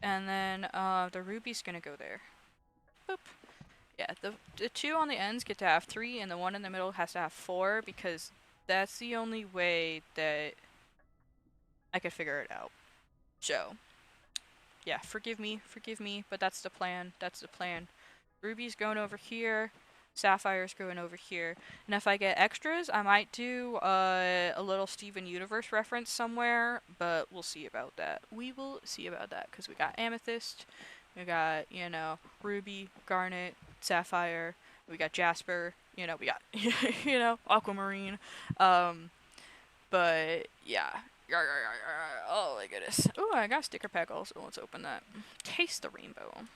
And then the ruby's gonna go there. Boop. Yeah, the 2 on the ends get to have 3, and the 1 in the middle has to have 4, because that's the only way that I could figure it out. So, yeah, forgive me, but that's the plan. Ruby's going over here, Sapphire's going over here. And if I get extras, I might do a little Steven Universe reference somewhere, but we'll see about that. We will see about that, because we got Amethyst, we got, you know, Ruby, Garnet, Sapphire, we got Jasper, you know, we got, you know, Aquamarine. But, yeah. Oh my goodness. Ooh, I got a sticker pack also. Let's open that. Taste the rainbow.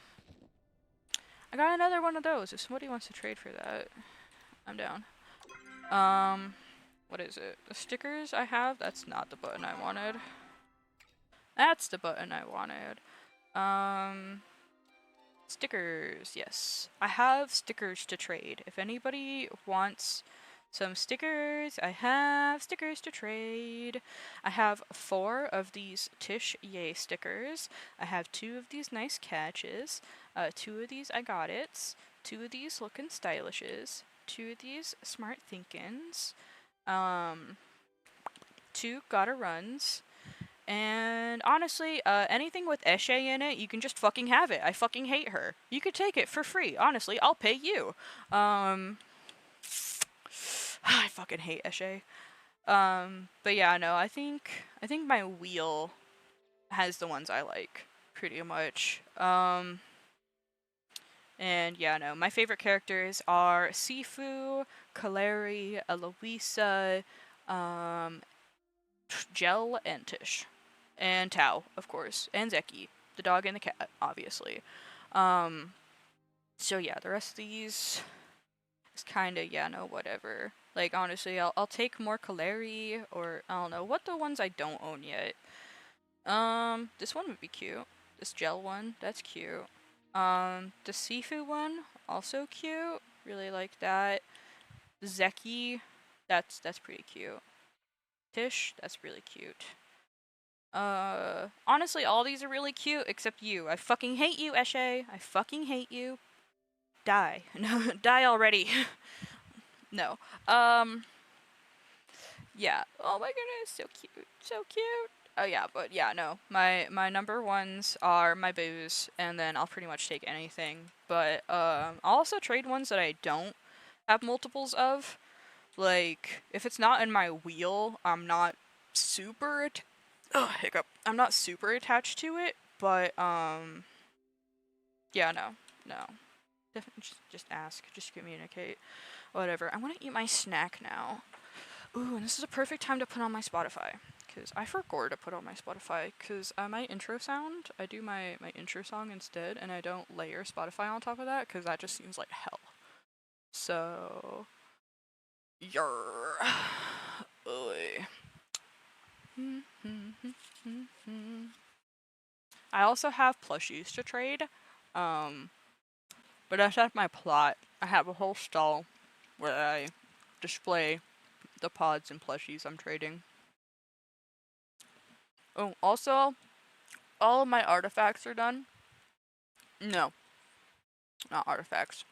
I got another one of those. If somebody wants to trade for that, I'm down. What is it? The stickers I have? That's not the button I wanted. That's the button I wanted. Stickers, yes. I have stickers to trade. If anybody wants some stickers, I have stickers to trade. I have 4 of these Tish Yay stickers. I have 2 of these nice catches. 2 of these I got it's. 2 of these looking stylishes. 2 of these smart thinkins. 2 gotta runs. And honestly, anything with Eshe in it, you can just fucking have it. I fucking hate her. You could take it for free. Honestly, I'll pay you. I fucking hate Eshe. But yeah, no, I think my wheel has the ones I like, pretty much. And yeah, no, my favorite characters are Sifu, Kaleri, Eloisa, Gel and Tish. And Tao, of course. And Zeki. The dog and the cat, obviously. So yeah, the rest of these is kinda, yeah, no, whatever. Like, honestly, I'll take more Kaleri, or, I don't know, what the ones I don't own yet. This one would be cute. This gel one, that's cute. The Sifu one, also cute. Really like that. Zeki, that's pretty cute. Tish, that's really cute. Honestly, all these are really cute, except you. I fucking hate you, Eshe. I fucking hate you. Die. No, die already. No. Yeah. Oh my goodness, so cute. So cute. Oh yeah, but yeah, no. My number ones are my boos, and then I'll pretty much take anything. But, I'll also trade ones that I don't have multiples of. Like, if it's not in my wheel, I'm not super hiccup. I'm not super attached to it, but, yeah, no. Definitely just ask, just communicate, whatever. I want to eat my snack now. Ooh, and this is a perfect time to put on my Spotify, because I forgot to put on my Spotify, because my intro sound, I do my intro song instead, and I don't layer Spotify on top of that, because that just seems like hell. So, Yer. Oy. I also have plushies to trade, but that's not my plot. I have a whole stall where I display the pods and plushies I'm trading. Oh, also, all of my artifacts are done. No, not artifacts.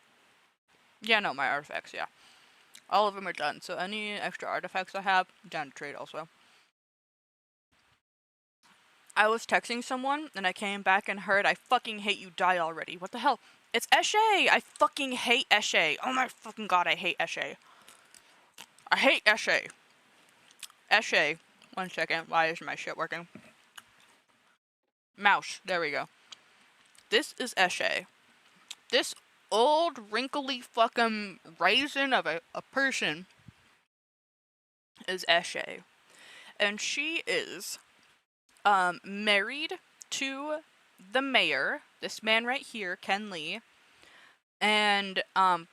Yeah, no, my artifacts, yeah. All of them are done, so any extra artifacts I have, down to trade also. I was texting someone, and I came back and heard, I fucking hate you, die already. What the hell? It's Eshe! I fucking hate Eshe! Oh my fucking god, I hate Eshe. I hate Eshe. Eshe. 1 second, why isn't my shit working? Mouse, there we go. This is Eshe. This old, wrinkly fucking raisin of a person is Eshe. And she is, married to the mayor, this man right here, Ken Lee, and,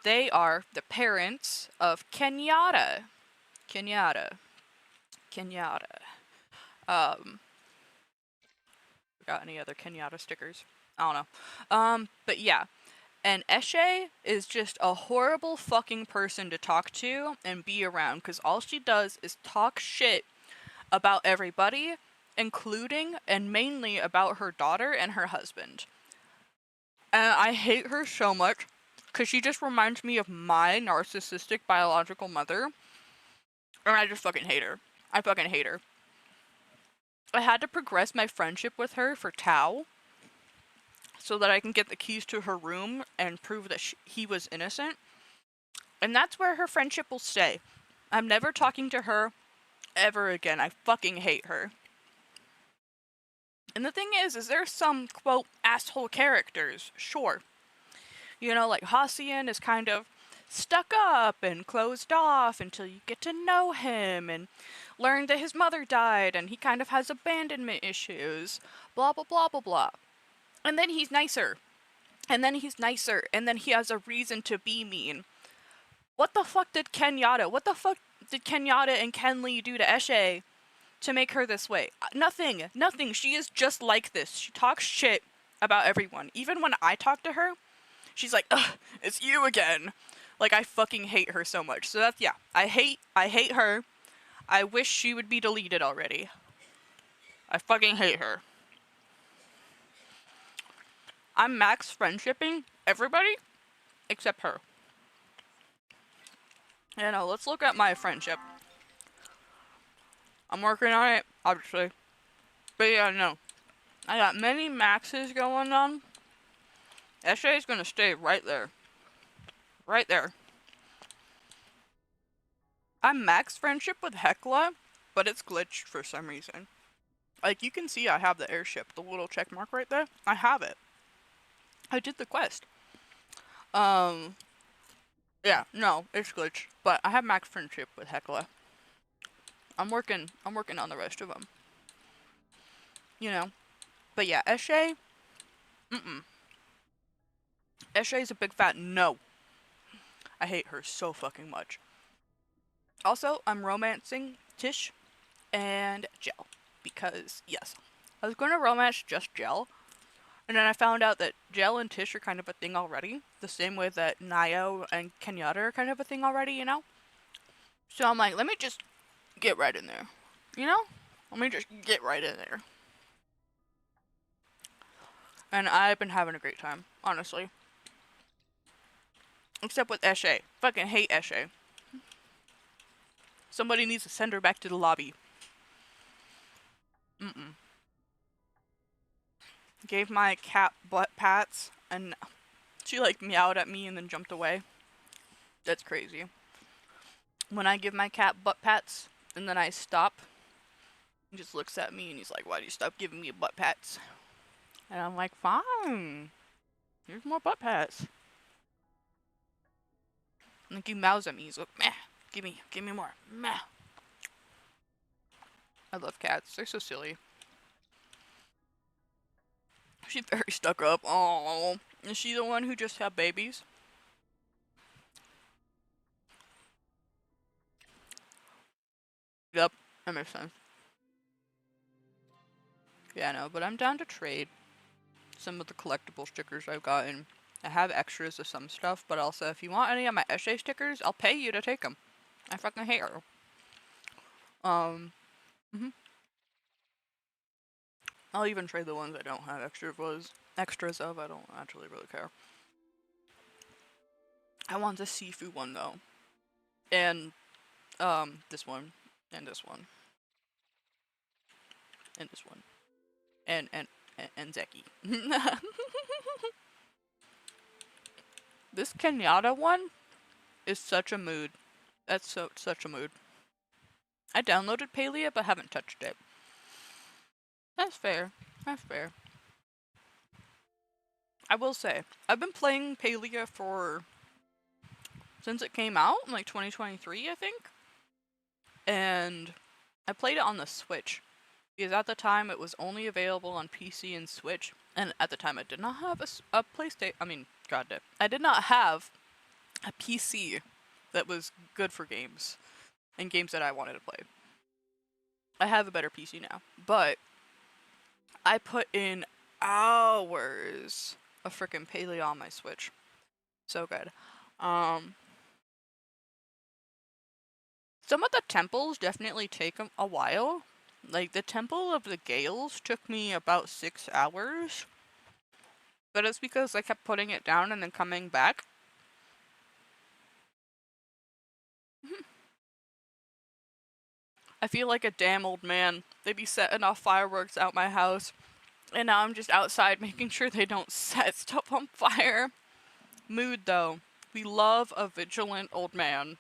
they are the parents of Kenyatta. Got any other Kenyatta stickers? I don't know. But yeah. And Eshe is just a horrible fucking person to talk to and be around, because all she does is talk shit about everybody, including and mainly about her daughter and her husband. And I hate her so much, because she just reminds me of my narcissistic biological mother. And I just fucking hate her. I fucking hate her. I had to progress my friendship with her for Tao, so that I can get the keys to her room and prove that he was innocent. And that's where her friendship will stay. I'm never talking to her ever again. I fucking hate her. And the thing is there's some, quote, asshole characters, sure. You know, like Hassian is kind of stuck up and closed off until you get to know him and learn that his mother died and he kind of has abandonment issues, blah blah blah blah blah. And then he's nicer. And then he's nicer. And then he has a reason to be mean. What the fuck did Kenyatta and Ken Lee do to Eshe to make her this way? Nothing. She is just like this. She talks shit about everyone. Even when I talk to her, she's like, ugh, it's you again. Like, I fucking hate her so much. So that's, yeah. I hate her. I wish she would be deleted already. I fucking hate her. I'm max friendshipping everybody except her. You know, let's look at my friendship. I'm working on it, obviously. But yeah, no. I got many maxes going on. Eshe is gonna stay right there. Right there. I'm max friendship with Hecla, but it's glitched for some reason. Like, you can see I have the airship, the little check mark right there. I have it. I did the quest. Yeah, no, it's glitched. But I have max friendship with Hecla. I'm working on the rest of them. You know. But yeah, Eshe, Eshe's a big fat no. I hate her so fucking much. Also, I'm romancing Tish and Gel. Because, yes, I was going to romance just Gel. And then I found out that Gel and Tish are kind of a thing already. The same way that Nio and Kenyatta are kind of a thing already, you know? So I'm like, let me just get right in there. You know? Let me just get right in there. And I've been having a great time, honestly. Except with Eshe. Fucking hate Eshe. Somebody needs to send her back to the lobby. Gave my cat butt pats, and she like meowed at me and then jumped away. That's crazy. When I give my cat butt pats, and then I stop, he just looks at me and he's like, why do you stop giving me butt pats? And I'm like, fine. Here's more butt pats. And like, he meows at me. He's like, meh, give me more. Meh. I love cats. They're so silly. She's very stuck up. Oh, is she the one who just had babies? Yep, that makes sense. Yeah, no, but I'm down to trade some of the collectible stickers I've gotten. I have extras of some stuff, but also if you want any of my Eshe stickers, I'll pay you to take them. I fucking hate her. I'll even trade the ones I don't have extras of. I don't actually really care. I want the Sifu one though, and this one, and this one, and this one, and Zeki. This Kenyatta one is such a mood. That's such a mood. I downloaded Palia but haven't touched it. That's fair. That's fair. I will say, I've been playing Palia since it came out in like 2023, I think. And I played it on the Switch. Because at the time it was only available on PC and Switch. And at the time I did not have a PlayStation. I mean, god damn. I did not have a PC that was good for games. And games that I wanted to play. I have a better PC now. But I put in hours of frickin' Palia on my Switch. So good. Some of the temples definitely take a while. Like, the Temple of the Gales took me about 6 hours. But it's because I kept putting it down and then coming back. I feel like a damn old man. They be setting off fireworks out my house. And now I'm just outside making sure they don't set stuff on fire. Mood, though. We love a vigilant old man.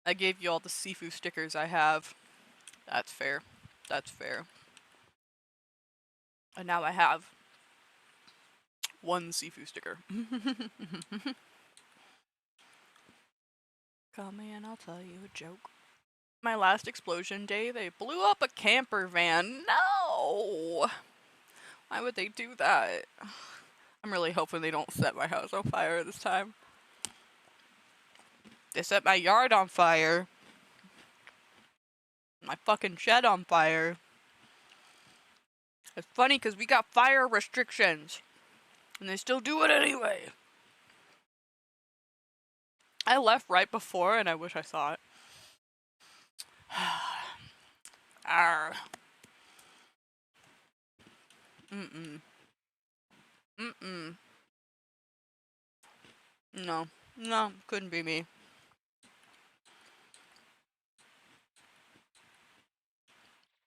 I gave you all the Sifu stickers I have. That's fair. That's fair. And now I have one Sifu sticker. Come in, I'll tell you a joke. My last explosion day, they blew up a camper van. No! Why would they do that? I'm really hoping they don't set my house on fire this time. They set my yard on fire. My fucking shed on fire. It's funny because we got fire restrictions. And they still do it anyway. I left right before and I wish I saw it. Arr. No, couldn't be me.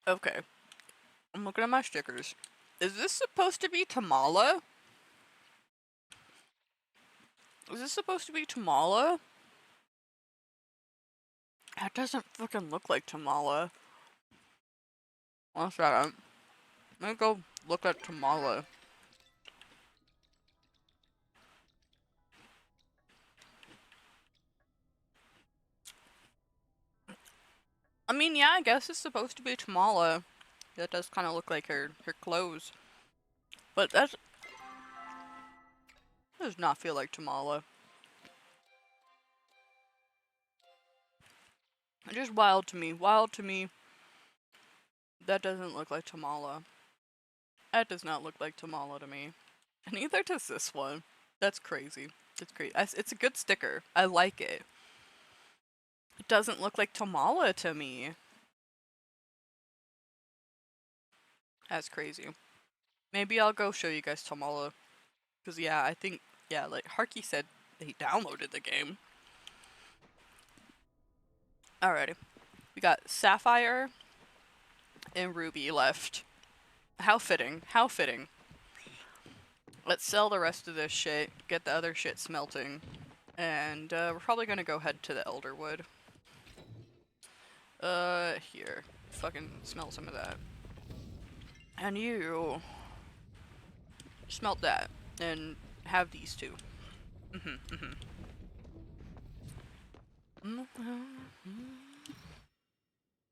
Okay. I'm looking at my stickers. Is this supposed to be Tamala? Is this supposed to be Tamala? That doesn't fucking look like Tamala. One second. Let me go look at Tamala. I mean, yeah, I guess it's supposed to be Tamala. That does kind of look like her clothes. But that does not feel like Tamala. Just wild to me. Wild to me. That doesn't look like Tamala. That does not look like Tamala to me. And neither does this one. That's crazy. It's crazy. It's a good sticker. I like it. It doesn't look like Tamala to me. That's crazy. Maybe I'll go show you guys Tamala. Because, yeah, I think, yeah, like Harky said, he downloaded the game. Alrighty. We got Sapphire and Ruby left. How fitting. How fitting. Let's sell the rest of this shit, get the other shit smelting, and we're probably gonna go head to the Elderwood. Here. Fucking smell some of that. And you smelt that, and have these two.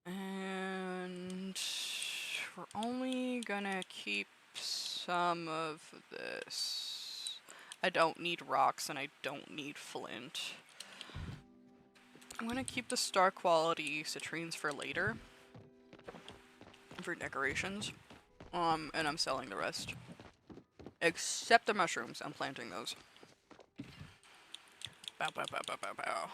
And we're only gonna keep some of this. I don't need rocks and I don't need flint. I'm gonna keep the star quality citrines for later. For decorations. And I'm selling the rest. Except the mushrooms. I'm planting those. Bow, bow, bow, bow, bow, bow.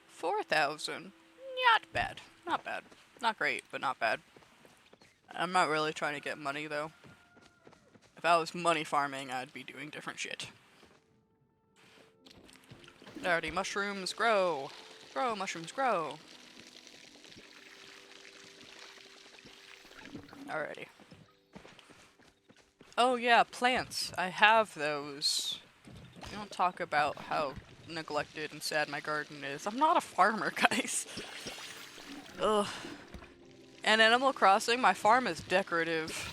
4,000. Not bad. Not bad. Not great, but not bad. I'm not really trying to get money, though. If I was money farming, I'd be doing different shit. Alrighty, mushrooms grow. Grow, mushrooms grow. Alrighty. Oh yeah, plants. I have those. We don't talk about how neglected and sad my garden is. I'm not a farmer, guys. Ugh. And Animal Crossing, my farm is decorative.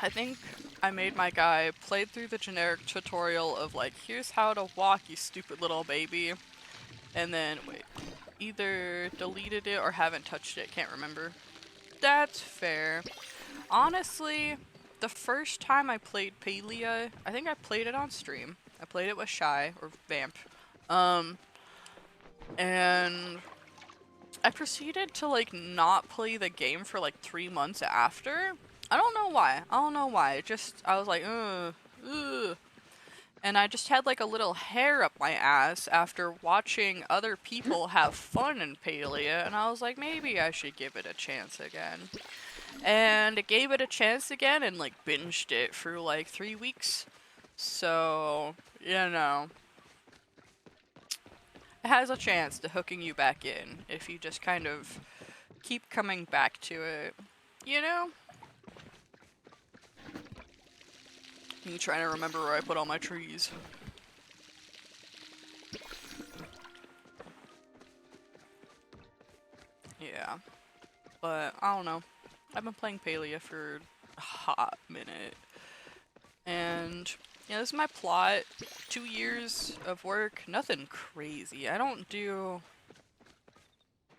I think I made my guy play through the generic tutorial of like, here's how to walk, you stupid little baby. And then, wait, either deleted it or haven't touched it, can't remember. That's fair. Honestly, the first time I played Palia, I think I played it on stream. I played it with Shy, or Vamp. And I proceeded to like not play the game for like 3 months after. I don't know why. I don't know why. It just, I was like, ugh. And I just had like a little hair up my ass after watching other people have fun in Palia, and I was like, maybe I should give it a chance again. And I gave it a chance again and like binged it for like 3 weeks. So, you know, it has a chance to hooking you back in if you just kind of keep coming back to it, you know? Me trying to remember where I put all my trees. Yeah. But, I don't know. I've been playing Palia for a hot minute. And, yeah, this is my plot. 2 years of work. Nothing crazy. I don't do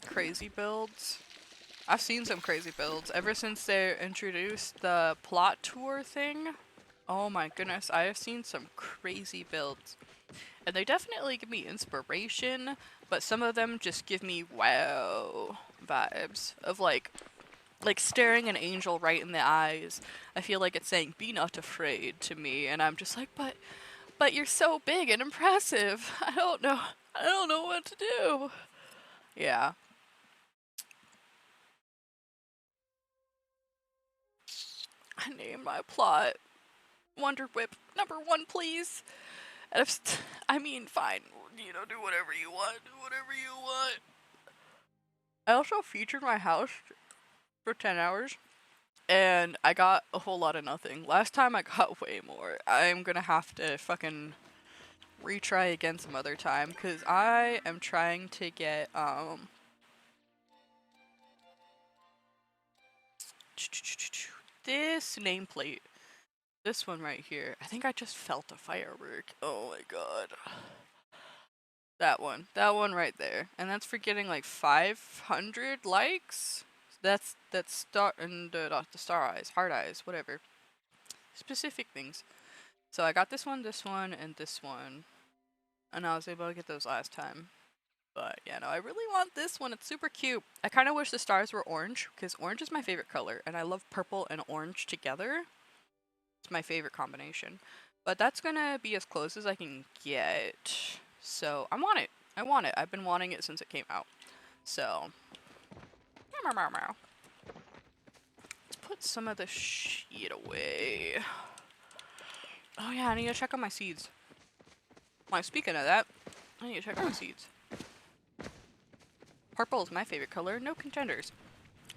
crazy builds. I've seen some crazy builds. Ever since they introduced the plot tour thing, oh my goodness, I have seen some crazy builds. And they definitely give me inspiration, but some of them just give me wow vibes of like staring an angel right in the eyes. I feel like it's saying, be not afraid to me, and I'm just like, but you're so big and impressive. I don't know what to do. Yeah. I named my plot Wonder Whip #1, please. And I mean, fine, you know, do whatever you want, do whatever you want. I also featured my house for 10 hours, and I got a whole lot of nothing. Last time I got way more. I'm gonna have to fucking retry again some other time, because I am trying to get, this nameplate. This one right here. I think I just felt a firework. Oh my god. That one right there. And that's for getting like 500 likes. That's star and not the star eyes, heart eyes, whatever. Specific things. So I got this one, and this one. And I was able to get those last time. But yeah, no, I really want this one. It's super cute. I kind of wish the stars were orange, because orange is my favorite color, and I love purple and orange together. It's my favorite combination. But that's gonna be as close as I can get. So I want it. I want it. I've been wanting it since it came out. So let's put some of the shit away. Oh yeah, I need to check on my seeds. Well, speaking of that, I need to check on my seeds. Purple is my favorite color, no contenders.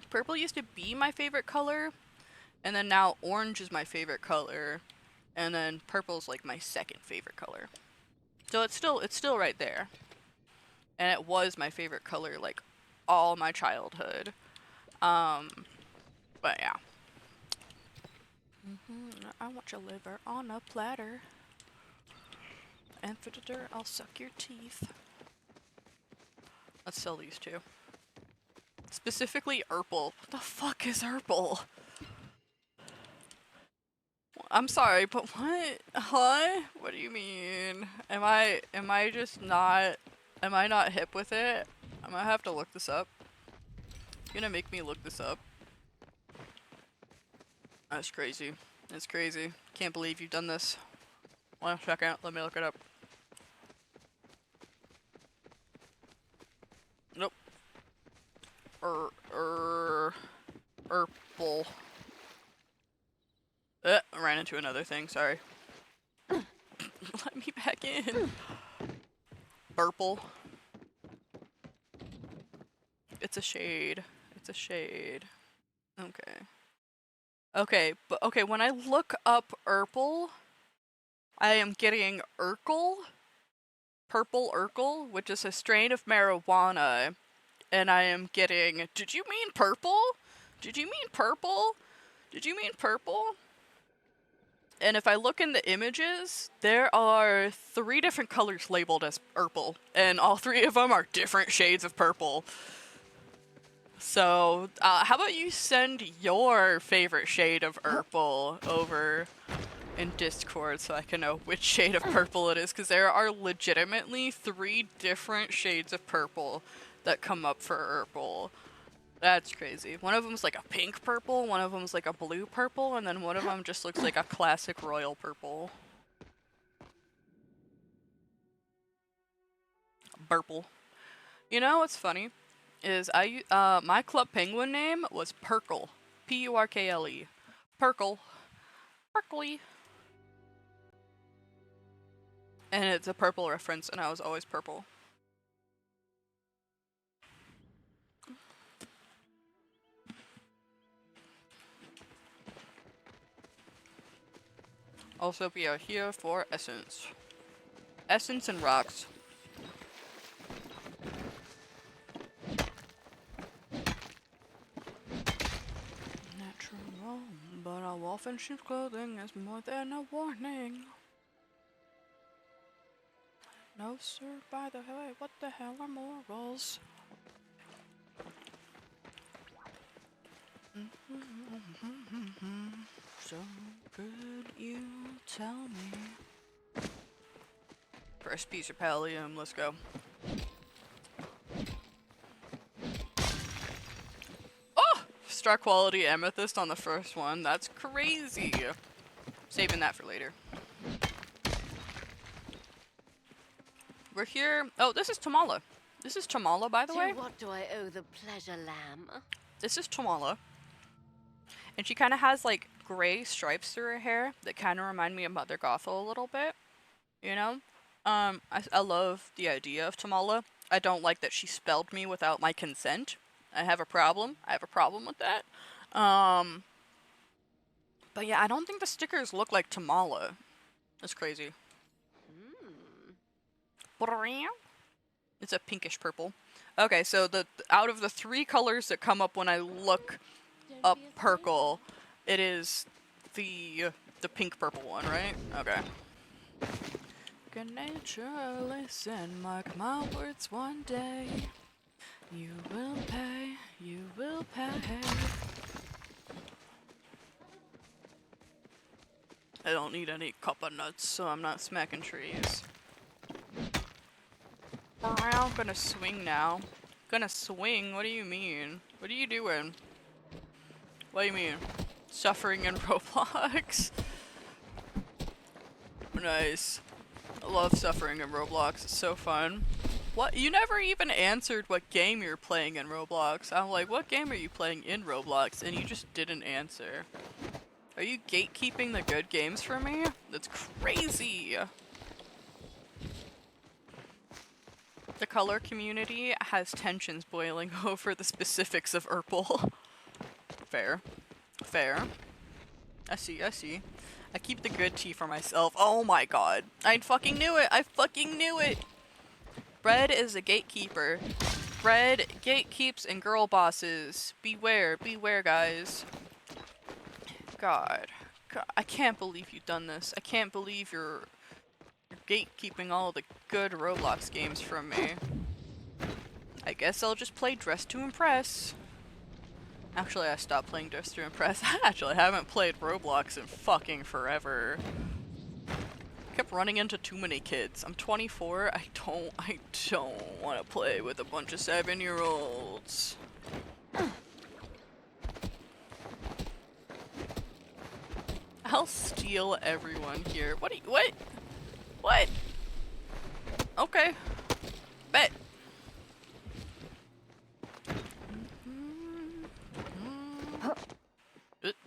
Purple used to be my favorite color, and then now orange is my favorite color, and then purple's like my second favorite color. So it's still right there. And it was my favorite color like all my childhood. But yeah. I want your liver on a platter. And for the dirt, I'll suck your teeth. Let's sell these two. Specifically Urple. What the fuck is Urple? I'm sorry, but what? Huh? What do you mean? Am I just not, am I not hip with it? I might have to look this up. You're gonna make me look this up. That's crazy. That's crazy. Can't believe you've done this. 1 second, let me look it up. Nope. Urple. I ran into another thing, sorry. Let me back in. Burple. It's a shade. It's a shade. Okay. Okay, but okay, when I look up Urple, I am getting Urkel. Purple Urkel, which is a strain of marijuana. And I am getting, did you mean purple? Did you mean purple? Did you mean purple? And if I look in the images, there are 3 different colors labeled as purple, and all 3 of them are different shades of purple. So, how about you send your favorite shade of purple over in Discord so I can know which shade of purple it is, because there are legitimately 3 different shades of purple that come up for purple. That's crazy. One of them's like a pink purple, one of them's like a blue purple, and then one of them just looks like a classic royal purple. Purple. You know what's funny? Is my Club Penguin name was Purkle. P-U-R-K-L-E. Purkle. Purkly. And it's a purple reference, and I was always purple. Also, we are here for essence. Essence and rocks. Natural, but a wolf in sheep's clothing is more than a warning. No, sir, by the way, what the hell are morals? So could you tell me? First piece of pallium, let's go. Oh! Star quality amethyst on the first one, that's crazy. Saving that for later. We're here. Oh, this is Tamala. This is Tamala, by the way. To what do I owe the pleasure, lamb? This is Tamala. And she kind of has like gray stripes through her hair that kind of remind me of Mother Gothel a little bit. You know? I love the idea of Tamala. I don't like that she spelled me without my consent. I have a problem. I have a problem with that. But yeah, I don't think the stickers look like Tamala. That's crazy. It's a pinkish purple. Okay, so out of the 3 colors that come up when I look up Purple, it is the the pink purple one, right? Okay. Good nature, listen, mark my words one day. You will pay, you will pay. I don't need any copper nuts, so I'm not smacking trees. I'm gonna swing now. Gonna swing? What do you mean? What are you doing? What do you mean? Suffering in Roblox? Nice. I love suffering in Roblox. It's so fun. What? You never even answered what game you're playing in Roblox. I'm like, what game are you playing in Roblox? And you just didn't answer. Are you gatekeeping the good games for me? That's crazy. The color community has tensions boiling over the specifics of Urple. Fair. Fair. I see, I see. I keep the good tea for myself. Oh my god. I fucking knew it! I fucking knew it! Bread is a gatekeeper. Bread gatekeeps and girl bosses. Beware, beware, guys. God. I can't believe you've done this. I can't believe you're gatekeeping all the good Roblox games from me. I guess I'll just play Dress to Impress. Actually, I stopped playing Dress to Impress. I actually haven't played Roblox in fucking forever. Kept running into too many kids. I'm 24. I don't want to play with a bunch of 7-year-olds. I'll steal everyone here. What? What? Okay. Bet.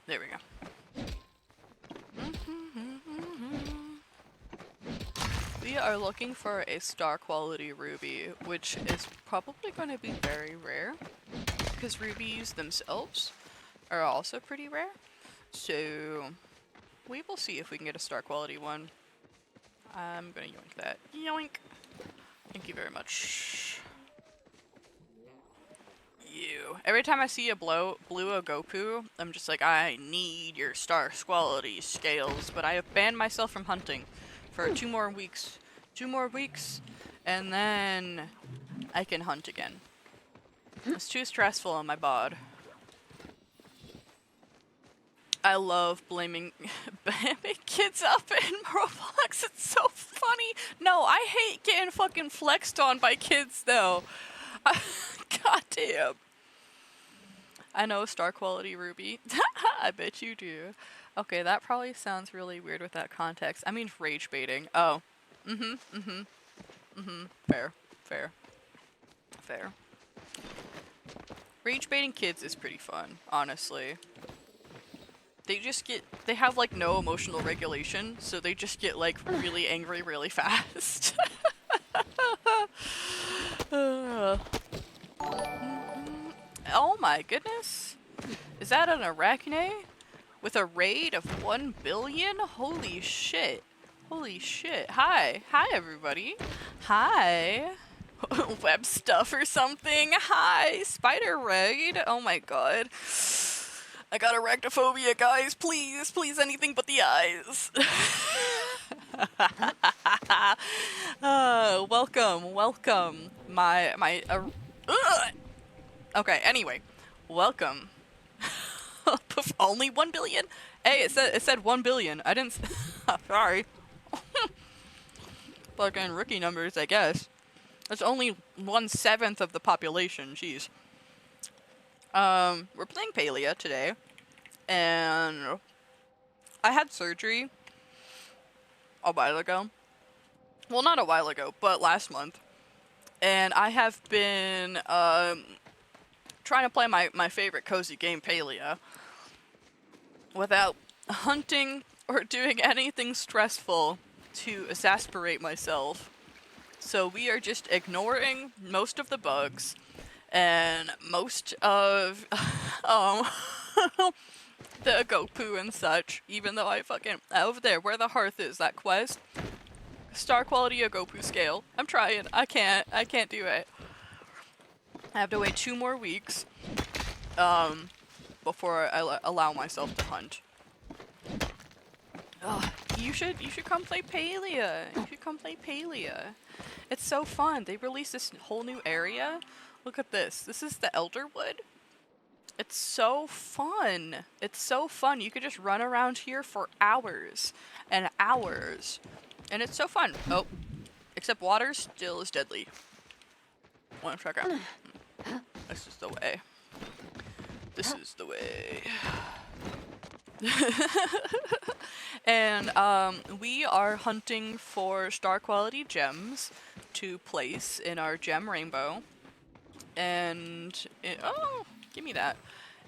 There we go. We are looking for a star quality ruby, which is probably going to be very rare, because rubies themselves are also pretty rare. So we will see if we can get a star quality one. I'm gonna yoink that. Yoink! Thank you very much. You. Every time I see a blue Agopu, I'm just like, I need your star quality scales, but I have banned myself from hunting for 2 more weeks. 2 more weeks, and then I can hunt again. It's too stressful on my bod. I love blaming kids up in Roblox. It's so funny. No, I hate getting fucking flexed on by kids, though. God damn. I know star quality ruby. I bet you do. Okay, that probably sounds really weird with that context. I mean rage baiting. Oh. Fair. Fair. Fair. Rage baiting kids is pretty fun, honestly. They have like no emotional regulation, so they just get like really angry really fast. Oh my goodness. Is that an arachne? With a raid of 1 billion? Holy shit. Holy shit. Hi. Hi everybody. Hi. Web stuff or something. Hi. Spider raid. Oh my god. I got arachnophobia, guys. Please, please, anything but the eyes. Welcome, welcome. Okay, anyway. Welcome. Only 1 billion? Hey, it said 1 billion. I didn't. Sorry. Fucking rookie numbers, I guess. That's only 1/7 of the population. Jeez. We're playing Palia today, and I had surgery a while ago. Well, not a while ago, but last month. And I have been, trying to play my favorite cozy game, Palia, without hunting or doing anything stressful to exasperate myself. So we are just ignoring most of the bugs and most of the Agopu and such, even though I fucking over there where the hearth is, that quest. Star quality Agopu scale. I'm trying. I can't do it. I have to wait 2 more weeks before I allow myself to hunt. Ugh, you should come play Palia. You should come play Palia. It's so fun. They released this whole new area. Look at this. This is the Elderwood. It's so fun. It's so fun. You could just run around here for hours and hours. And it's so fun. Oh, except water still is deadly. 1 second. This is the way. This is the way. And we are hunting for star quality gems to place in our gem rainbow. And oh, give me that.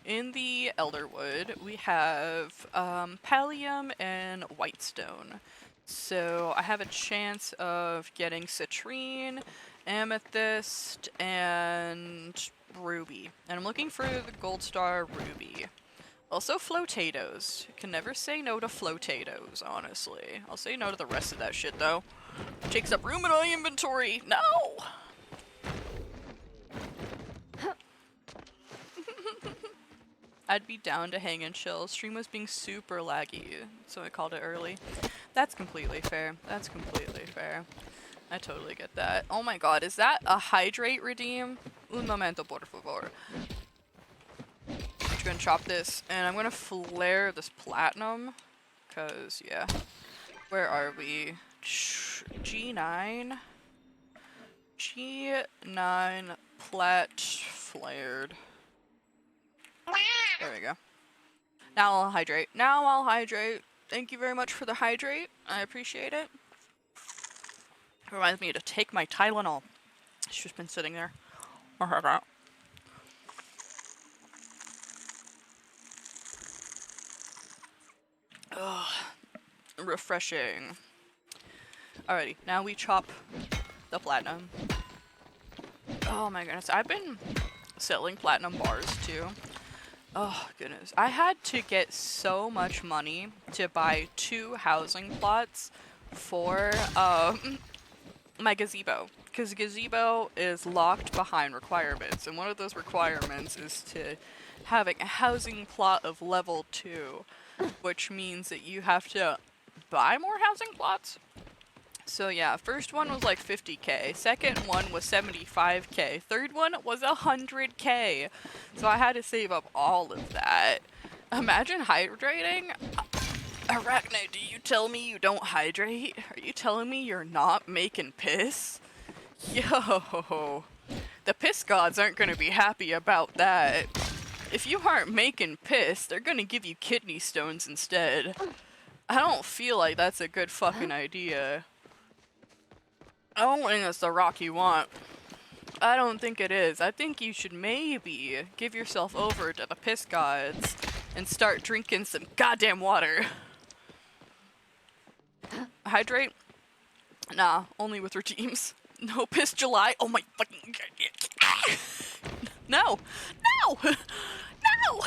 In the Elderwood, we have pallium and whitestone. So I have a chance of getting citrine, amethyst, and ruby. And I'm looking for the gold star ruby. Also flotatoes. Can never say no to flotatoes, honestly. I'll say no to the rest of that shit, though. Takes up room in my inventory. No! I'd be down to hang and chill. Stream was being super laggy, so I called it early. That's completely fair. That's completely fair. I totally get that. Oh my god, is that a hydrate redeem? Un momento, por favor. I'm gonna chop this, and I'm gonna flare this platinum, cause yeah. Where are we? G9? G9 plat flared. There we go. Now I'll hydrate. Now I'll hydrate. Thank you very much for the hydrate. I appreciate it. Reminds me to take my Tylenol. It's just been sitting there. Ugh. Refreshing. Alrighty, now we chop the platinum. Oh my goodness, I've been selling platinum bars too. Oh goodness, I had to get so much money to buy 2 housing plots for my gazebo, because gazebo is locked behind requirements, and one of those requirements is to having a housing plot of level 2, which means that you have to buy more housing plots. So yeah, first one was like 50k, second one was 75k, third one was 100k. So I had to save up all of that. Imagine hydrating. Arachne, do you tell me you don't hydrate? Are you telling me you're not making piss? Yo, the piss gods aren't gonna be happy about that. If you aren't making piss, they're gonna give you kidney stones instead. I don't feel like that's a good fucking idea. I don't think that's the rock you want. I don't think it is. I think you should maybe give yourself over to the piss gods and start drinking some goddamn water. Hydrate? Nah, only with redeems. No piss July. Oh my fucking god. No! No! No!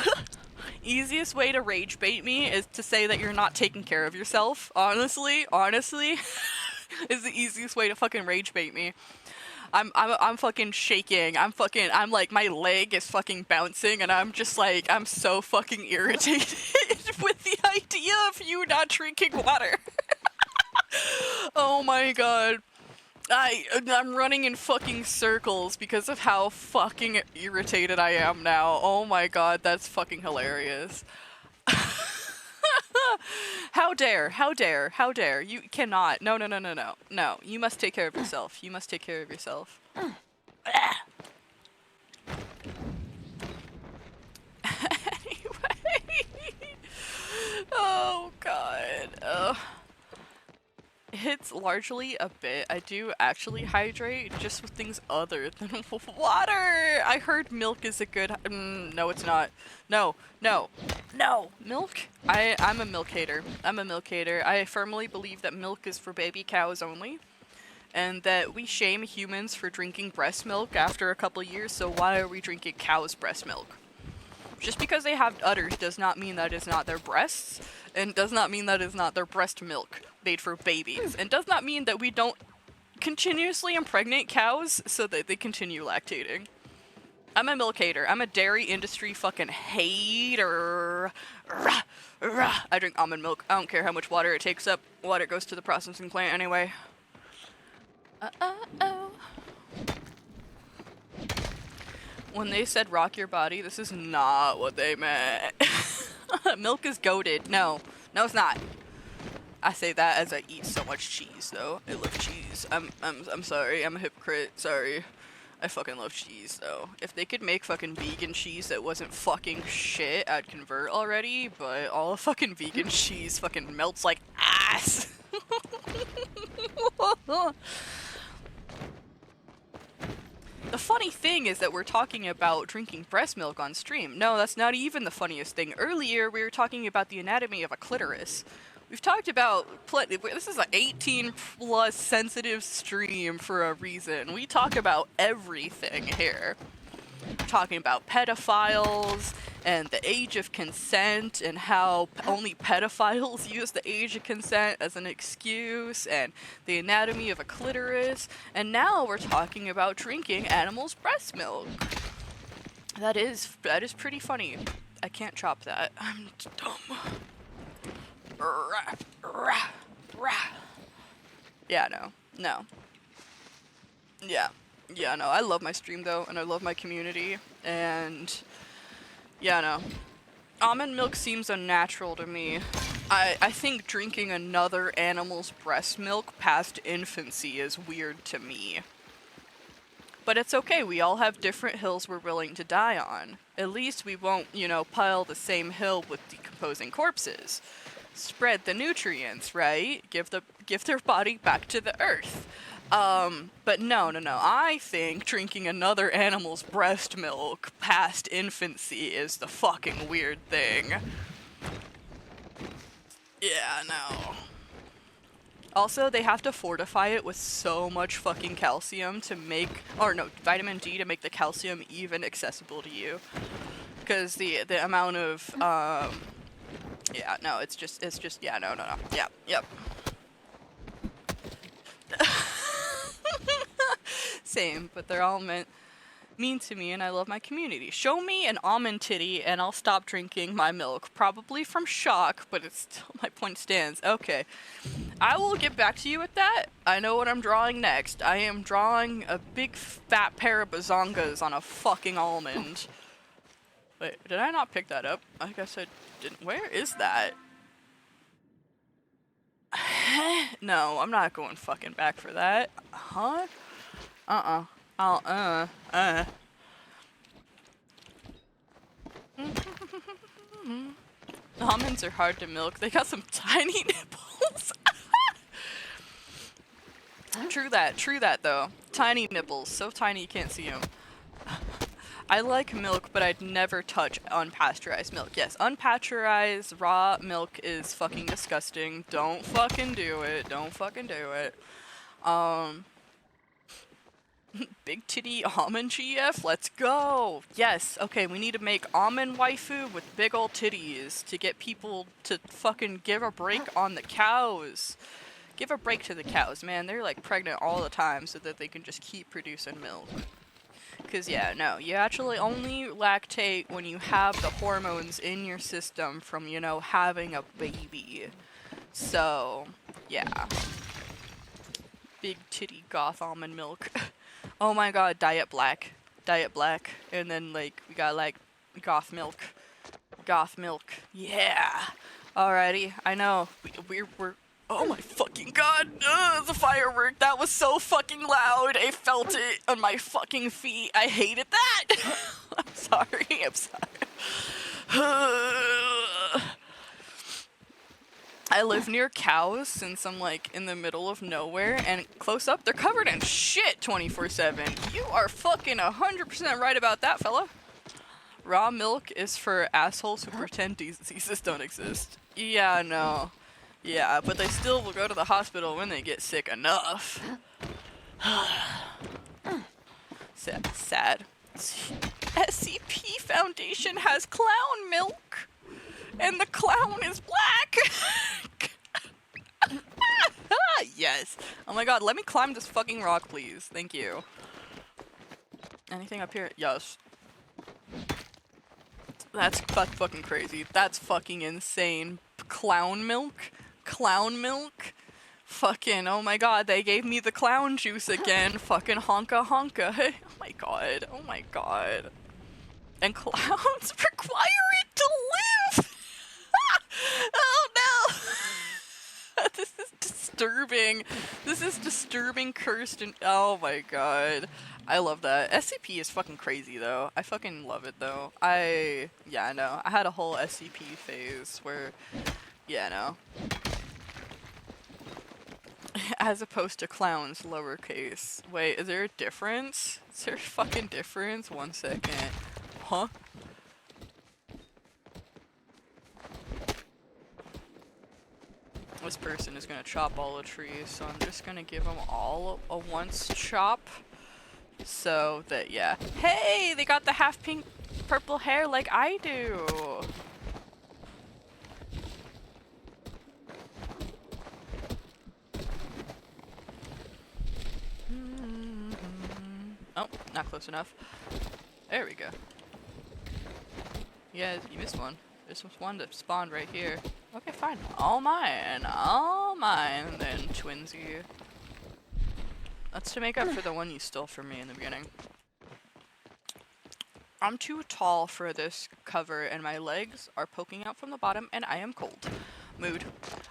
Easiest way to rage bait me is to say that you're not taking care of yourself. Honestly, is the easiest way to fucking rage bait me. I'm fucking shaking. I'm like, my leg is fucking bouncing, and I'm just like, I'm so fucking irritated with the idea of you not drinking water. Oh my god. I'm running in fucking circles because of how fucking irritated I am now. Oh my god, that's fucking hilarious. How dare, how dare, how dare. You cannot. No, no, no, no, no. No, you must take care of yourself. You must take care of yourself. Anyway. Oh god. It's largely a bit. I do actually hydrate just with things other than water. I heard milk is a good. No, it's not. No, no, no. Milk? I'm a milk hater. I'm a milk hater. I firmly believe that milk is for baby cows only, and that we shame humans for drinking breast milk after a couple years. So why are we drinking cow's breast milk? Just because they have udders does not mean that it's not their breasts, and does not mean that it's not their breast milk made for babies, and does not mean that we don't continuously impregnate cows so that they continue lactating. I'm a milk hater. I'm a dairy industry fucking hater. Rah, rah. I drink almond milk. I don't care how much water it takes up. Water goes to the processing plant anyway. Uh-oh. When they said rock your body, this is not what they meant. Milk is goated. No. No, it's not. I say that as I eat so much cheese, though. I love cheese. I'm sorry. I'm a hypocrite. Sorry. I fucking love cheese, though. If they could make fucking vegan cheese that wasn't fucking shit, I'd convert already, but all the fucking vegan cheese fucking melts like ass. The funny thing is that we're talking about drinking breast milk on stream. No, that's not even the funniest thing. Earlier, we were talking about the anatomy of a clitoris. We've talked about this is an 18+ sensitive stream for a reason. We talk about everything here. We're talking about pedophiles and the age of consent and how only pedophiles use the age of consent as an excuse and the anatomy of a clitoris. And now we're talking about drinking animals' breast milk. That is pretty funny. I can't chop that. I'm dumb. Rah, rah, rah. Yeah, no. Yeah, no, I love my stream though, and I love my community, and yeah, no. Almond milk seems unnatural to me. I think drinking another animal's breast milk past infancy is weird to me. But it's okay, we all have different hills we're willing to die on. At least we won't, pile the same hill with decomposing corpses. Spread the nutrients, right? Give their body back to the earth. But no. I think drinking another animal's breast milk past infancy is the fucking weird thing. Yeah, no. Also, they have to fortify it with so much fucking calcium to make, vitamin D to make the calcium even accessible to you. Because the amount of, yeah, no, it's just, yeah, no. Yeah, yep. Same, but they're all mean to me, and I love my community. Show me an almond titty, and I'll stop drinking my milk. Probably from shock, but it's still, my point stands. Okay. I will get back to you with that. I know what I'm drawing next. I am drawing a big fat pair of bazongas on a fucking almond. Wait, did I not pick that up? I guess I didn't. Where is that? No, I'm not going fucking back for that. Huh? Almonds are hard to milk. They got some tiny nipples. True that though. Tiny nipples, so tiny you can't see them. I like milk, but I'd never touch unpasteurized milk. Yes, unpasteurized raw milk is fucking disgusting. Don't fucking do it. Don't fucking do it. Big titty almond GF, let's go! Yes, okay, we need to make almond waifu with big ol' titties to get people to fucking give a break on the cows. Give a break to the cows, man. They're like pregnant all the time so that they can just keep producing milk. Cause yeah, no, you actually only lactate when you have the hormones in your system from, having a baby. So, yeah. Big titty goth almond milk. Oh my god, diet black. And then, we got, goth milk. Yeah. Alrighty, I know. We're oh my fucking god. The firework. That was so fucking loud. I felt it on my fucking feet. I hated that. I'm sorry. I live near cows since I'm in the middle of nowhere, and close up, they're covered in shit 24/7. You are fucking 100% right about that, fella. Raw milk is for assholes who pretend diseases don't exist. Yeah, no. Yeah, but they still will go to the hospital when they get sick enough. Sad. SCP Foundation has clown milk. And the clown is black! Yes. Oh my god, let me climb this fucking rock, please. Thank you. Anything up here? Yes. That's fucking crazy. That's fucking insane. Clown milk? Clown milk? Fucking, oh my god, they gave me the clown juice again. Fucking honka honka. Oh my god. Oh my god. And clowns require it to live! Oh no! This is disturbing. This is disturbing, cursed, and oh my god. I love that. SCP is fucking crazy though. I fucking love it though. Yeah, I know. I had a whole SCP phase where, yeah, no. As opposed to clowns, lowercase. Wait, is there a difference? Is there a fucking difference? 1 second. Huh? This person is gonna chop all the trees, so I'm just gonna give them all a once chop. So that, yeah. Hey! They got the half pink purple hair like I do! Oh, not close enough. There we go. Yeah, you missed one. There's one that spawned right here. Okay, fine. All mine. All mine then, twinsy. That's to make up for the one you stole from me in the beginning. I'm too tall for this cover and my legs are poking out from the bottom and I am cold. Mood.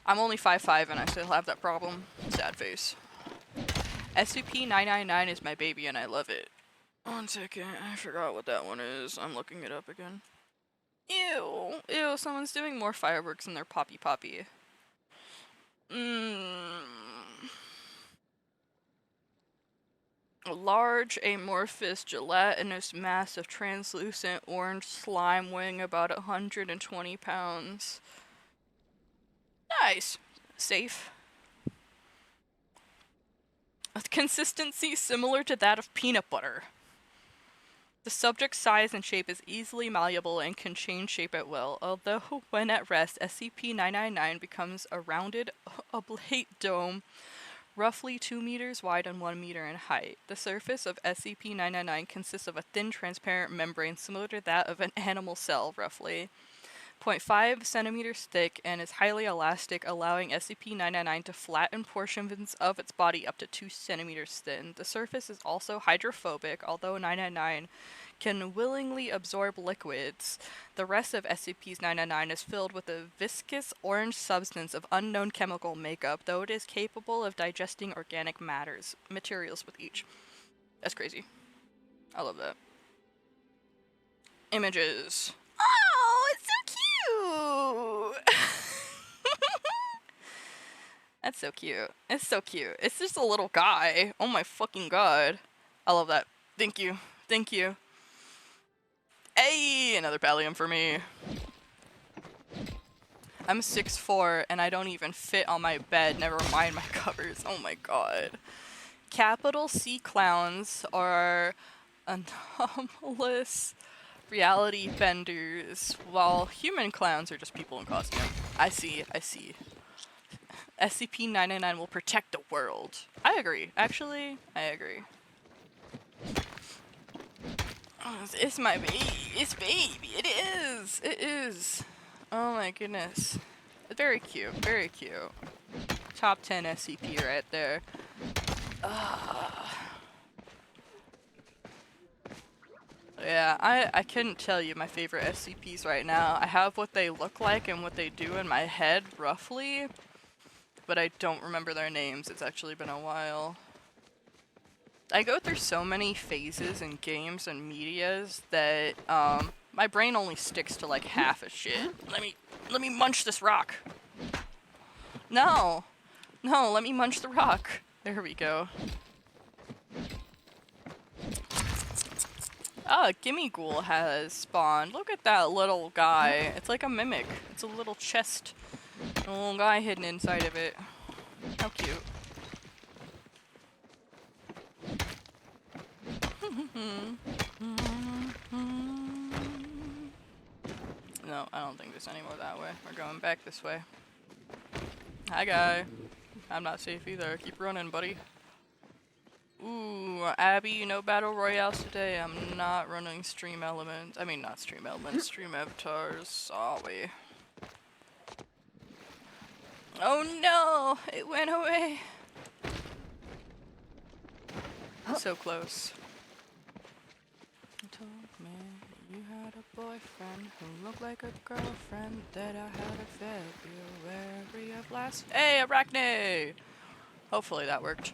I'm only 5'5" and I still have that problem. Sad face. SCP-999 is my baby and I love it. 1 second, I forgot what that one is. I'm looking it up again. Ew. Ew, someone's doing more fireworks in their poppy. A large, amorphous, gelatinous mass of translucent orange slime weighing about 120 pounds. Nice. Safe. With consistency similar to that of peanut butter. The subject's size and shape is easily malleable and can change shape at will, although when at rest, SCP-999 becomes a rounded, oblate dome roughly 2 meters wide and 1 meter in height. The surface of SCP-999 consists of a thin, transparent membrane similar to that of an animal cell, roughly 0.5 centimeters thick, and is highly elastic, allowing SCP-999 to flatten portions of its body up to 2 centimeters thin. The surface is also hydrophobic, although 999 can willingly absorb liquids. The rest of SCP-999 is filled with a viscous orange substance of unknown chemical makeup, though it is capable of digesting organic materials with each. That's crazy. I love that. Images. Oh, it's so cute! That's so cute. It's so cute. It's just a little guy. Oh my fucking god. I love that. Thank you. Thank you. Hey! Another pallium for me. I'm 6'4" and I don't even fit on my bed, never mind my covers. Oh my god. Capital C clowns are anomalous reality benders, while human clowns are just people in costume. I see. SCP-999 will protect the world. I agree. Actually, I agree. Oh, it's my baby. It's baby. It is. It is. Oh my goodness. Very cute. Very cute. Top 10 SCP right there. Yeah, I couldn't tell you my favorite SCPs right now. I have what they look like and what they do in my head, roughly. But I don't remember their names. It's actually been a while. I go through so many phases in games and medias that my brain only sticks to like half a shit. Let me munch this rock. No, let me munch the rock. There we go. Oh, Gimme Ghoul has spawned. Look at that little guy. It's like a mimic. It's a little chest. A little guy hidden inside of it. How cute. No, I don't think there's any more that way. We're going back this way. Hi, guy. I'm not safe either. Keep running, buddy. Ooh, Abby, no battle royales today. I'm not running stream elements. I mean, not stream elements, stream avatars. Sorry. Oh no! It went away! So close. You told me you had a boyfriend who looked like a girlfriend that I had in February of last. Hey, Arachne! Hopefully that worked.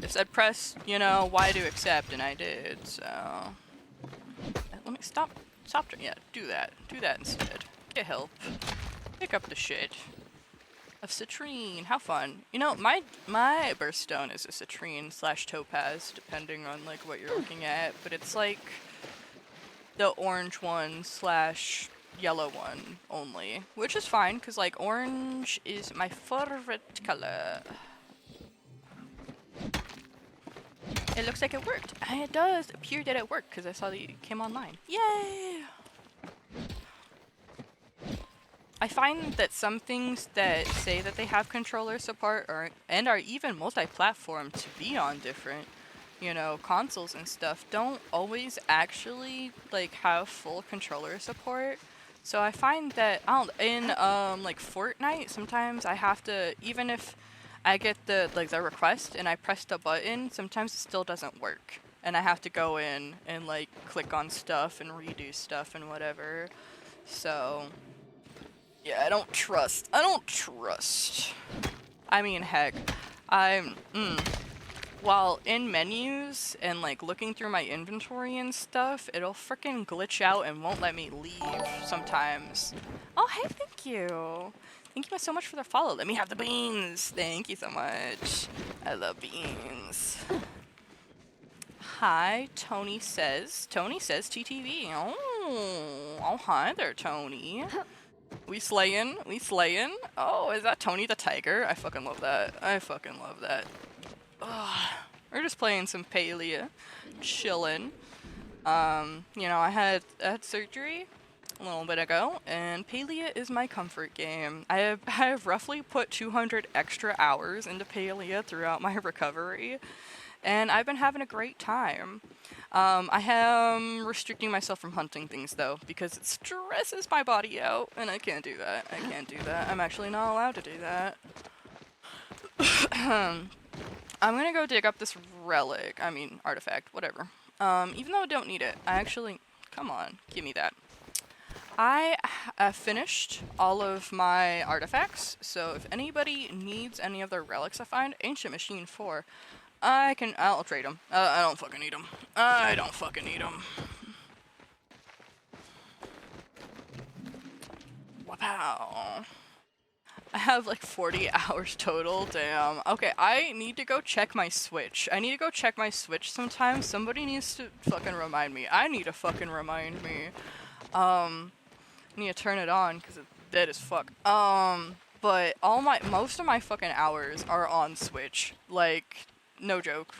It said press, you know, Y to accept, and I did, so. Let me stop. Yeah, do that. Do that instead. Get help. Pick up the shit. A citrine. How fun. You know, my birthstone is a citrine / topaz, depending on like what you're looking at, but it's like the orange one / yellow one only, which is fine because like orange is my favorite color. It looks like it worked. And it does appear that it worked because I saw that it came online. Yay! I find that some things that say that they have controller support are even multi-platform to be on different, you know, consoles and stuff don't always actually like have full controller support. So I find that in like Fortnite sometimes I have to, even if I get the request and I press the button, sometimes it still doesn't work. And I have to go in and like click on stuff and redo stuff and whatever. So yeah, I don't trust. I mean, heck, while in menus and like looking through my inventory and stuff, it'll frickin' glitch out and won't let me leave sometimes. Oh, hey, thank you. Thank you so much for the follow. Let me have the beans. Thank you so much. I love beans. Hi, Tony says. TTV. Oh, hi there, Tony. We slayin'. Oh, is that Tony the Tiger? I fucking love that. Ugh. We're just playing some Palia. Chillin'. You know, I had surgery a little bit ago, and Palia is my comfort game. I have roughly put 200 extra hours into Palia throughout my recovery, and I've been having a great time. I am restricting myself from hunting things though, because it stresses my body out, and I can't do that. I'm actually not allowed to do that. I'm gonna go dig up this artifact, whatever. Even though I don't need it, come on, give me that. I finished all of my artifacts, so if anybody needs any of the relics I find, Ancient Machine 4, I'll trade them. I don't fucking need them. Wow. I have like 40 hours total, damn. Okay, I need to go check my Switch. Sometime. Somebody needs to fucking remind me. I need to fucking remind me. I need to turn it on, because it's dead as fuck. But most of my fucking hours are on Switch. Like, no joke.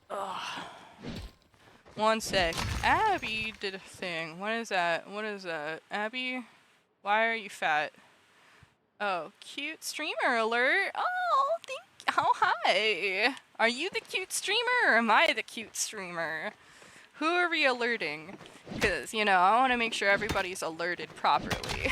Ugh. One sec. Abby did a thing. What is that? Abby? Why are you fat? Oh, cute streamer alert. Oh, hi. Are you the cute streamer or am I the cute streamer? Who are we alerting? Because, you know, I want to make sure everybody's alerted properly.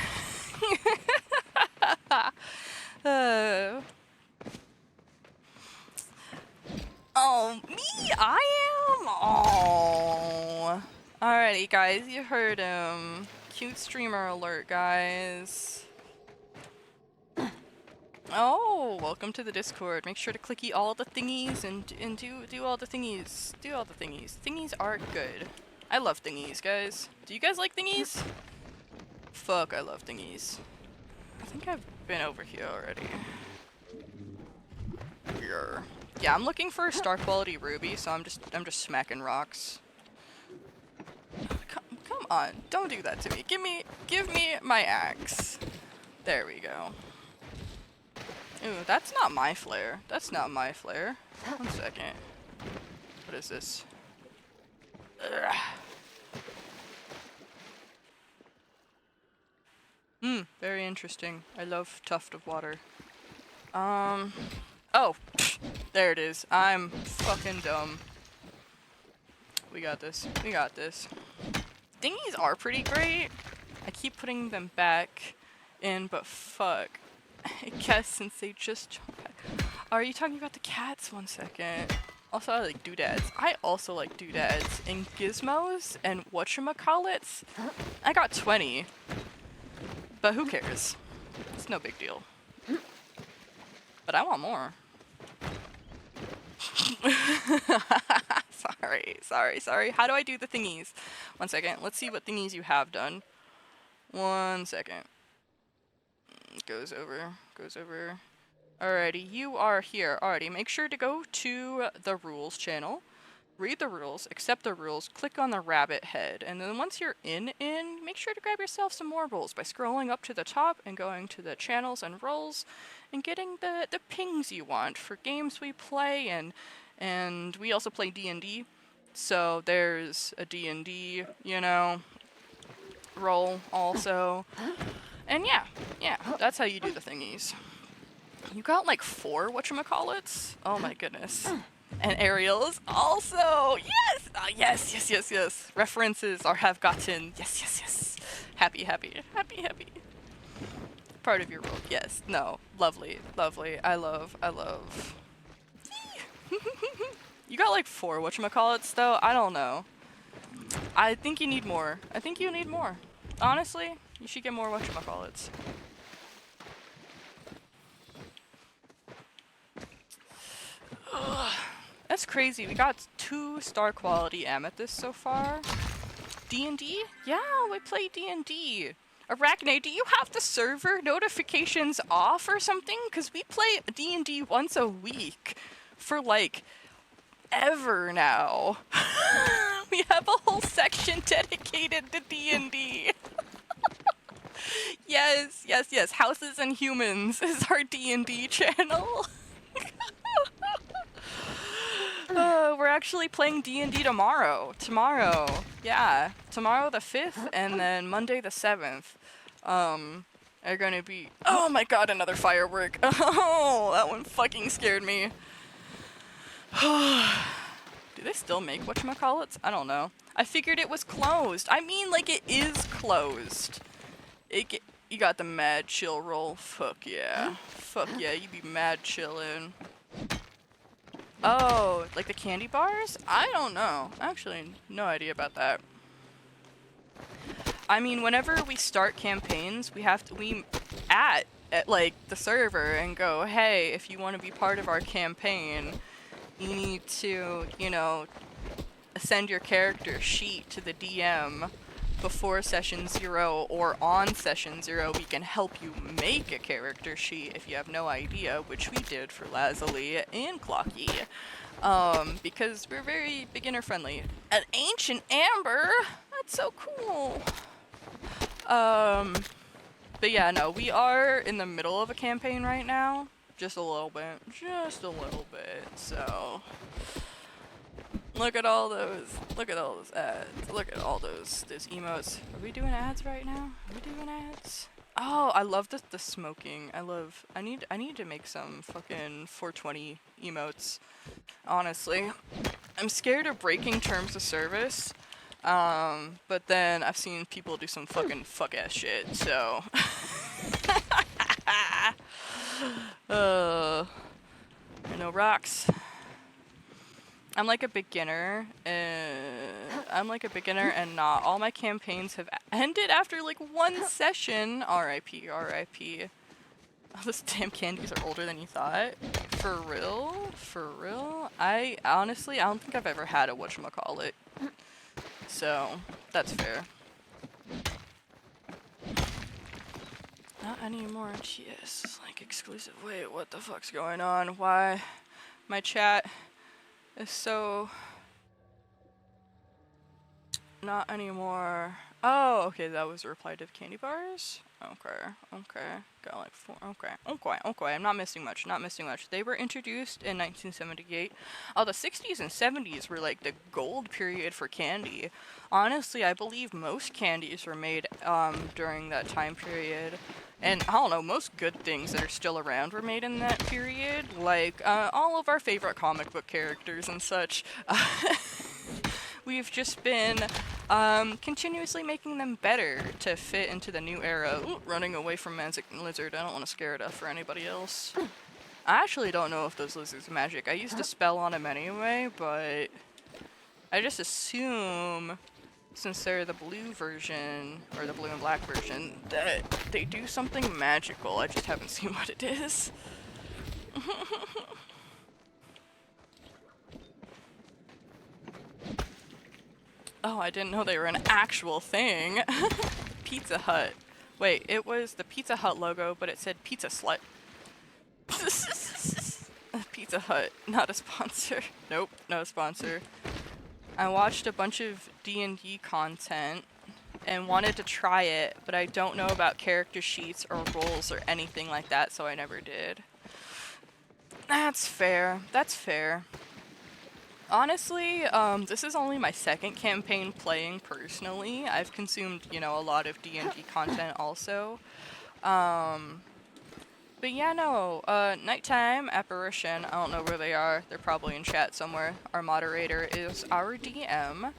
Oh, me? I am? Oh. Alrighty, guys, you heard him. Cute streamer alert, guys. Oh, welcome to the Discord. Make sure to clicky all the thingies and do all the thingies. Thingies are good. I love thingies, guys. Do you guys like thingies? Fuck, I love thingies. I think I've been over here already. Yeah, I'm looking for a star quality ruby, so I'm just smacking rocks. Come on, don't do that to me. Give me my axe. There we go. Ooh, that's not my flare. One second. What is this? Very interesting. I love tuft of water. Oh, there it is. I'm fucking dumb. We got this. We got this. Thingies are pretty great. I keep putting them back in, but fuck. I guess since they just jumped back. Are you talking about the cats? 1 second. Also, I like doodads. I also like doodads and gizmos and whatchamacallits. I got 20. But who cares? It's no big deal. But I want more. Sorry. How do I do the thingies? 1 second. Let's see what thingies you have done. 1 second. Goes over. Alrighty, you are here. Alrighty, make sure to go to the rules channel. Read the rules, accept the rules, click on the rabbit head, and then once you're in, make sure to grab yourself some more rules by scrolling up to the top and going to the channels and roles and getting the pings you want for games we play, and we also play D&D, so there's a D&D, you know, role also, and yeah, that's how you do the thingies. You got like 4 whatchamacallits? Oh my goodness. And Ariel's also! Yes! Yes. References have gotten. Yes. Happy. Part of your world. Yes. No. Lovely. I love. You got like 4 whatchamacallits though? I don't know. I think you need more. Honestly, you should get more whatchamacallits. Ugh. That's crazy. We got 2-star quality amethyst so far. D&D? Yeah, we play D&D. Arachne, do you have the server notifications off or something? Because we play D&D once a week for like ever now. We have a whole section dedicated to D&D. Yes. Houses and Humans is our D&D channel. We're actually playing D&D tomorrow. Yeah. Tomorrow the 5th and then Monday the 7th. Are gonna be... Oh my god, another firework. Oh, that one fucking scared me. Do they still make whatchamacallits? I don't know. I figured it was closed. I mean, like, it is closed. You got the mad chill roll. Fuck yeah, you be mad chillin'. Oh, like the candy bars? I don't know. Actually, no idea about that. I mean, whenever we start campaigns, we at like the server and go, hey, if you want to be part of our campaign, you need to, you know, send your character sheet to the DM before session 0 or on session 0. We can help you make a character sheet if you have no idea, which we did for Lazuli and Clocky, because we're very beginner friendly. An ancient amber, that's so cool. But yeah, no, we are in the middle of a campaign right now, just a little bit, so look at all those ads. Look at all those emotes. Are we doing ads right now? Oh, I love the smoking. I need to make some fucking 420 emotes. Honestly, I'm scared of breaking terms of service. But then I've seen people do some fucking fuck ass shit. So, no rocks. I'm like a beginner, and not all my campaigns have ended after like 1 session. R.I.P. Oh, those damn candies are older than you thought. For real? I honestly, I don't think I've ever had a whatchamacallit. So, that's fair. Not anymore. Yes, like exclusive. Wait, what the fuck's going on? Why? My chat is so... Not anymore. Oh, okay, that was a reply to candy bars? Okay. Got like 4. Okay. I'm not missing much. They were introduced in 1978. Oh, the 60s and 70s were like the gold period for candy. Honestly, I believe most candies were made during that time period. And I don't know, most good things that are still around were made in that period, like all of our favorite comic book characters and such. We've just been continuously making them better to fit into the new era. Ooh, running away from Magic Lizard. I don't want to scare it up for anybody else. I actually don't know if those lizards are magic. I used a spell on them anyway, but I just assume, since they're the blue version, or the blue and black version, that they do something magical. I just haven't seen what it is. Oh, I didn't know they were an actual thing. Pizza Hut. Wait, it was the Pizza Hut logo, but it said Pizza Slut. Pizza Hut, not a sponsor. Nope, no sponsor. I watched a bunch of D&D content and wanted to try it, but I don't know about character sheets or roles or anything like that, so I never did. That's fair. That's fair. Honestly, this is only my second campaign playing personally. I've consumed, you know, a lot of D&D content also. But yeah, no, Nighttime Apparition, I don't know where they are. They're probably in chat somewhere. Our moderator is our DM,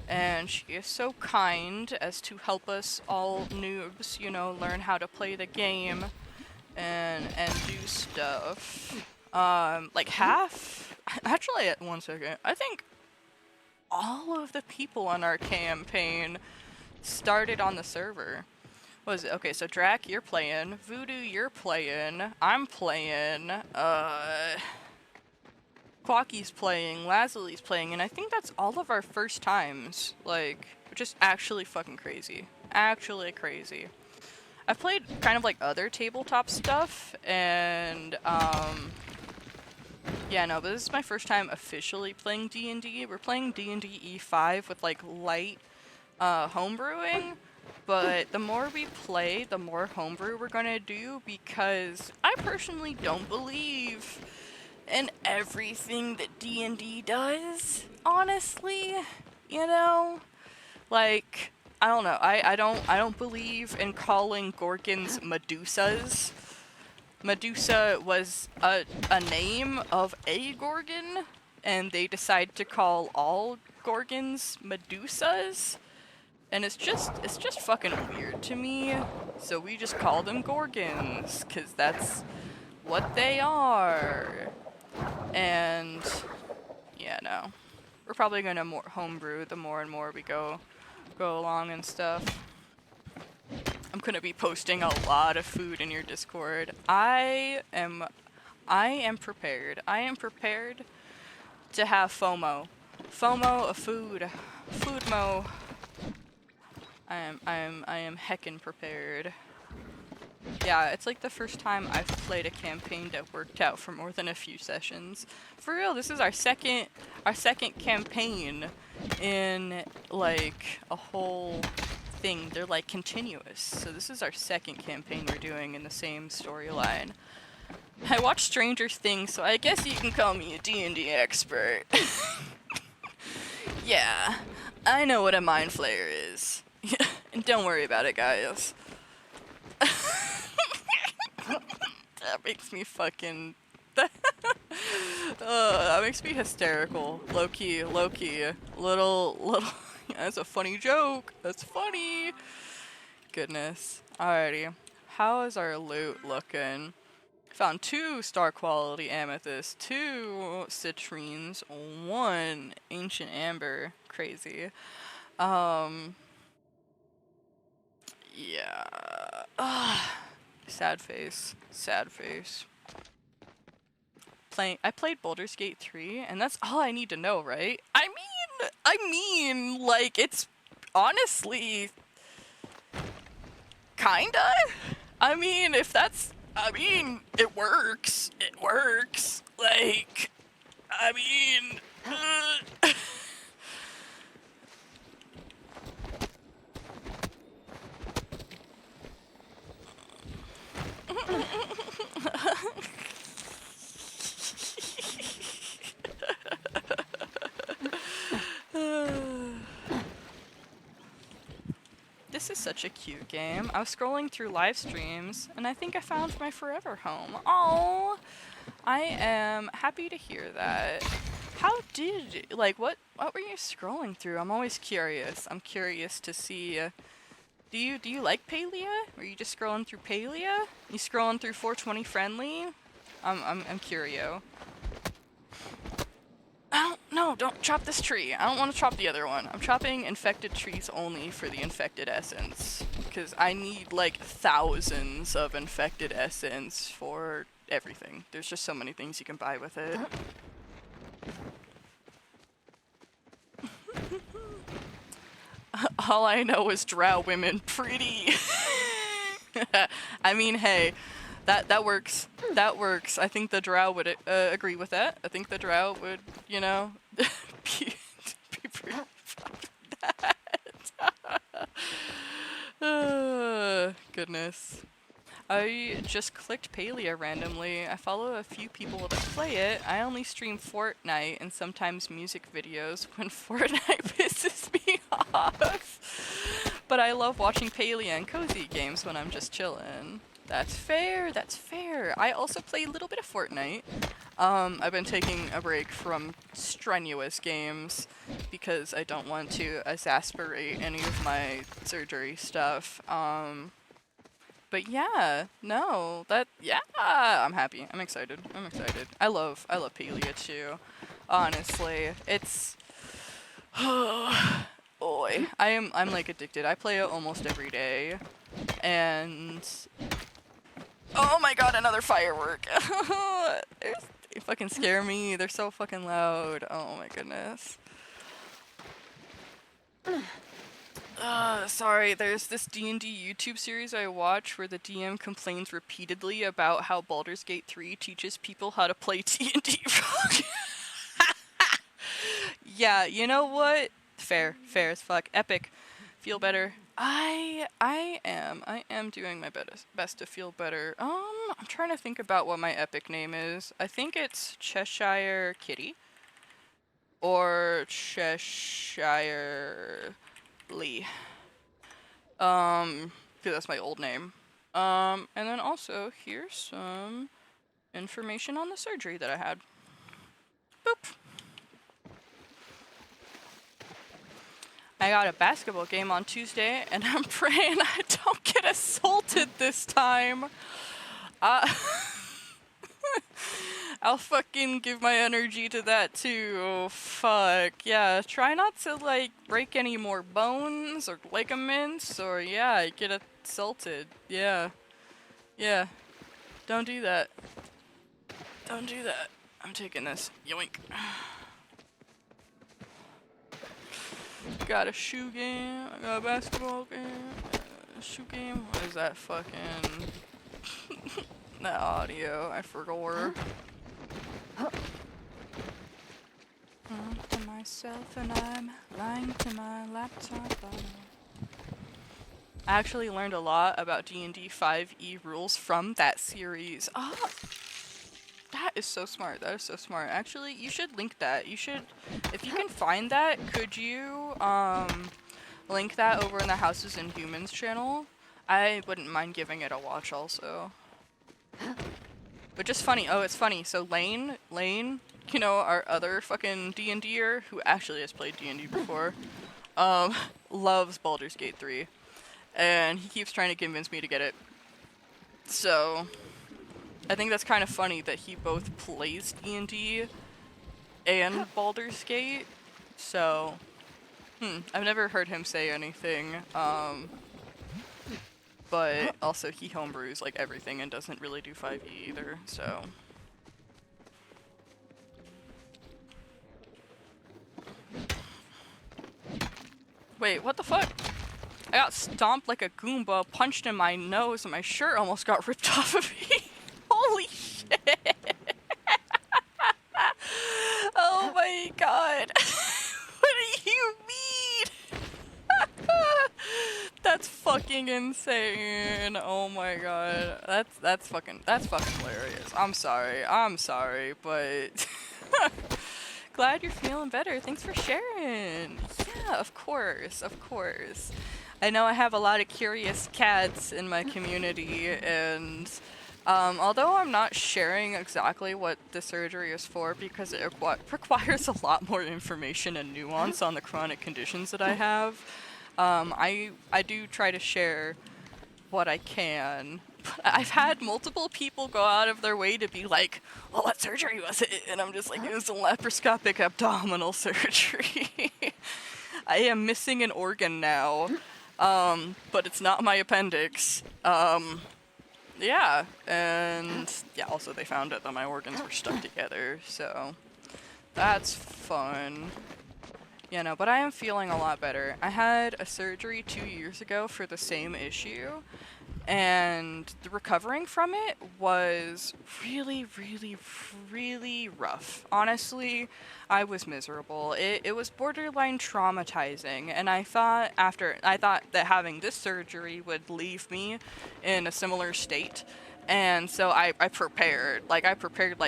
and she is so kind as to help us all noobs, you know, learn how to play the game and do stuff. Like half, actually, one second, I think all of the people on our campaign started on the server. What is it? Okay, so Drac, you're playing. Voodoo, you're playing. I'm playing. Quacky's playing. Lazli's playing. And I think that's all of our first times. Like, which is actually fucking crazy. Actually crazy. I've played kind of like other tabletop stuff. And, yeah, no, but this is my first time officially playing D&D. We're playing D&D E5 with, like, light, homebrewing. But the more we play, the more homebrew we're gonna do, because I personally don't believe in everything that D&D does, honestly, you know? Like, I don't know, I don't believe in calling Gorgons Medusas. Medusa was a name of a Gorgon, and they decide to call all Gorgons Medusas. And it's just fucking weird to me. So we just call them Gorgons, cause that's what they are. And yeah, no, we're probably gonna homebrew the more and more we go along and stuff. I'm gonna be posting a lot of food in your Discord. I am prepared. I am prepared to have FOMO. FOMO of food. Foodmo. I am heckin' prepared. Yeah, it's like the first time I've played a campaign that worked out for more than a few sessions. For real, this is our second campaign in like a whole thing. They're like continuous. So this is our second campaign we're doing in the same storyline. I watch Stranger Things, so I guess you can call me a D&D expert. Yeah, I know what a mind flayer is. And don't worry about it, guys. That makes me fucking... that makes me hysterical. Low-key. Little... That's a funny joke. That's funny. Goodness. Alrighty. How is our loot looking? Found 2 star quality amethysts, 2 citrines, 1 ancient amber. Crazy. Yeah. Sad face. I played Baldur's Gate 3, and that's all I need to know, right? I mean, like, it's honestly kinda. I mean, it works. It works. Like, I mean, this is such a cute game. I was scrolling through live streams, and I think I found my forever home. Oh, I am happy to hear that. How did, like, what were you scrolling through? I'm always curious. I'm curious to see. Do you like Palia? Were you just scrolling through Palia? You scrolling through 420 friendly? I'm curio. No, don't chop this tree. I don't want to chop the other one. I'm chopping infected trees only for the infected essence. Because I need like thousands of infected essence for everything. There's just so many things you can buy with it. All I know is drow women pretty. I mean, hey. That works. That works. I think the drow would agree with that. I think the drow would, you know, be pretty that. Goodness. I just clicked Palia randomly. I follow a few people that play it. I only stream Fortnite and sometimes music videos when Fortnite pisses me off. But I love watching Palia and cozy games when I'm just chillin'. That's fair, that's fair. I also play a little bit of Fortnite. I've been taking a break from strenuous games because I don't want to exasperate any of my surgery stuff. But yeah, no, I'm happy. I'm excited. I love Palia too. Honestly, it's, boy, I'm like addicted. I play it almost every day, and oh my god, another firework! They fucking scare me. They're so fucking loud. Oh my goodness. Sorry, there's this D&D YouTube series I watch where the DM complains repeatedly about how Baldur's Gate 3 teaches people how to play D&D wrong. Yeah, you know what? Fair as fuck. Epic. Feel better. I am doing my best to feel better. I'm trying to think about what my epic name is. I think it's Cheshire Kitty. Or Cheshire Lee. Because that's my old name. And then also, here's some information on the surgery that I had. Boop. I got a basketball game on Tuesday, and I'm praying I don't get assaulted this time. I'll fucking give my energy to that too. Oh, fuck. Yeah, try not to, like, break any more bones or ligaments, or, yeah, get assaulted. Yeah. Yeah. Don't do that. Don't do that. I'm taking this. Yoink. Got a shoe game, I got a basketball game, a shoe game. What is that fucking... that audio, I forgot. To myself and I'm lying to my laptop. I actually learned a lot about D&D 5e rules from that series. Oh, that is so smart. That is so smart. Actually, you should link that. You should, if you can find that, could you link that over in the Houses and Humans channel? I wouldn't mind giving it a watch also. But just funny. Oh, it's funny. So Lane, you know, our other fucking D&D'er who actually has played D&D before, loves Baldur's Gate 3. And he keeps trying to convince me to get it. So I think that's kind of funny that he both plays D&D and Baldur's Gate. So, I've never heard him say anything. But also he homebrews like everything and doesn't really do 5e either, so. Wait, what the fuck? I got stomped like a Goomba, punched in my nose, and my shirt almost got ripped off of me. Holy shit. Oh my god. What do you mean? That's fucking insane. Oh my god. That's fucking hilarious. I'm sorry, but glad you're feeling better. Thanks for sharing. Yeah, of course. I know I have a lot of curious cats in my community, and although I'm not sharing exactly what the surgery is for because it requires a lot more information and nuance on the chronic conditions that I have, I do try to share what I can. I've had multiple people go out of their way to be like, well, what surgery was it? And I'm just like, it was a laparoscopic abdominal surgery. I am missing an organ now, but it's not my appendix. Yeah, and yeah, also they found out that my organs were stuck together, so that's fun. You know, but I am feeling a lot better. I had a surgery 2 years ago for the same issue, and the recovering from it was really, really, really rough. Honestly, I was miserable. It was borderline traumatizing, and I thought that having this surgery would leave me in a similar state. And so I prepared like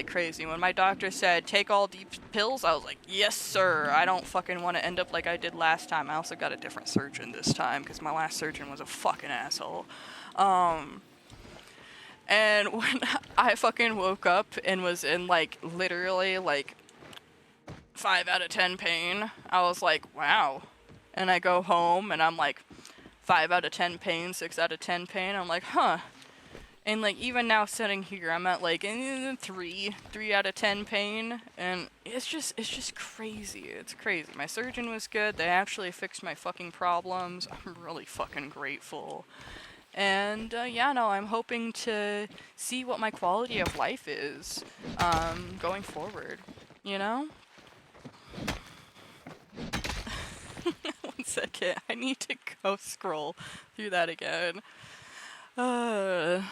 crazy. When my doctor said, take all these pills, I was like, yes, sir. I don't fucking want to end up like I did last time. I also got a different surgeon this time, because my last surgeon was a fucking asshole. And when I fucking woke up and was in, like, literally, like, 5 out of 10 pain, I was like, wow. And I go home, and I'm like, 5 out of 10 pain, 6 out of 10 pain. I'm like, huh. And, like, even now sitting here, I'm at, like, 3 out of 10 pain, and it's just crazy. It's crazy. My surgeon was good. They actually fixed my fucking problems. I'm really fucking grateful. And, yeah, no, I'm hoping to see what my quality of life is, going forward, you know? 1 second, I need to go scroll through that again. I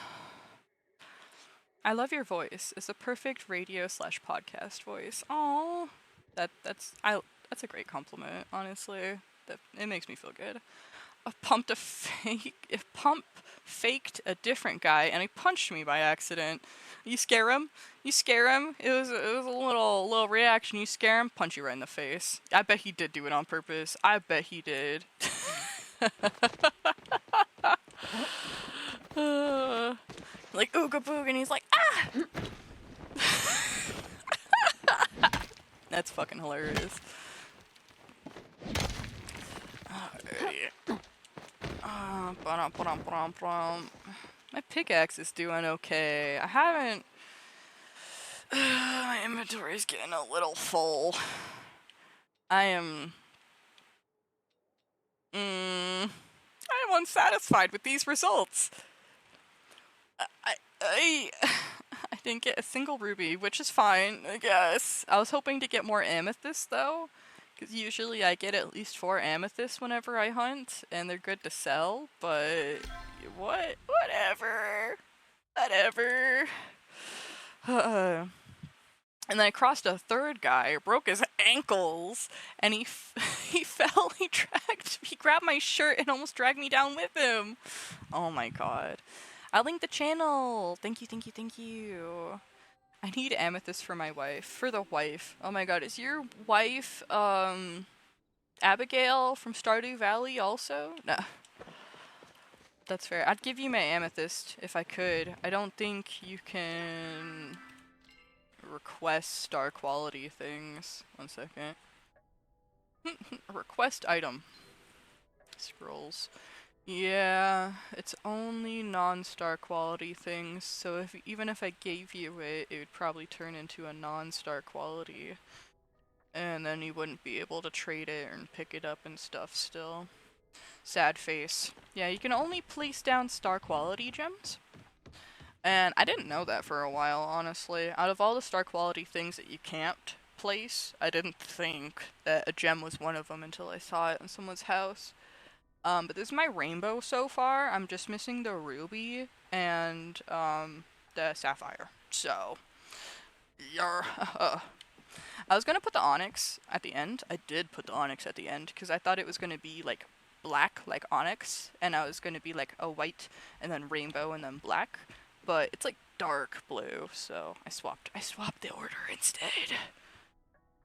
love your voice. It's a perfect radio/podcast voice. Aww. That's a great compliment, honestly. It makes me feel good. Pump faked a different guy and he punched me by accident. You scare him? You scare him? It was a little reaction. You scare him, punch you right in the face. I bet he did do it on purpose. I bet he did. Like ooga boog, and he's like, ah! That's fucking hilarious. My pickaxe is doing okay. I haven't. My inventory's getting a little full. I am unsatisfied with these results. I didn't get a single ruby, which is fine, I guess. I was hoping to get more amethyst, though, because usually I get at least 4 amethysts whenever I hunt, and they're good to sell, but whatever. And then I crossed a third guy, broke his ankles, and he fell, he grabbed my shirt and almost dragged me down with him. Oh my god. I'll link the channel. Thank you. I need amethyst for my wife. For the wife. Oh my god, is your wife, Abigail from Stardew Valley also? No. That's fair. I'd give you my amethyst if I could. I don't think you can request star quality things. 1 second. Request item. Scrolls. Yeah, it's only non-star quality things, so even if I gave you it, it would probably turn into a non-star quality. And then you wouldn't be able to trade it and pick it up and stuff still. Sad face. Yeah, you can only place down star quality gems. And I didn't know that for a while, honestly. Out of all the star quality things that you can't place, I didn't think that a gem was one of them until I saw it in someone's house. But this is my rainbow so far. I'm just missing the ruby and the sapphire. So, I was gonna put the onyx at the end. I did put the onyx at the end because I thought it was gonna be like black, like onyx, and I was gonna be like a white and then rainbow and then black. But it's like dark blue, so I swapped the order instead.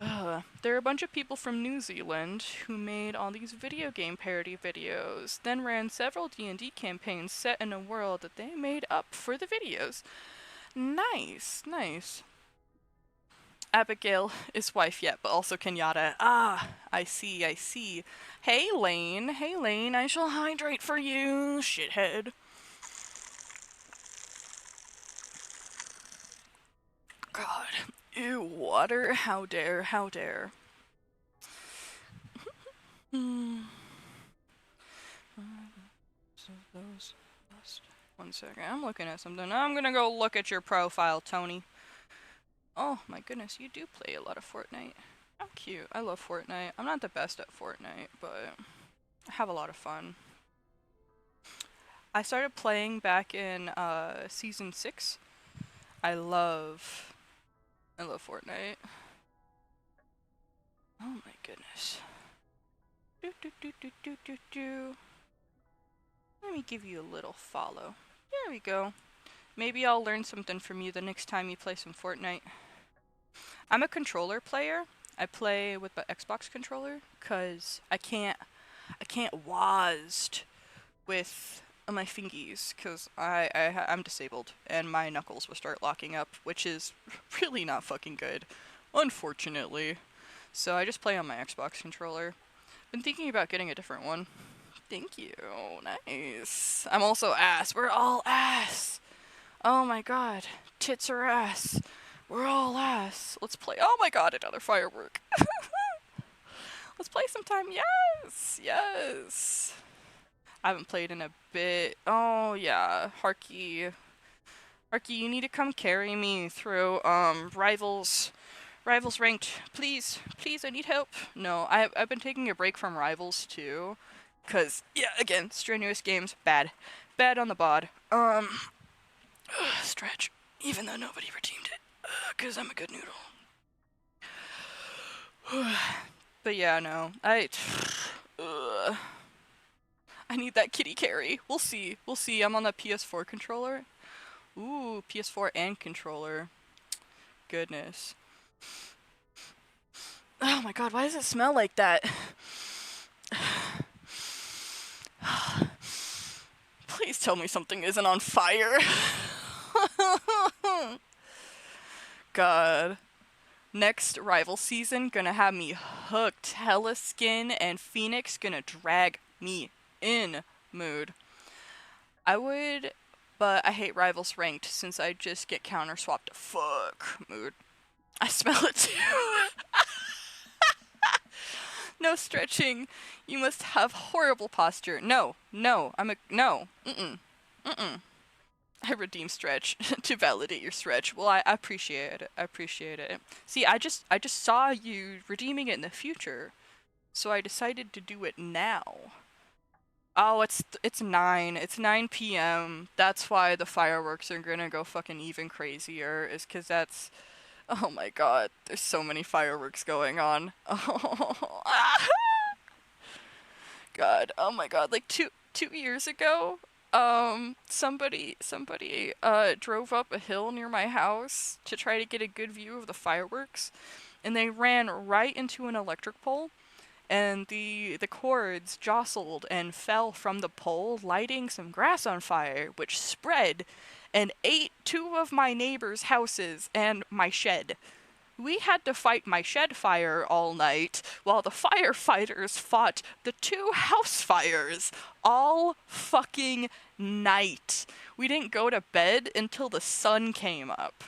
There are a bunch of people from New Zealand who made all these video game parody videos, then ran several D&D campaigns set in a world that they made up for the videos. Nice, nice. Abigail is wife yet, but also Kenyatta. Ah, I see, I see. Hey Lane, I shall hydrate for you, shithead. God. Ew, water? How dare, how dare. One second, I'm looking at something. I'm gonna go look at your profile, Tony. Oh my goodness, you do play a lot of Fortnite. How cute. I love Fortnite. I'm not the best at Fortnite, but I have a lot of fun. I started playing back in season 6. I love Fortnite. Oh my goodness. Let me give you a little follow. There we go. Maybe I'll learn something from you the next time you play some Fortnite. I'm a controller player. I play with the Xbox controller because I can't WASD with my fingies because I'm disabled and my knuckles will start locking up, which is really not fucking good, unfortunately. So I just play on my Xbox controller. Been thinking about getting a different one. Thank you. Nice. I'm also ass. We're all ass. Oh my god. Tits are ass. We're all ass. Let's play. Oh my god, another firework. Let's play sometime. Yes. Yes. I haven't played in a bit. Oh yeah. Harky, you need to come carry me through Rivals ranked. Please, I need help. No, I've been taking a break from Rivals too. Cause yeah, again, strenuous games, bad on the bod. Stretch, even though nobody redeemed it, cause I'm a good noodle. But yeah, no, I need that kitty carry. We'll see. I'm on the PS4 controller. Ooh, PS4 and controller. Goodness. Oh my god, why does it smell like that? Please tell me something isn't on fire. God. Next rival season gonna have me hooked. Hella Skin and Phoenix gonna drag me in mood. I would, but I hate Rivals ranked since I just get counter swapped to fuck mood. I smell it too. No stretching. You must have horrible posture. No. No. I redeem stretch to validate your stretch. Well, I appreciate it. See, I just saw you redeeming it in the future, so I decided to do it now. Oh, it's 9. It's 9 p.m. That's why the fireworks are gonna go fucking even crazier. Is 'cause that's. Oh my god, there's so many fireworks going on. Oh, god, oh my god, like two years ago, somebody drove up a hill near my house to try to get a good view of the fireworks, and they ran right into an electric pole, and the cords jostled and fell from the pole, lighting some grass on fire, which spread and ate 2 of my neighbors' houses and my shed. We had to fight my shed fire all night, while the firefighters fought the 2 house fires all fucking night. We didn't go to bed until the sun came up.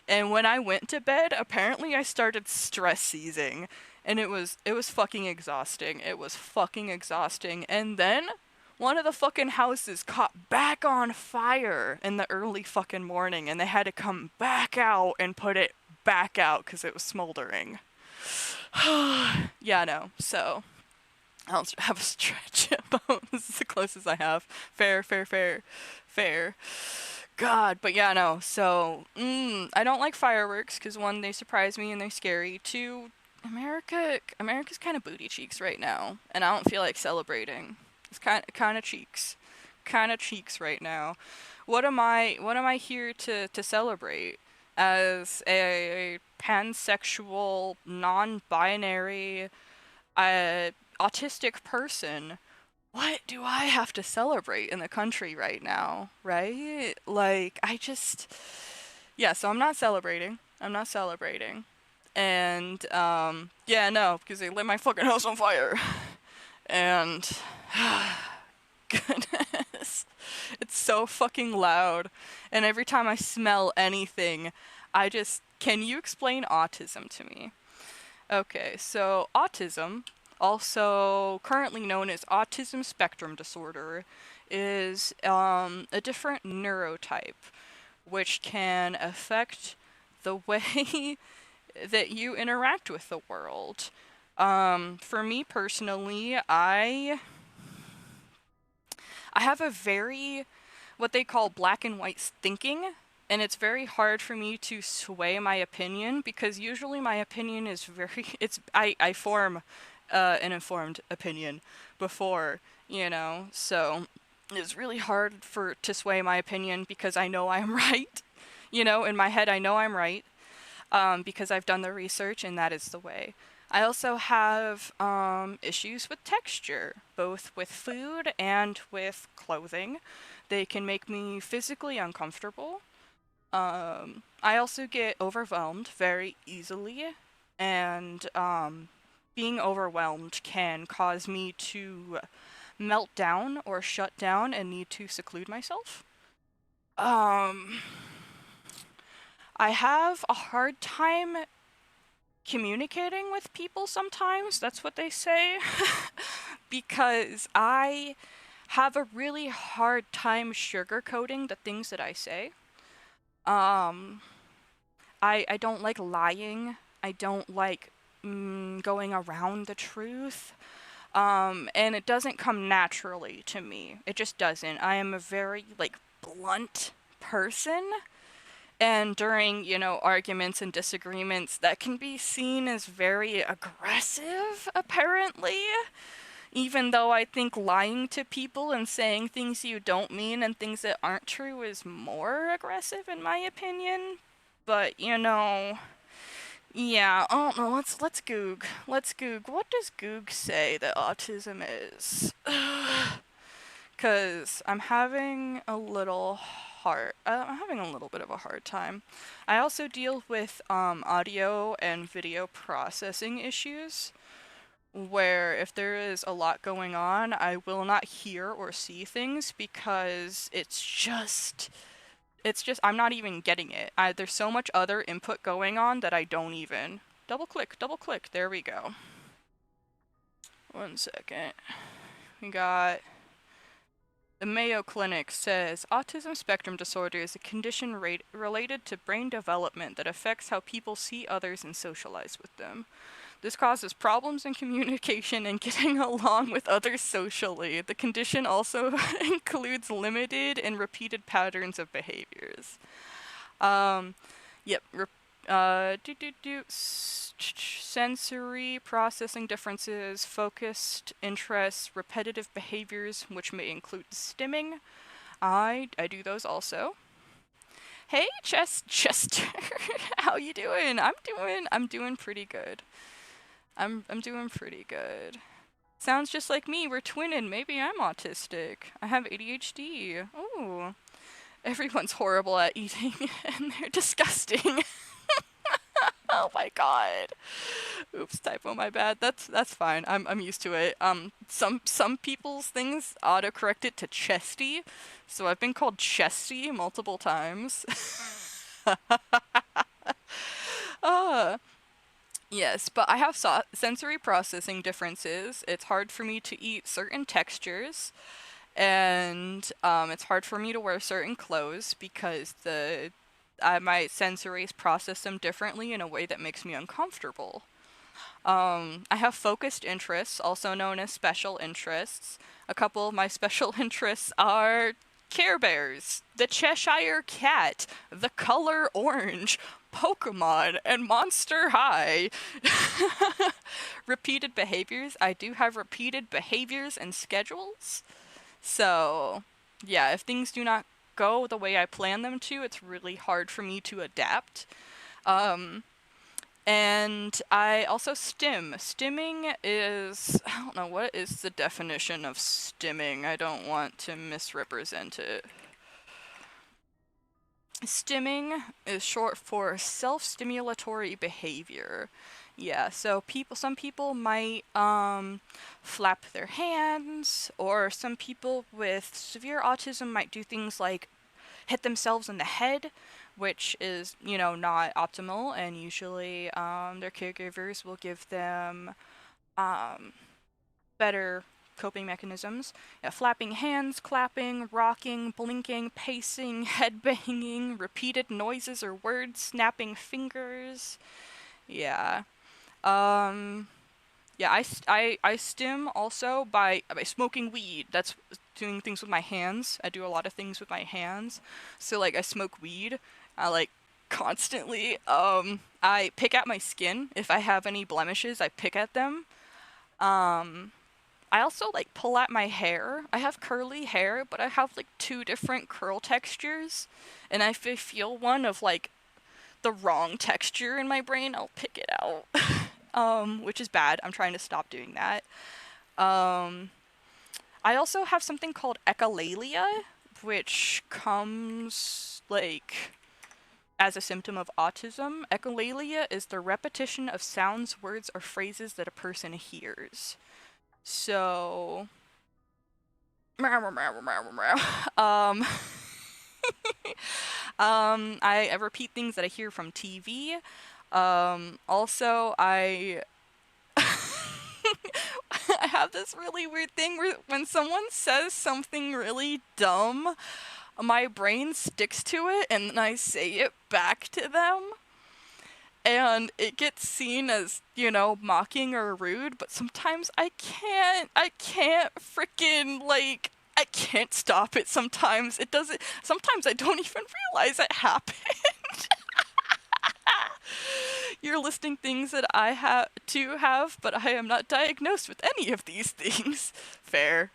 And when I went to bed, apparently I started stress seizing. And it was fucking exhausting. And then one of the fucking houses caught back on fire in the early fucking morning, and they had to come back out and put it back out because it was smoldering. Yeah, no. So I don't have a stretch about. This is the closest I have. Fair. God, but yeah, no. So I don't like fireworks because 1, they surprise me and they're scary. 2, America's kind of booty cheeks right now, and I don't feel like celebrating. It's kind of cheeks right now. What am I here to celebrate? as a pansexual, non-binary, autistic person, what do I have to celebrate in the country right now, right? Like, yeah, so I'm not celebrating. I'm not celebrating. And, yeah, no, because they lit my fucking house on fire. And, goodness, it's so fucking loud. And every time I smell anything, can you explain autism to me? Okay, so autism, also currently known as autism spectrum disorder, is a different neurotype which can affect the way that you interact with the world. For me personally, I have a very, what they call black and white thinking, and it's very hard for me to sway my opinion because usually my opinion is I form an informed opinion before, so it's really hard to sway my opinion because I know I'm right. In my head I know I'm right, because I've done the research and that is the way. I also have issues with texture, both with food and with clothing. They can make me physically uncomfortable. I also get overwhelmed very easily, and being overwhelmed can cause me to melt down or shut down and need to seclude myself. I have a hard time communicating with people sometimes, that's what they say, because I have a really hard time sugarcoating the things that I say. I don't like lying. I don't like going around the truth. And it doesn't come naturally to me. It just doesn't. I am a very, blunt person. And during, arguments and disagreements, that can be seen as very aggressive, apparently. Even though I think lying to people and saying things you don't mean and things that aren't true is more aggressive, in my opinion. But, yeah, I don't know, let's Goog. Let's Goog. What does Goog say that autism is? Because I'm having a little bit of a hard time. I also deal with audio and video processing issues, where if there is a lot going on, I will not hear or see things because it's just I'm not even getting it. There's so much other input going on that I don't even. Double click, there we go. 1 second. We got the Mayo Clinic says, autism spectrum disorder is a condition related to brain development that affects how people see others and socialize with them. This causes problems in communication and getting along with others socially. The condition also includes limited and repeated patterns of behaviors. Sensory processing differences, focused interests, repetitive behaviors, which may include stimming. I do those also. Hey, Chester, how you doing? I'm doing pretty good. I'm doing pretty good. Sounds just like me. We're twinning. Maybe I'm autistic. I have ADHD. Oh, everyone's horrible at eating, and they're disgusting. Oh my god. Oops, typo, my bad. That's fine. I'm used to it. Some people's things autocorrect it to chesty, so I've been called chesty multiple times. Yes, but I have sensory processing differences. It's hard for me to eat certain textures, and it's hard for me to wear certain clothes because my sensories process them differently in a way that makes me uncomfortable. I have focused interests, also known as special interests. A couple of my special interests are Care Bears, the Cheshire Cat, the color orange, Pokemon, and Monster High. Repeated behaviors. I do have repeated behaviors and schedules. So, yeah, if things do not go the way I plan them to, it's really hard for me to adapt. And I also stim. Stimming is, I don't know, what is the definition of stimming? I don't want to misrepresent it. Stimming is short for self-stimulatory behavior. Yeah, so some people might flap their hands, or some people with severe autism might do things like hit themselves in the head, which is, not optimal, and usually their caregivers will give them better coping mechanisms. Yeah, flapping hands, clapping, rocking, blinking, pacing, headbanging, repeated noises or words, snapping fingers. Yeah. Yeah, I stim also by smoking weed. That's doing things with my hands. I do a lot of things with my hands. So, like, I smoke weed. I, constantly. I pick at my skin. If I have any blemishes, I pick at them. I also, pull at my hair. I have curly hair, but I have, 2 different curl textures. And if I feel one of, the wrong texture in my brain, I'll pick it out. Which is bad. I'm trying to stop doing that. I also have something called echolalia, which comes, as a symptom of autism. Echolalia is the repetition of sounds, words, or phrases that a person hears. So, I repeat things that I hear from TV. Also, I I have this really weird thing where when someone says something really dumb, my brain sticks to it and then I say it back to them. And it gets seen as, mocking or rude, but sometimes I can't freaking, I can't stop it sometimes. Sometimes I don't even realize it happened. You're listing things that I have, but I am not diagnosed with any of these things. Fair.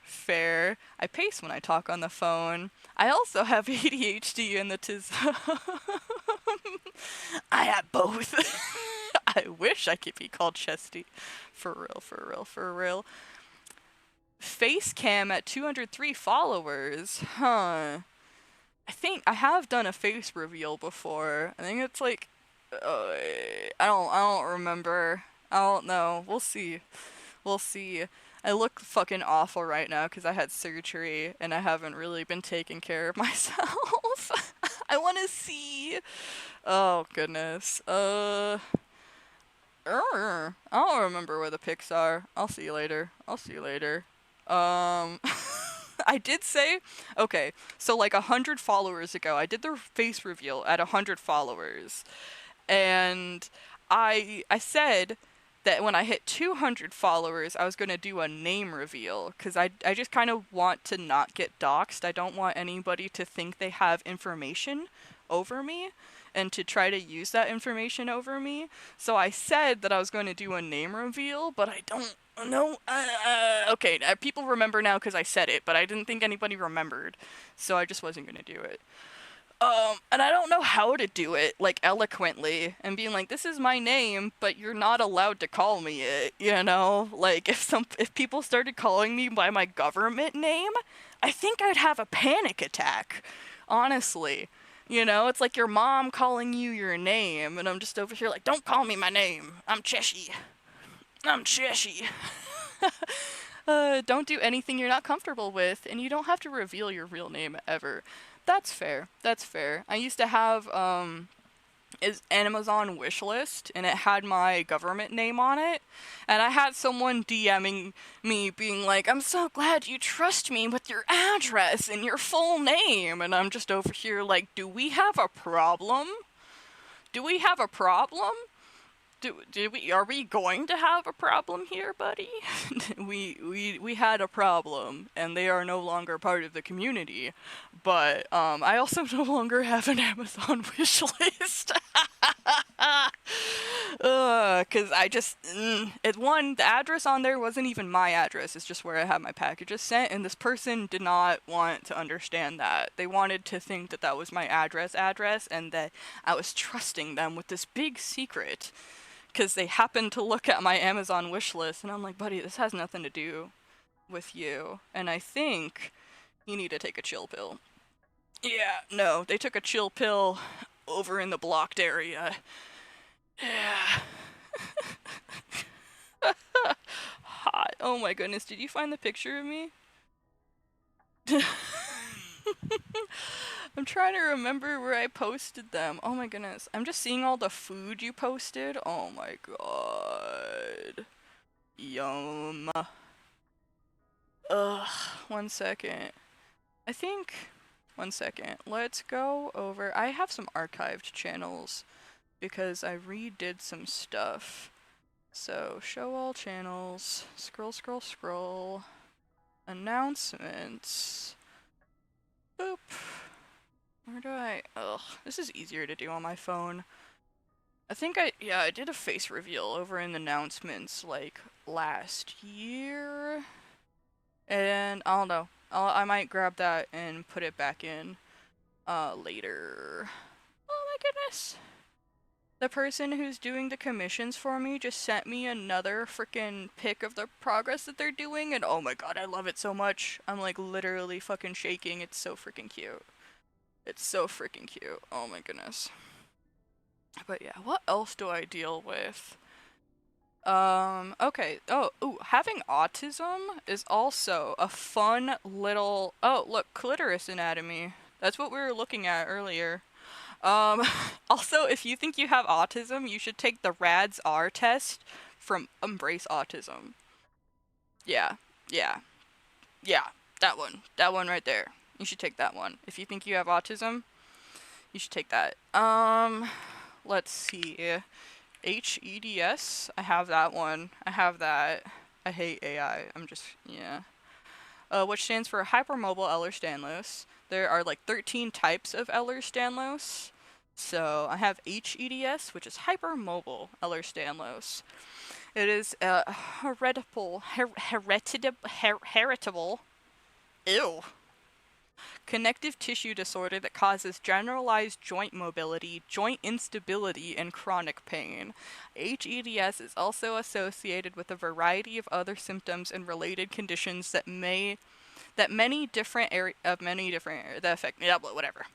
I pace when I talk on the phone. I also have ADHD and autism. I have both. I wish I could be called Chesty. For real. Face cam at 203 followers. Huh. I think I have done a face reveal before. I think it's I don't remember. I don't know. We'll see. I look fucking awful right now because I had surgery and I haven't really been taking care of myself. I want to see. Oh, goodness. I don't remember where the pics are. I'll see you later. I did say, okay, so 100 followers ago, I did the face reveal at 100 followers. And I said that when I hit 200 followers, I was going to do a name reveal, because I just kind of want to not get doxxed. I don't want anybody to think they have information over me and to try to use that information over me. So I said that I was going to do a name reveal, but I don't know. Okay, people remember now because I said it, but I didn't think anybody remembered, so I just wasn't going to do it. And I don't know how to do it, eloquently, and being this is my name, but you're not allowed to call me it, if people started calling me by my government name, I think I'd have a panic attack, honestly. It's like your mom calling you your name, and I'm just over here don't call me my name, I'm Cheshire. Don't do anything you're not comfortable with, and you don't have to reveal your real name ever. That's fair. I used to have an Amazon wish list, and it had my government name on it, and I had someone DMing me being I'm so glad you trust me with your address and your full name, and I'm just over here do we have a problem? Are we going to have a problem here, buddy? we had a problem, and they are no longer part of the community. But I also no longer have an Amazon wish list. Cause I just, the address on there wasn't even my address, it's just where I had my packages sent, and this person did not want to understand that. They wanted to think that that was my address, and that I was trusting them with this big secret, cause they happened to look at my Amazon wish list, and I'm like, buddy, this has nothing to do with you, and I think you need to take a chill pill. Yeah, no, they took a chill pill over in the blocked area. Yeah. Hot. Oh my goodness, did you find the picture of me? I'm trying to remember where I posted them. Oh my goodness. I'm just seeing all the food you posted. Oh my god. Yum. Ugh. 1 second. I think... 1 second. Let's go over... I have some archived channels because I redid some stuff. So, show all channels. Scroll, scroll, scroll. Announcements. Boop. Where do I... Ugh. This is easier to do on my phone. I think I did a face reveal over in the announcements, like, last year. And, I don't know. I might grab that and put it back in, later. Oh my goodness. The person who's doing the commissions for me just sent me another freaking pic of the progress that they're doing, and oh my god, I love it so much. I'm like literally fucking shaking. It's so freaking cute. It's so freaking cute. Oh my goodness. But yeah, what else do I deal with? Okay. Having autism is also a fun little... Oh, look, clitoris anatomy. That's what we were looking at earlier. Also, if you think you have autism, you should take the RADS-R test from Embrace Autism. Yeah, that one. That one right there. You should take that one. If you think you have autism, you should take that. Let's see. HEDS, I have that one. I have that. I hate AI. Yeah. Which stands for Hypermobile Ehlers-Danlos. There are like 13 types of Ehlers-Danlos. So I have HEDS, which is Hypermobile Ehlers-Danlos. It is a heritable connective tissue disorder that causes generalized joint mobility, joint instability, and chronic pain. HEDS is also associated with a variety of other symptoms and related conditions that affect whatever.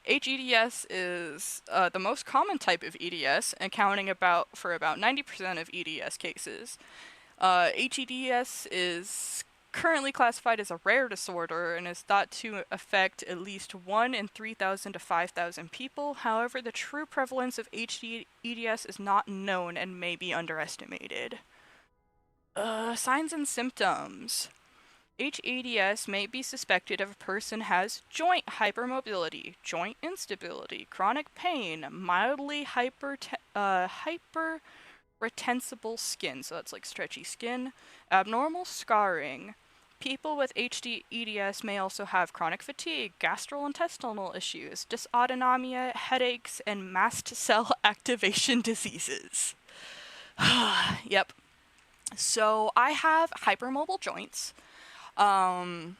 HEDS is the most common type of EDS, accounting for about 90% of EDS cases. HEDS is currently classified as a rare disorder and is thought to affect at least 1 in 3,000 to 5,000 people. However, the true prevalence of HEDS is not known and may be underestimated. Signs and symptoms. HEDS may be suspected if a person has joint hypermobility, joint instability, chronic pain, mildly hyperretensible skin, so that's like stretchy skin, abnormal scarring. People with HEDS may also have chronic fatigue, gastrointestinal issues, dysautonomia, headaches, and mast cell activation diseases. Yep. So I have hypermobile joints. I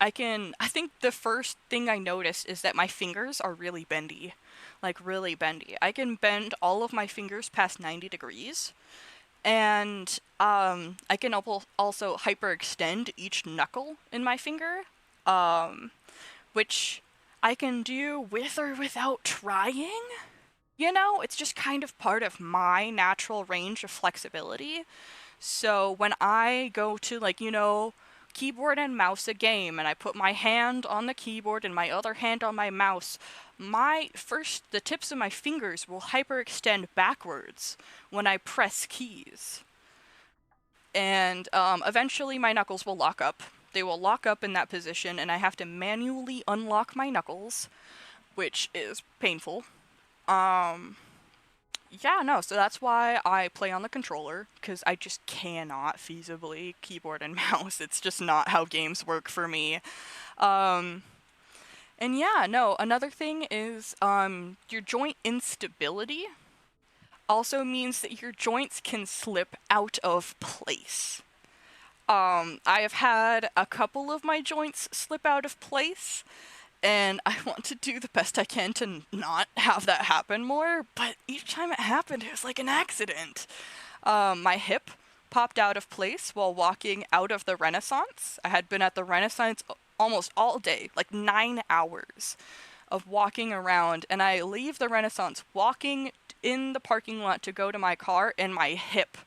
think the first thing I noticed is that my fingers are really bendy. Like, really bendy. I can bend all of my fingers past 90 degrees. And, I can also hyperextend each knuckle in my finger. Which I can do with or without trying. You know, it's just kind of part of my natural range of flexibility. So when I go to, like, you know, keyboard and mouse a game, and I put my hand on the keyboard and my other hand on my mouse, the tips of my fingers will hyperextend backwards when I press keys. And eventually my knuckles will lock up. They will lock up in that position, and I have to manually unlock my knuckles, which is painful. Yeah, no, so that's why I play on the controller, because I just cannot feasibly keyboard and mouse. It's just not how games work for me. And yeah, no, another thing is, your joint instability. also means that your joints can slip out of place. I have had a couple of my joints slip out of place, and I want to do the best I can to not have that happen more, but each time it happened, it was like an accident. My hip popped out of place while walking out of the Renaissance. I had been at the Renaissance almost all day, like 9 hours of walking around, and I leave the Renaissance walking in the parking lot to go to my car, and my hip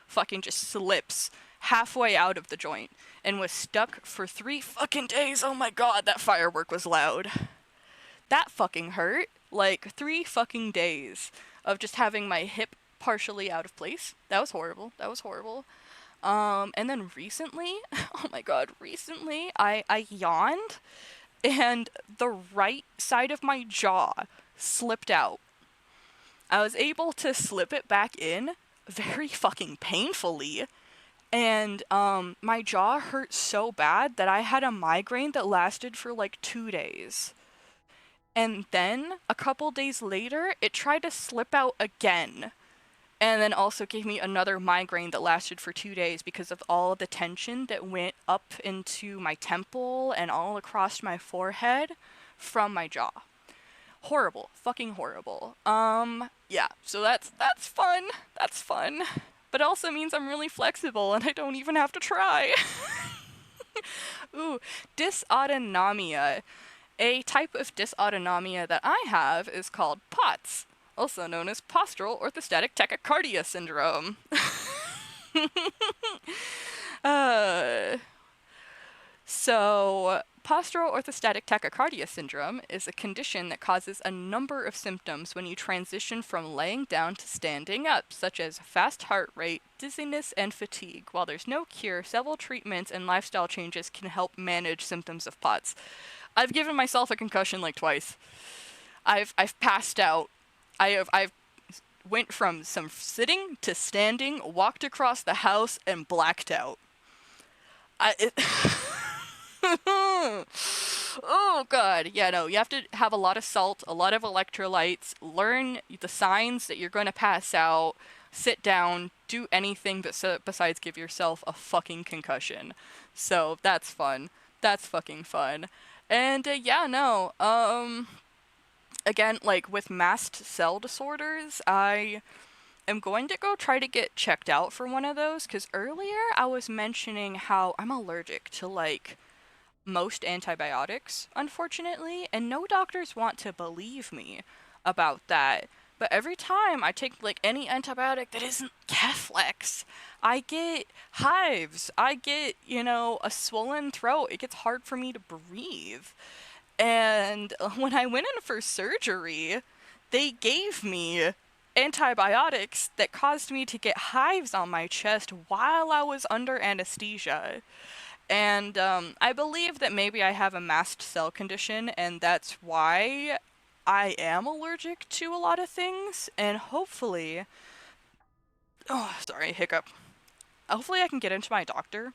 fucking just slips halfway out of the joint and was stuck for 3 fucking days. Oh my god, that firework was loud. That fucking hurt. Like 3 fucking days of just having my hip partially out of place. That was horrible. That was horrible. And then recently, oh my god, recently I yawned and the right side of my jaw slipped out. I was able to slip it back in very fucking painfully. And my jaw hurt so bad that I had a migraine that lasted for like 2 days. And then a couple days later, it tried to slip out again. And then also gave me another migraine that lasted for 2 days because of all the tension that went up into my temple and all across my forehead from my jaw. Horrible. Fucking horrible. Yeah, so that's fun. That's fun. But it also means I'm really flexible and I don't even have to try. Ooh, dysautonomia. A type of dysautonomia that I have is called POTS, also known as postural orthostatic tachycardia syndrome. So, postural orthostatic tachycardia syndrome is a condition that causes a number of symptoms when you transition from laying down to standing up, such as fast heart rate, dizziness, and fatigue. While there's no cure, several treatments and lifestyle changes can help manage symptoms of POTS. I've given myself a concussion like twice. I've passed out. I've went from some sitting to standing, walked across the house, and blacked out. Oh god, yeah, no, you have to have a lot of salt, a lot of electrolytes, learn the signs that you're going to pass out, sit down, do anything besides give yourself a fucking concussion. So that's fun. That's fucking fun. And yeah, no, again, like with mast cell disorders, I am going to go try to get checked out for one of those, because earlier I was mentioning how I'm allergic to like most antibiotics, unfortunately, and no doctors want to believe me about that. But every time I take like any antibiotic that isn't Keflex, I get hives. I get, a swollen throat. It gets hard for me to breathe. And when I went in for surgery, they gave me antibiotics that caused me to get hives on my chest while I was under anesthesia. And I believe that maybe I have a mast cell condition, and that's why I am allergic to a lot of things. And hopefully, hiccup. Hopefully I can get into my doctor.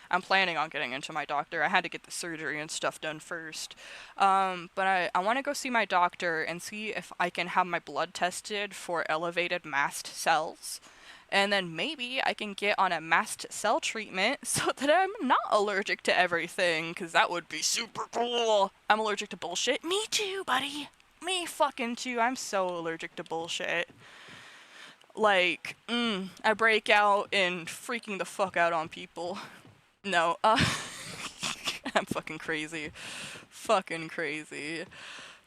I'm planning on getting into my doctor. I had to get the surgery and stuff done first. But I want to go see my doctor and see if I can have my blood tested for elevated mast cells. And then maybe I can get on a mast cell treatment so that I'm not allergic to everything, because that would be super cool. I'm allergic to bullshit. Me too, buddy. Me fucking too. I'm so allergic to bullshit. Like, I break out in freaking the fuck out on people. No, I'm fucking crazy. Fucking crazy.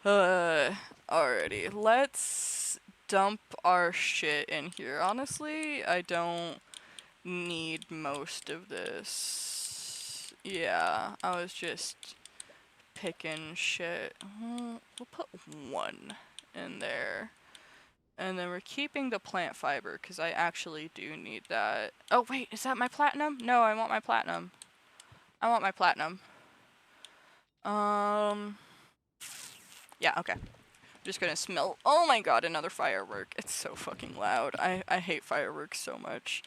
Alrighty, let's dump our shit in here. Honestly, I don't need most of this. Yeah, I was just picking shit. We'll put 1 in there. And then we're keeping the plant fiber, because I actually do need that. Oh, wait, is that my platinum? No, I want my platinum. I want my platinum. Yeah, okay. Just gonna smell. Oh my god, another firework. It's so fucking loud. I hate fireworks so much.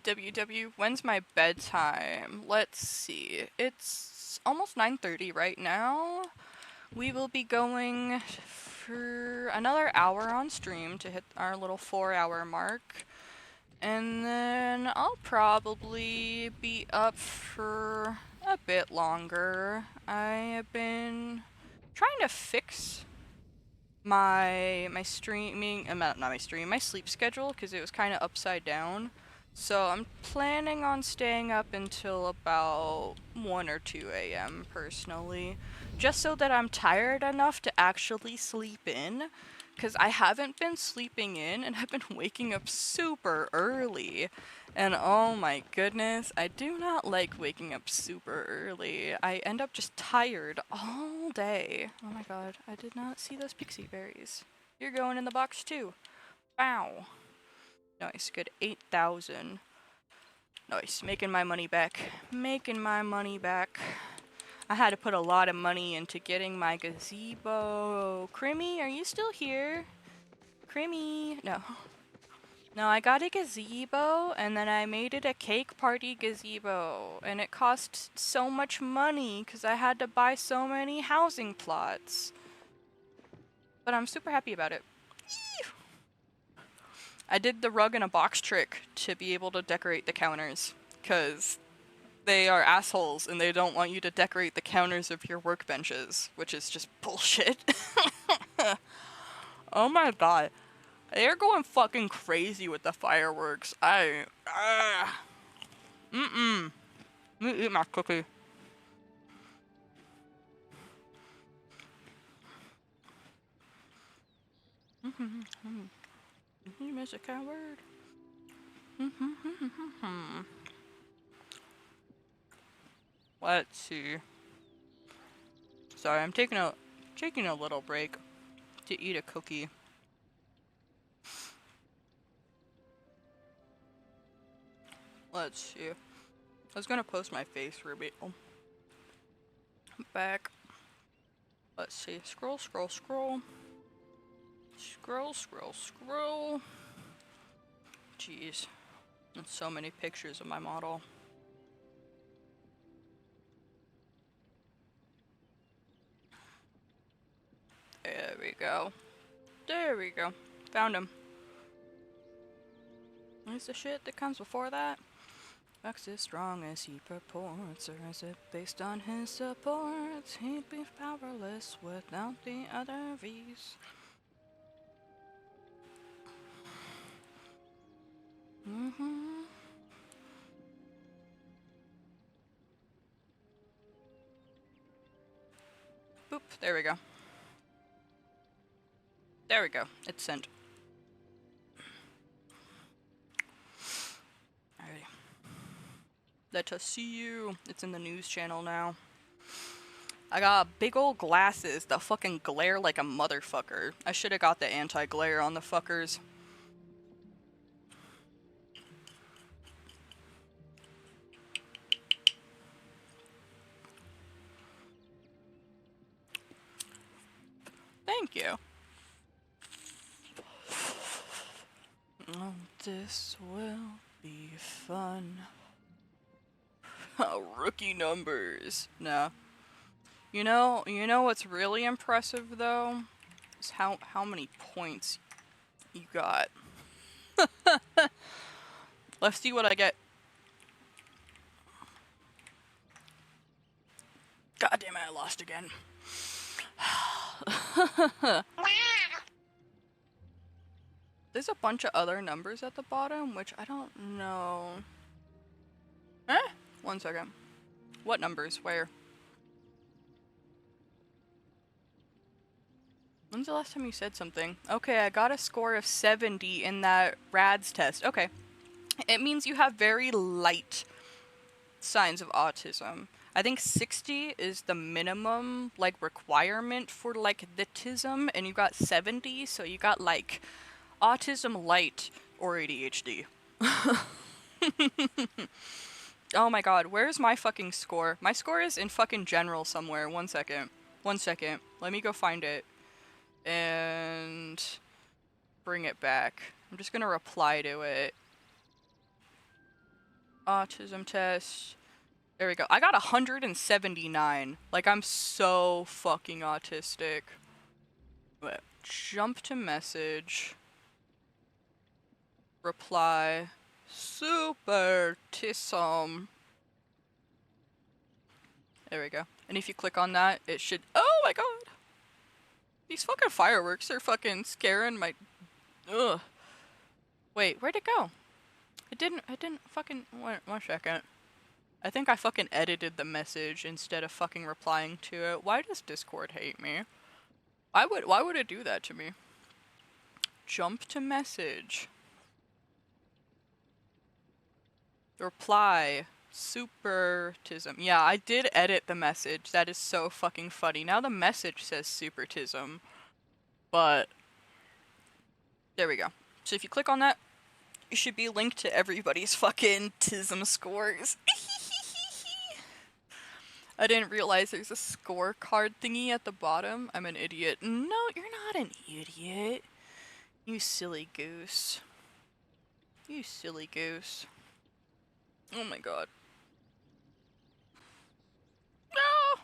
WW, when's my bedtime? Let's see. It's almost 9:30 right now. we will be going for another hour on stream to hit our little 4-hour mark. And then I'll probably be up for a bit longer. I have been trying to fix my streaming, not my stream, my sleep schedule, because it was kind of upside down. So I'm planning on staying up until about 1 or 2 a.m. personally, just so that I'm tired enough to actually sleep in, because I haven't been sleeping in and I've been waking up super early. And oh my goodness, I do not like waking up super early. I end up just tired all day. Oh my god, I did not see those pixie berries. You're going in the box too. Wow. Nice, good 8,000. Nice, making my money back. Making my money back. I had to put a lot of money into getting my gazebo. Crimmy, are you still here? Crimmy, no. No, I got a gazebo, and then I made it a cake party gazebo, and it cost so much money because I had to buy so many housing plots. But I'm super happy about it. Eew. I did the rug in a box trick to be able to decorate the counters, because they are assholes and they don't want you to decorate the counters of your workbenches, which is just bullshit. Oh my god. They're going fucking crazy with the fireworks. Let me eat my cookie. You miss a coward. Let's see. Sorry, I'm taking a little break to eat a cookie. Let's see. I was gonna post my face reveal. Back. Let's see. Scroll, scroll, scroll. Scroll, scroll, scroll. Jeez. There's so many pictures of my model. There we go. There we go. Found him. What's the shit that comes before that? Buck's as strong as he purports, or is it based on his supports? He'd be powerless without the other V's. Boop, there we go. There we go, it's sent. Alrighty. Let us see you. It's in the news channel now. I got big old glasses that fucking glare like a motherfucker. I should have got the anti-glare on the fuckers. Thank you. Oh, this will be fun. Rookie numbers. No. You know what's really impressive though? Is how many points you got. Let's see what I get. God damn it, I lost again. There's a bunch of other numbers at the bottom, which I don't know. Eh? 1 second. What numbers? Where? When's the last time you said something? Okay, I got a score of 70 in that RADS test. Okay. It means you have very light signs of autism. I think 60 is the minimum, like, requirement for, like, the tism, and you got 70, so you got, like, autism light or ADHD. Oh my god, where's my fucking score? My score is in fucking general somewhere. 1 second. 1 second. Let me go find it. And bring it back. I'm just gonna reply to it. Autism test. There we go. I got 179. Like, I'm so fucking autistic. Wait, jump to message. Reply. Supertism. There we go. And if you click on that, it should... Oh my god! These fucking fireworks are fucking scaring my... Ugh. Wait, where'd it go? It didn't fucking... One second. I think I fucking edited the message instead of fucking replying to it. Why does Discord hate me? Why would it do that to me? Jump to message. Reply. Supertism. Yeah, I did edit the message. That is so fucking funny. Now the message says supertism. But there we go. So if you click on that, it should be linked to everybody's fucking tism scores. I didn't realize there's a scorecard thingy at the bottom. I'm an idiot. No, you're not an idiot. You silly goose. You silly goose. Oh my god. No!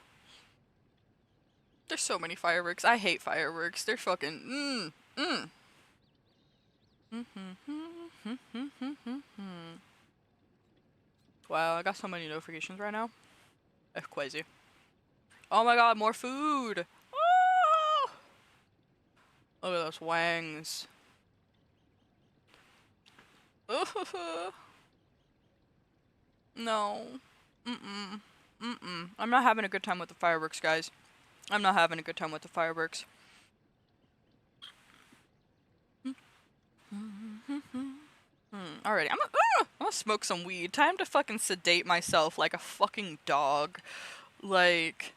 There's so many fireworks. I hate fireworks. They're fucking... Wow, I got so many notifications right now. That's crazy. Oh my god, more food! Oh! Look at those wangs. No. I'm not having a good time with the fireworks, guys. I'm not having a good time with the fireworks. Alrighty, I'm gonna smoke some weed. Time to fucking sedate myself like a fucking dog. Like,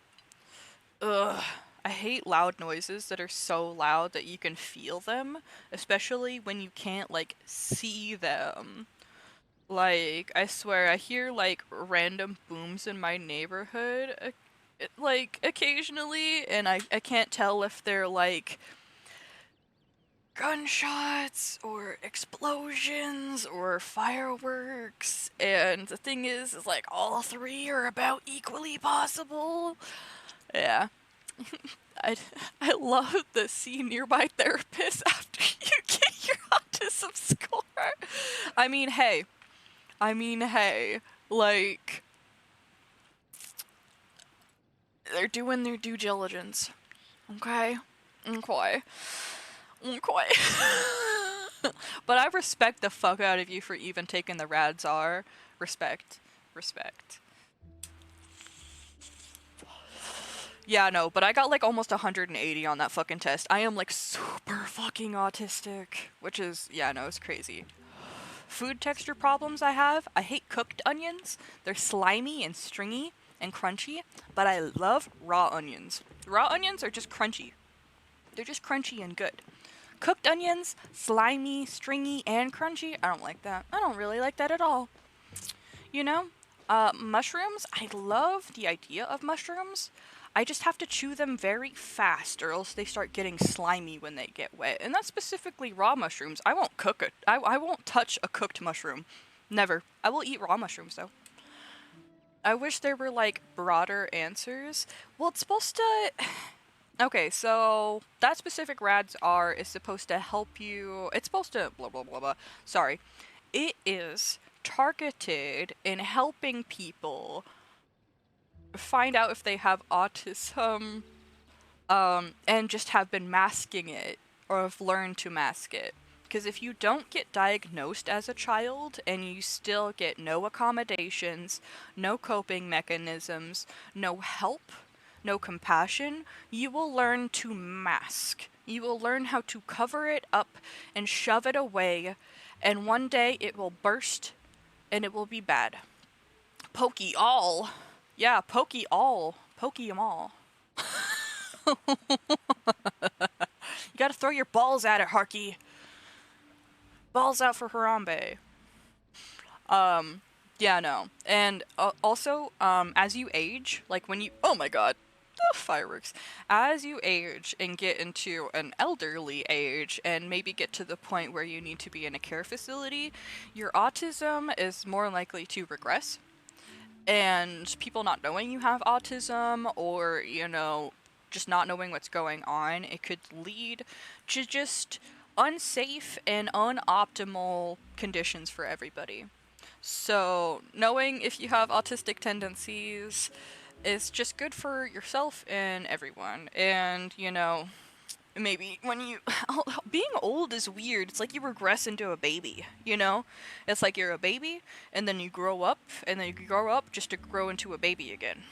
ugh. I hate loud noises that are so loud that you can feel them, especially when you can't, like, see them. Like, I swear, I hear, like, random booms in my neighborhood, like, occasionally, and I can't tell if they're, like, gunshots or explosions or fireworks, and the thing is like all three are about equally possible. Yeah. I love the see nearby therapist after you get your autism score. I mean, hey, like, they're doing their due diligence. Okay? But I respect the fuck out of you for even taking the Radzar. Respect. Yeah, no, but I got like almost 180 on that fucking test. I am like super fucking autistic, which is, yeah, no, it's crazy. Food texture problems I have. I hate cooked onions. They're slimy and stringy and crunchy, but I love raw onions. Raw onions are just crunchy. They're just crunchy and good. Cooked onions, slimy, stringy, and crunchy. I don't like that. I don't really like that at all. You know? Mushrooms, I love the idea of mushrooms. I just have to chew them very fast or else they start getting slimy when they get wet. And that's specifically raw mushrooms. I won't cook it. I won't touch a cooked mushroom. Never. I will eat raw mushrooms though. I wish there were like broader answers. Well, it's supposed to... Okay, so that specific Radzar is supposed to help you. It's supposed to blah blah blah blah. Sorry. It is targeted in helping people find out if they have autism, and just have been masking it or have learned to mask it. Because if you don't get diagnosed as a child and you still get no accommodations, no coping mechanisms, no help, no compassion, you will learn to mask. You will learn how to cover it up and shove it away, and one day it will burst and it will be bad. Pokey all. Yeah, pokey all. Pokey 'em all. You gotta throw your balls at it, Harky. Balls out for Harambe. Yeah, no. And also, as you age, like when you... Oh my god. Fireworks. As you age and get into an elderly age and maybe get to the point where you need to be in a care facility, your autism is more likely to regress. and people not knowing you have autism, or, just not knowing what's going on, it could lead to just unsafe and unoptimal conditions for everybody. So, knowing if you have autistic tendencies is just good for yourself and everyone. And, maybe when you being old is weird. It's like you regress into a baby, it's like you're a baby and then you grow up and then you grow up just to grow into a baby again.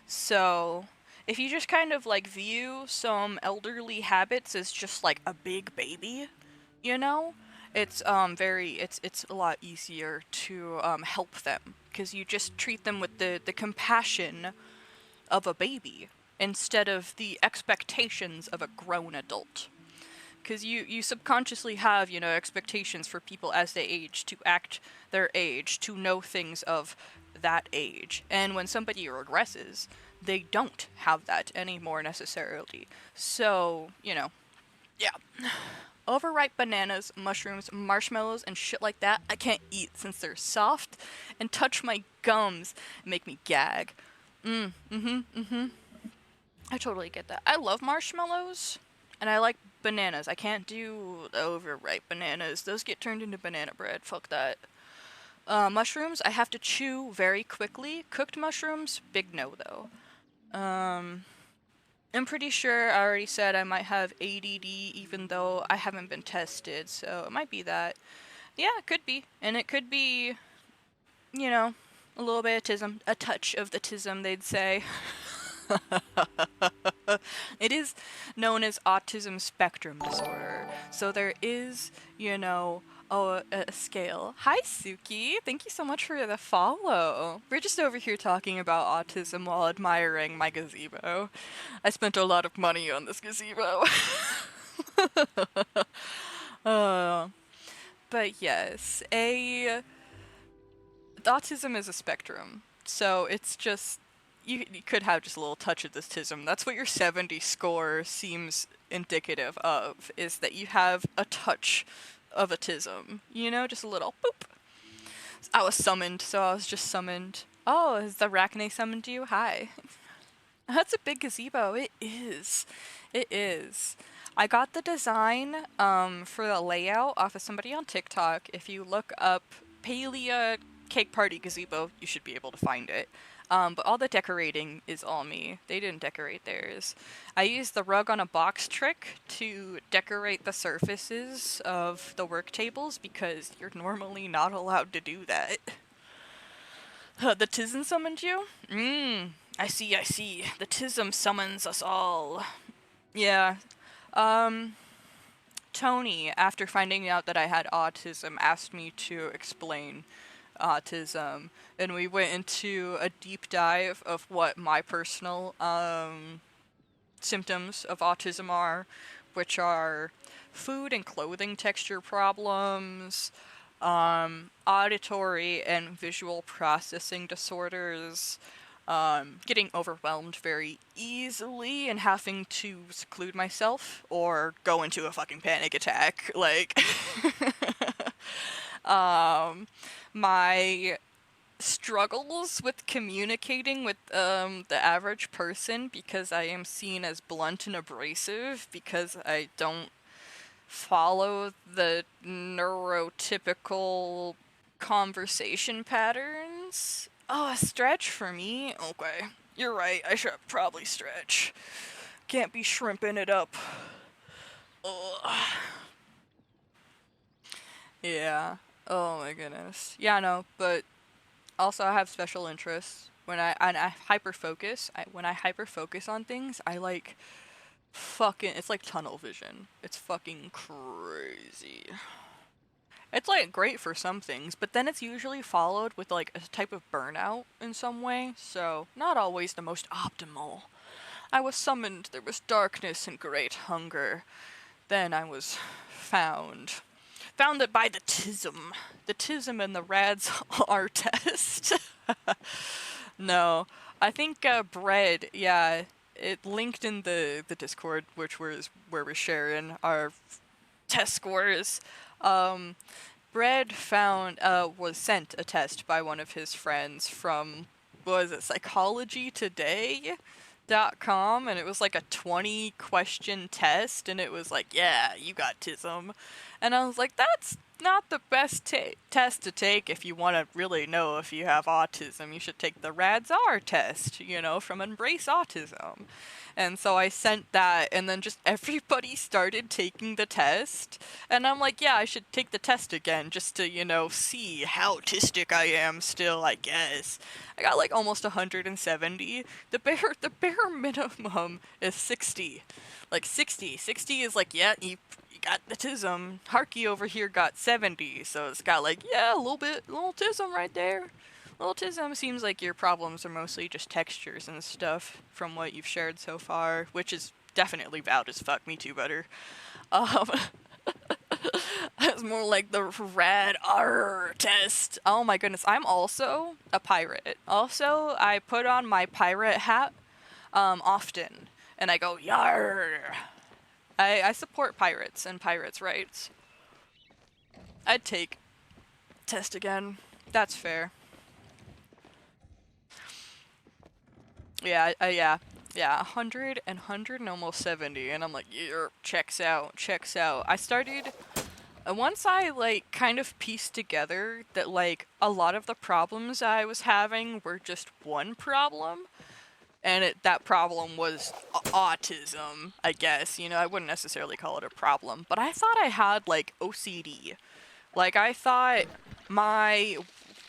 So if you just kind of like view some elderly habits as just like a big baby, it's it's a lot easier to help them, because you just treat them with the compassion of a baby instead of the expectations of a grown adult. Because you subconsciously have, expectations for people as they age, to act their age, to know things of that age. And when somebody regresses, they don't have that anymore necessarily. So, yeah. Overripe bananas, mushrooms, marshmallows, and shit like that, I can't eat since they're soft and touch my gums and make me gag. I totally get that. I love marshmallows, and I like bananas. I can't do overripe bananas. Those get turned into banana bread. Fuck that. Mushrooms, I have to chew very quickly. Cooked mushrooms, big no, though. I'm pretty sure I already said I might have ADD, even though I haven't been tested, so it might be that. Yeah, it could be. And it could be, a little bit of tism. A touch of the tism, they'd say. It is known as autism spectrum disorder. So there is, a scale. Hi, Suki. Thank you so much for the follow. We're just over here talking about autism while admiring my gazebo. I spent a lot of money on this gazebo. But yes, autism is a spectrum. So it's just, you could have just a little touch of this tism. That's what your 70 score seems indicative of, is that you have a touch of autism. Just a little boop. I was summoned, so I was just summoned. Oh, has the Arachne summoned you? Hi. That's a big gazebo. It is. It is. I got the design for the layout off of somebody on TikTok. If you look up Palea Cake Party Gazebo, you should be able to find it. But all the decorating is all me. They didn't decorate theirs. I used the rug on a box trick to decorate the surfaces of the work tables, because you're normally not allowed to do that. The Tism summoned you? I see. The Tism summons us all. Yeah. Tony, after finding out that I had autism, asked me to explain autism, and we went into a deep dive of what my personal symptoms of autism are, which are food and clothing texture problems, auditory and visual processing disorders, getting overwhelmed very easily and having to seclude myself or go into a fucking panic attack, my struggles with communicating with the average person, because I am seen as blunt and abrasive because I don't follow the neurotypical conversation patterns. Oh, a stretch for me? Okay, you're right, I should probably stretch. Can't be shrimping it up. Ugh. Yeah. Oh my goodness. Yeah, no, but also I have special interests. When I hyper-focus, when I hyper-focus on things, I it's like tunnel vision. It's fucking crazy. It's great for some things, but then it's usually followed with a type of burnout in some way, so not always the most optimal. I was summoned, there was darkness and great hunger. Then I was found it by the Tism and the Rad's R test. No, I think Bread, yeah, it linked in the Discord, which was where we're sharing our test scores. Brad found was sent a test by one of his friends from, what was it, psychologytoday.com, and it was like a 20 question test, and it was like, yeah, you got tism. And I was like, that's not the best test to take if you want to really know if you have autism. You should take the RADS-R test, you know, from Embrace Autism. And so I sent that, and then just everybody started taking the test. And I'm like, yeah, I should take the test again just to, you know, see how autistic I am still, I guess. I got like almost 170. The bare minimum is 60. Like 60. 60 is like, yeah, you got the tism. Harky over here got 70, so it's got like, yeah, a little tism right there. Autism seems like your problems are mostly just textures and stuff from what you've shared so far, which is definitely valid as fuck. Me too, butter. It's more like the RAD-R test. Oh my goodness, I'm also a pirate. Also, I put on my pirate hat often, and I go, yar. I support pirates and pirates' rights. I'd take test again. That's fair. Yeah, 100 and almost 70, and I'm like, yeah, checks out. I started, once I, like, kind of pieced together that, like, a lot of the problems I was having were just one problem, and that problem was autism, I guess, you know, I wouldn't necessarily call it a problem, but I thought I had, like, OCD. Like, I thought my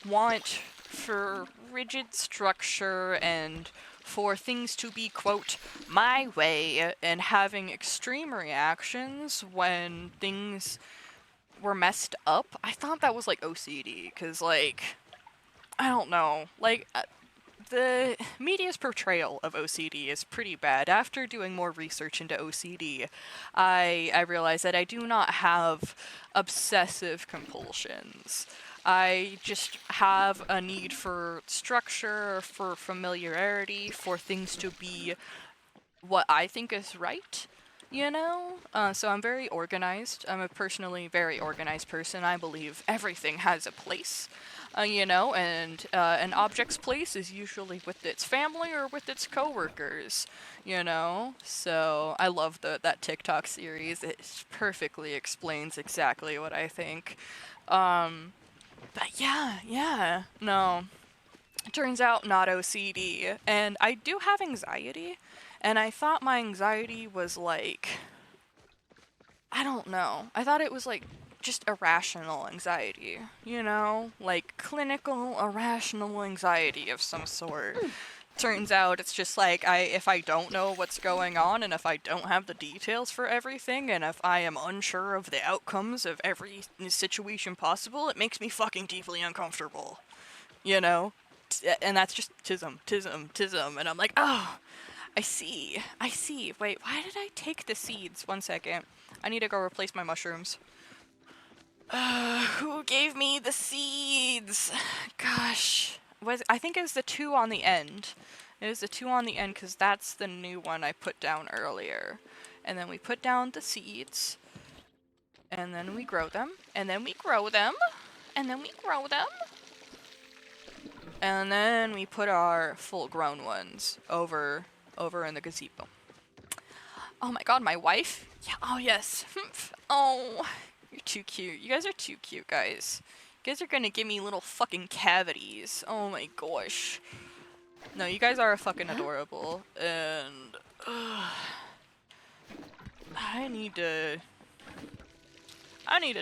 want for rigid structure and for things to be, quote, my way, and having extreme reactions when things were messed up, I thought that was, like, OCD, because, like, I don't know, like, the media's portrayal of OCD is pretty bad. After doing more research into OCD, I realized that I do not have obsessive compulsions. I just have a need for structure, for familiarity, for things to be what I think is right, you know? So I'm very organized. I'm a personally very organized person. I believe everything has a place, you know, and an object's place is usually with its family or with its coworkers, you know? So I love that TikTok series. It perfectly explains exactly what I think. But yeah, no. It turns out not OCD, and I do have anxiety, and I thought my anxiety was like, I don't know. I thought it was like just irrational anxiety, you know? Like clinical irrational anxiety of some sort. Turns out it's just like if I don't know what's going on, and if I don't have the details for everything, and if I am unsure of the outcomes of every situation possible, it makes me fucking deeply uncomfortable. You know? And that's just tism. And I'm like, oh, I see. Wait, why did I take the seeds? 1 second. I need to go replace my mushrooms. Who gave me the seeds? Gosh. I think it was the 2 on the end. It was the 2 on the end because that's the new one I put down earlier. And then we put down the seeds. And then we grow them. And then we grow them. And then we grow them. And then we put our full-grown ones over in the gazebo. Oh my god, my wife? Yeah, oh yes. Oh, you're too cute. You guys are too cute, guys. You guys are gonna give me little fucking cavities. Oh my gosh. No, you guys are fucking adorable. And I need to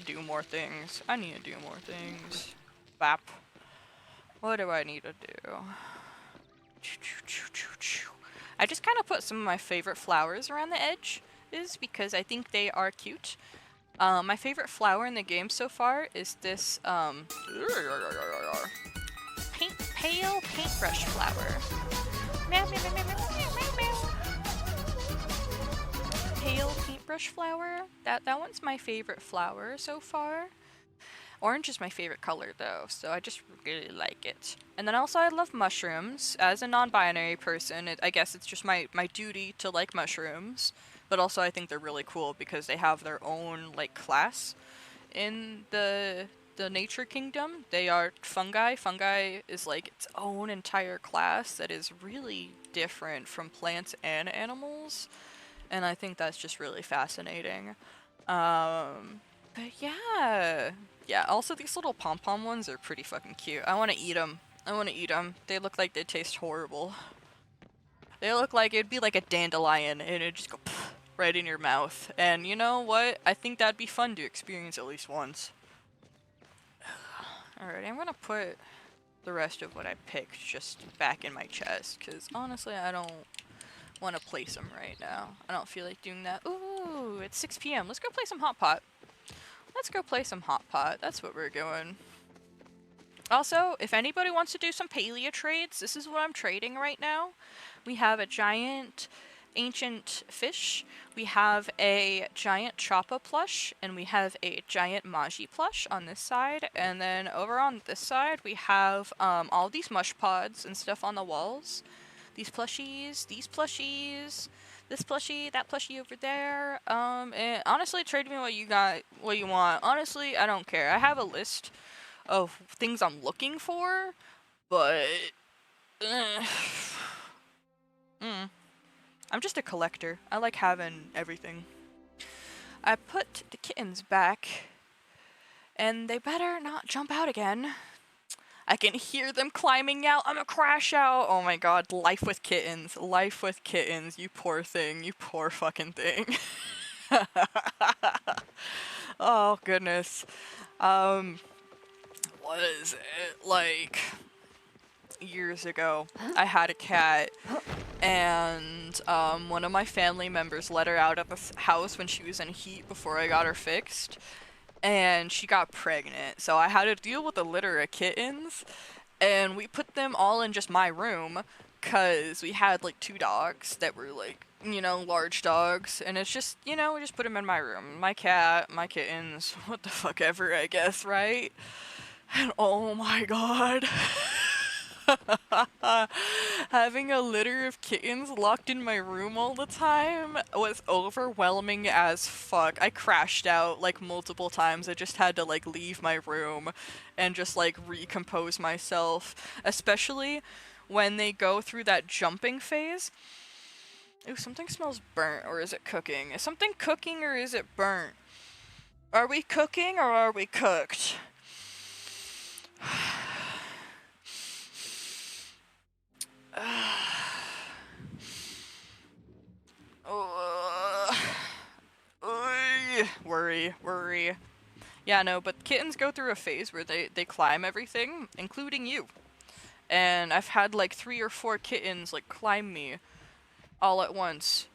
do more things. Bap. What do I need to do? I just kind of put some of my favorite flowers around the edge, because I think they are cute. My favorite flower in the game so far is this pale paintbrush flower. Meow, meow, meow, meow, meow, meow, meow. Pale paintbrush flower. That one's my favorite flower so far. Orange is my favorite color though, so I just really like it. And then also I love mushrooms. As a non-binary person, I guess it's just my duty to like mushrooms. But also I think they're really cool because they have their own like class in the the nature kingdom. They are fungi. Fungi is like its own entire class that is really different from plants and animals, and I think that's just really fascinating. But yeah, yeah. Also, these little pom pom ones are pretty fucking cute. I want to eat them. I want to eat them. They look like they taste horrible. They look like it'd be like a dandelion, and it'd just go right in your mouth. And you know what? I think that'd be fun to experience at least once. Alright, I'm gonna put the rest of what I picked just back in my chest, because honestly, I don't want to place them right now. I don't feel like doing that. Ooh, it's 6 p.m. Let's go play some Hot Pot. Let's go play some Hot Pot. That's what we're doing. Also, if anybody wants to do some paleo trades, this is what I'm trading right now. We have a giant ancient fish, we have a giant Choppa plush, and we have a giant Maji plush on this side. And then over on this side, we have all these mush pods and stuff on the walls. These plushies, this plushie, that plushie over there. And honestly, trade me what you got, what you want. Honestly, I don't care. I have a list of things I'm looking for, but I'm just a collector. I like having everything. I put the kittens back, and they better not jump out again. I can hear them climbing out. I'm gonna crash out. Oh my god, life with kittens. Life with kittens. You poor thing. You poor fucking thing. Oh goodness. What is it? Like, years ago, I had a cat, and one of my family members let her out of the house when she was in heat before I got her fixed, and she got pregnant. So I had to deal with a litter of kittens, and we put them all in just my room, because we had like 2 dogs that were like, you know, large dogs, and it's just, you know, we just put them in my room. My cat, my kittens, what the fuck ever, I guess, right? And oh my god. Having a litter of kittens locked in my room all the time was overwhelming as fuck. I crashed out like multiple times. I just had to like leave my room and just like recompose myself, especially when they go through that jumping phase. Ooh, something smells burnt, or is it cooking? Is something cooking or is it burnt? Are we cooking or are we cooked? Worry. Yeah, no, but kittens go through a phase where they climb everything, including you. And I've had like 3 or 4 kittens like climb me all at once.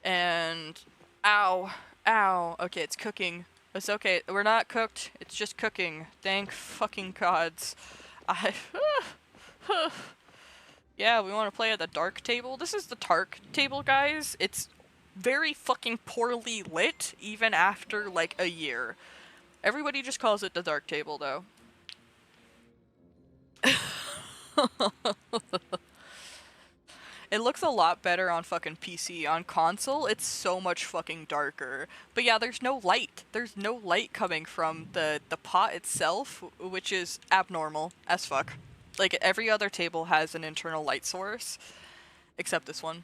And ow. Okay, it's cooking. It's okay. We're not cooked. It's just cooking. Thank fucking gods. Yeah, we want to play at the dark table. This is the dark table, guys. It's very fucking poorly lit, even after, like, a year. Everybody just calls it the dark table, though. It looks a lot better on fucking PC. On console, it's so much fucking darker. But yeah, there's no light. There's no light coming from the pot itself, which is abnormal as fuck. Like, every other table has an internal light source, except this one.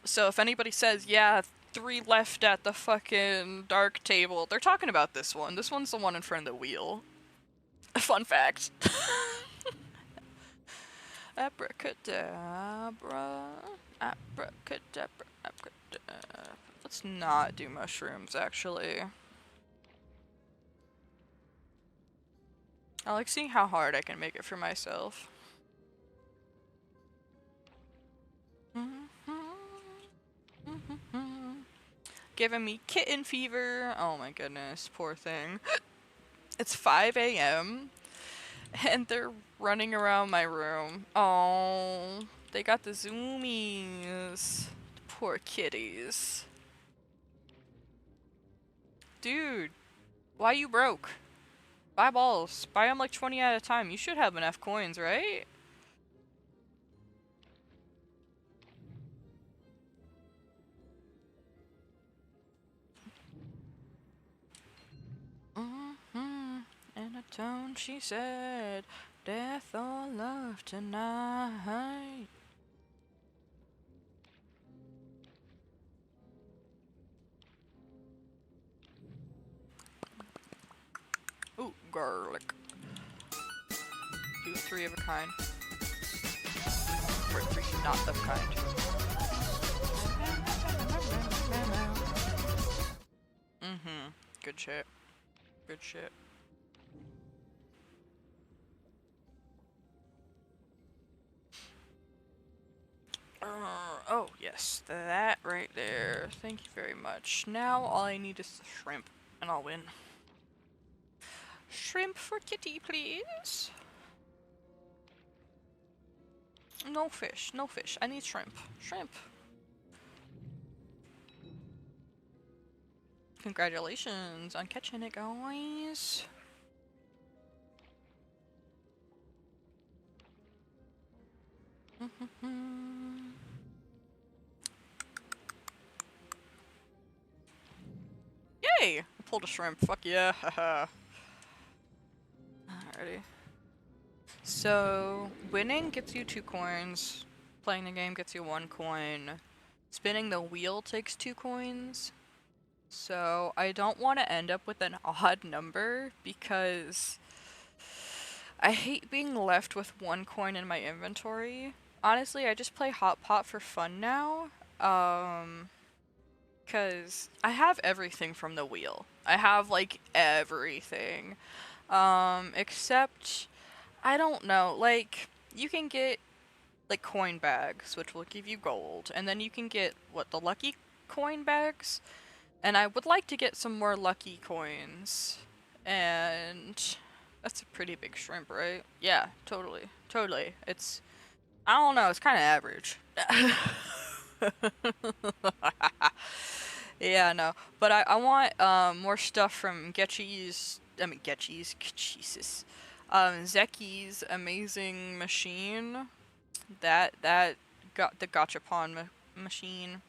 So if anybody says, yeah, 3 left at the fucking dark table, they're talking about this one. This one's the one in front of the wheel. Fun fact. Abracadabra. Abracadabra. Abracadabra. Let's not do mushrooms, actually. I like seeing how hard I can make it for myself. Giving me kitten fever. Oh my goodness, poor thing. It's 5 a.m. and they're running around my room. Oh, they got the zoomies. Poor kitties. Dude, why you broke? Buy balls. Buy them like 20 at a time. You should have enough coins, right? tone, she said, death or love tonight. Ooh, garlic. Do 3 of a kind. Or 3 not of kind. Good shit. Good shit. Oh, yes. That right there. Thank you very much. Now all I need is shrimp, and I'll win. Shrimp for Kitty, please. No fish. No fish. I need shrimp. Shrimp. Congratulations on catching it, guys. Yay! I pulled a shrimp. Fuck yeah. Haha. Alrighty. So, winning gets you 2 coins. Playing the game gets you 1 coin. Spinning the wheel takes 2 coins. So, I don't want to end up with an odd number because I hate being left with 1 coin in my inventory. Honestly, I just play Hot Pot for fun now. Because I have everything from the wheel. I have, like, everything. Except, I don't know, like, you can get, like, coin bags, which will give you gold. And then you can get, what, the lucky coin bags? And I would like to get some more lucky coins. And that's a pretty big shrimp, right? Yeah, totally. Totally. It's, I don't know, it's kind of average. Yeah, no. But I want more stuff from Jesus. Zeki's amazing machine. That got the gachapon machine.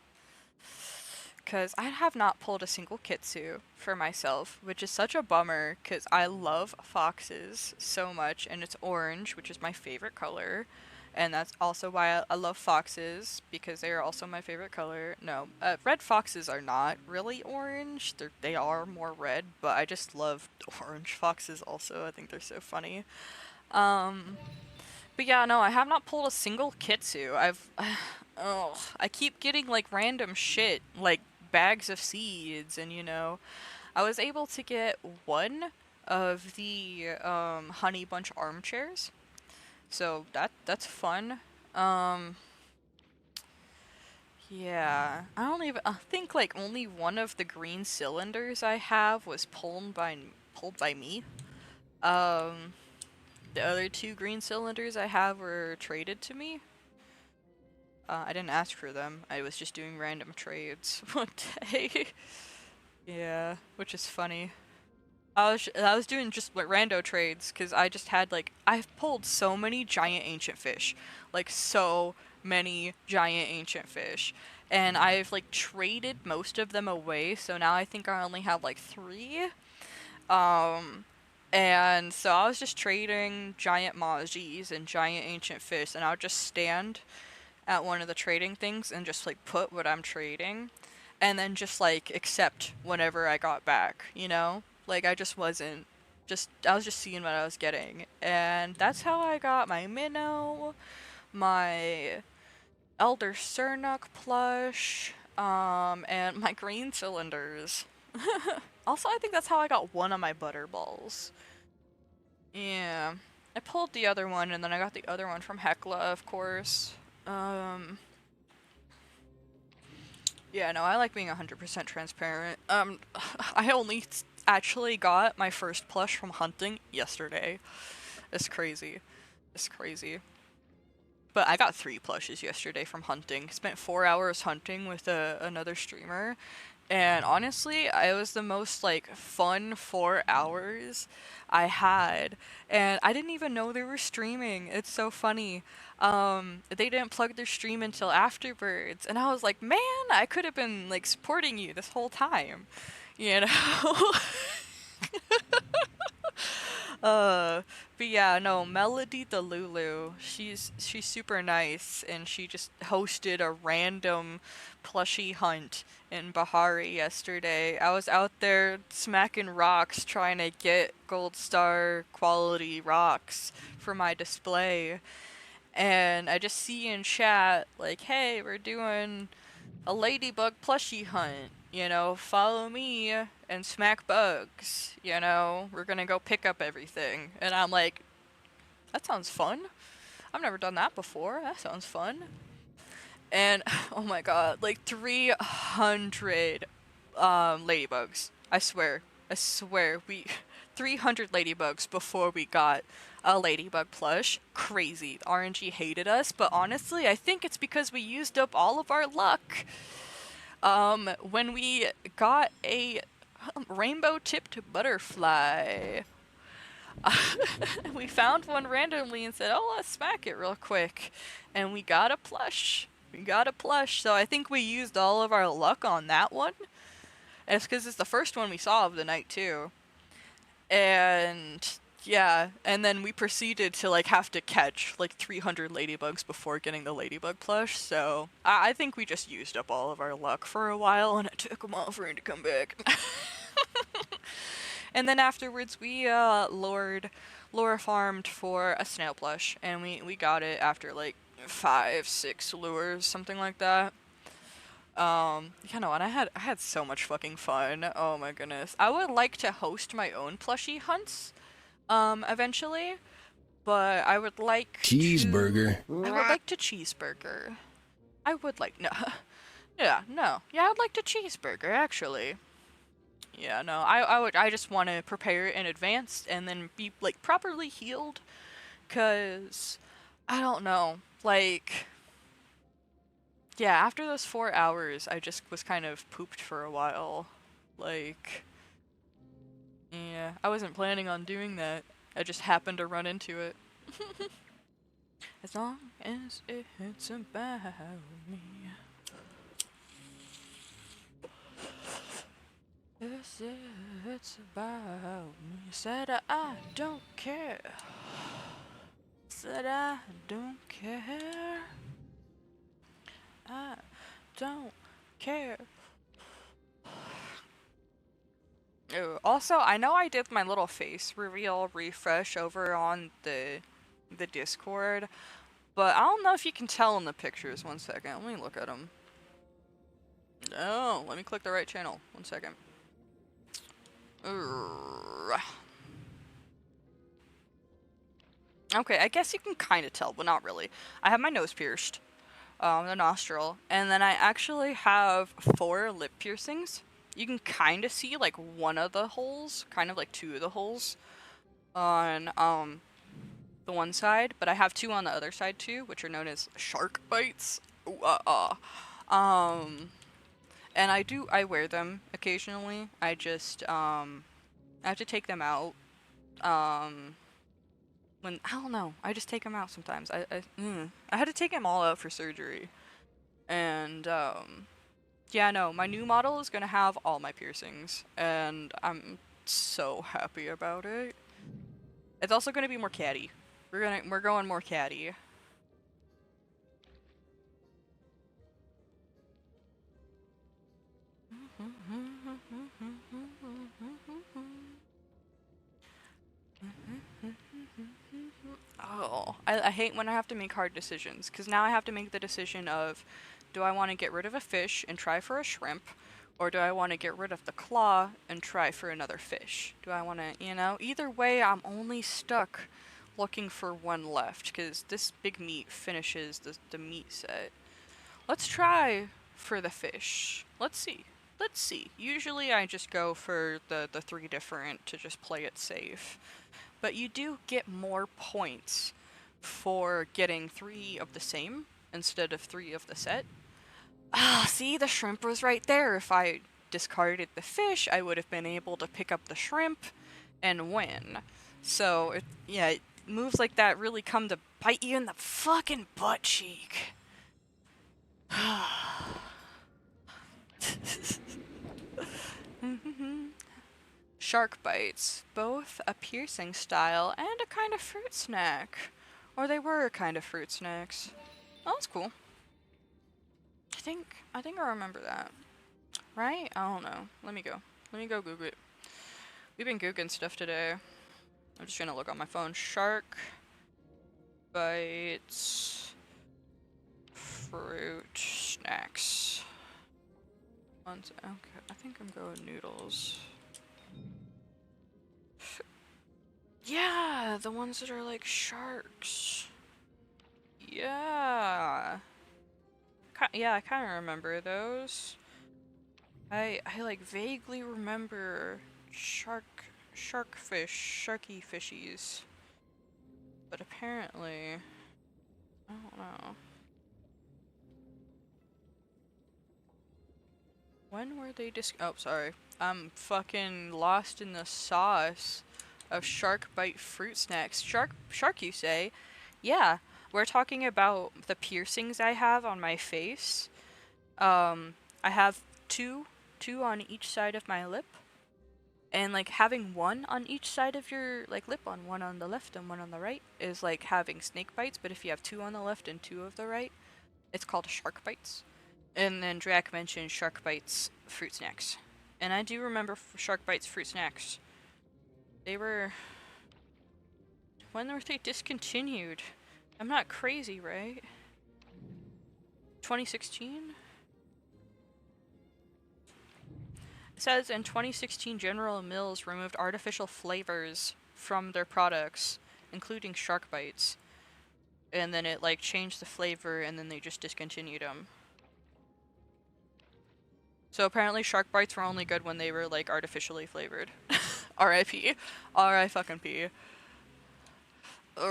Because I have not pulled a single Kitsu for myself, which is such a bummer because I love foxes so much, and it's orange, which is my favorite color. And that's also why I love foxes, because they are also my favorite color. No, red foxes are not really orange. They are more red, but I just love orange foxes also. I think they're so funny. But yeah, no, I have not pulled a single Kitsu. I keep getting like random shit, like bags of seeds, and you know, I was able to get 1 of the honey bunch armchairs. So that's fun. Yeah, I think like only 1 of the green cylinders I have was pulled by me. The other 2 green cylinders I have were traded to me. I didn't ask for them. I was just doing random trades one day. Yeah, which is funny. I was doing just like rando trades because I just had like I've pulled so many giant ancient fish, like so many giant ancient fish, and I've like traded most of them away. So now I think I only have like 3. And so I was just trading giant Majis and giant ancient fish, and I would just stand at one of the trading things and just like put what I'm trading, and then just like accept whenever I got back, you know? Like I was just seeing what I was getting, and that's how I got my minnow, my Elder Cernuk plush, and my green cylinders. Also, I think that's how I got 1 of my butterballs. Yeah. I pulled the other one, and then I got the other one from Hecla, of course. Yeah, no, I like being 100% transparent. I only actually got my first plush from hunting yesterday. It's crazy. It's crazy. But I got 3 plushes yesterday from hunting. Spent 4 hours hunting with another streamer. And honestly, it was the most, like, fun 4 hours I had. And I didn't even know they were streaming. It's so funny. They didn't plug their stream until afterwards. And I was like, man, I could have been, like, supporting you this whole time. You know? But yeah, no, Melody the Lulu, she's super nice, and she just hosted a random plushie hunt in Bahari yesterday. I was out there smacking rocks trying to get gold star quality rocks for my display. And I just see in chat, like, hey, we're doing a ladybug plushie hunt. You know, follow me and smack bugs. You know, we're gonna go pick up everything. And I'm like, that sounds fun. I've never done that before. That sounds fun. And oh my god, like 300 ladybugs. I swear, we 300 ladybugs before we got a ladybug plush. Crazy. RNG hated us, but honestly, I think it's because we used up all of our luck. When we got a rainbow-tipped butterfly, we found one randomly and said, "Oh, let's smack it real quick," and we got a plush. So I think we used all of our luck on that one. And it's because it's the first one we saw of the night too. And yeah, and then we proceeded to like have to catch like 300 ladybugs before getting the ladybug plush. So I think we just used up all of our luck for a while, and it took a while for it to come back. And then afterwards, we lure farmed for a snail plush, and we got it after like 5-6 lures, something like that. You know, and I had so much fucking fun. Oh my goodness. I would like to host my own plushie hunts, eventually, but I would like Cheeseburger. I would like to cheeseburger. I would like no. Yeah, no. Yeah, I'd like to cheeseburger actually. Yeah, no. I just want to prepare it in advance and then be like properly healed, 'cause I don't know, like. Yeah, after those 4 hours, I just was kind of pooped for a while. Like, yeah, I wasn't planning on doing that. I just happened to run into it. As long as it's about me. Yes, it's about me. Said I don't care. Said I don't care. I don't care. Oh, also, I know I did my little face reveal refresh over on the Discord, but I don't know if you can tell in the pictures. One second, let me look at them. No, let me click the right channel. One second. Okay, I guess you can kind of tell, but not really. I have my nose pierced. The nostril, and then I actually have 4 lip piercings. You can kind of see like one of the holes, kind of like 2 of the holes on the one side, but I have 2 on the other side too, which are known as shark bites. Ooh, and I wear them occasionally. I just I have to take them out when I don't know, I just take them out sometimes. I had to take them all out for surgery, and yeah, no, my new model is gonna have all my piercings, and I'm so happy about it. It's also gonna be more catty. We're going more catty. Oh, I hate when I have to make hard decisions, because now I have to make the decision of, do I want to get rid of a fish and try for a shrimp, or do I want to get rid of the claw and try for another fish? Do I want to, you know, either way, I'm only stuck looking for one left, because this big meat finishes the meat set. Let's try for the fish. Let's see. Usually I just go for the 3 different to just play it safe. But you do get more points for getting 3 of the same instead of 3 of the set. Ah, see, the shrimp was right there. If I discarded the fish, I would have been able to pick up the shrimp and win. So, yeah, moves like that really come to bite you in the fucking butt cheek. shark bites, both a piercing style and a kind of fruit snack. Or they were a kind of fruit snacks. Oh, that's cool. I think I remember that. Right? I don't know. Let me go Google it. We've been Googling stuff today. I'm just gonna look on my phone. Shark bites fruit snacks. Okay, I think I'm going noodles. Yeah, the ones that are like sharks. Yeah. Yeah, I kind of remember those. I like vaguely remember sharky fishies. But apparently, I don't know. When were they oh, sorry. I'm fucking lost in the sauce of shark bite fruit snacks. Shark, you say? Yeah, we're talking about the piercings I have on my face. I have two on each side of my lip. And like having one on each side of your like lip, on one on the left and one on the right, is like having snake bites. But if you have two on the left and two of the right, it's called shark bites. And then Drac mentioned shark bites fruit snacks. And I do remember shark bites fruit snacks. They were... When were they discontinued? I'm not crazy, right? 2016? It says in 2016 General Mills removed artificial flavors from their products, including shark bites. And then it like changed the flavor and then they just discontinued them. So apparently shark bites were only good when they were like artificially flavored. R.I.P. R.I.fucking-P. Do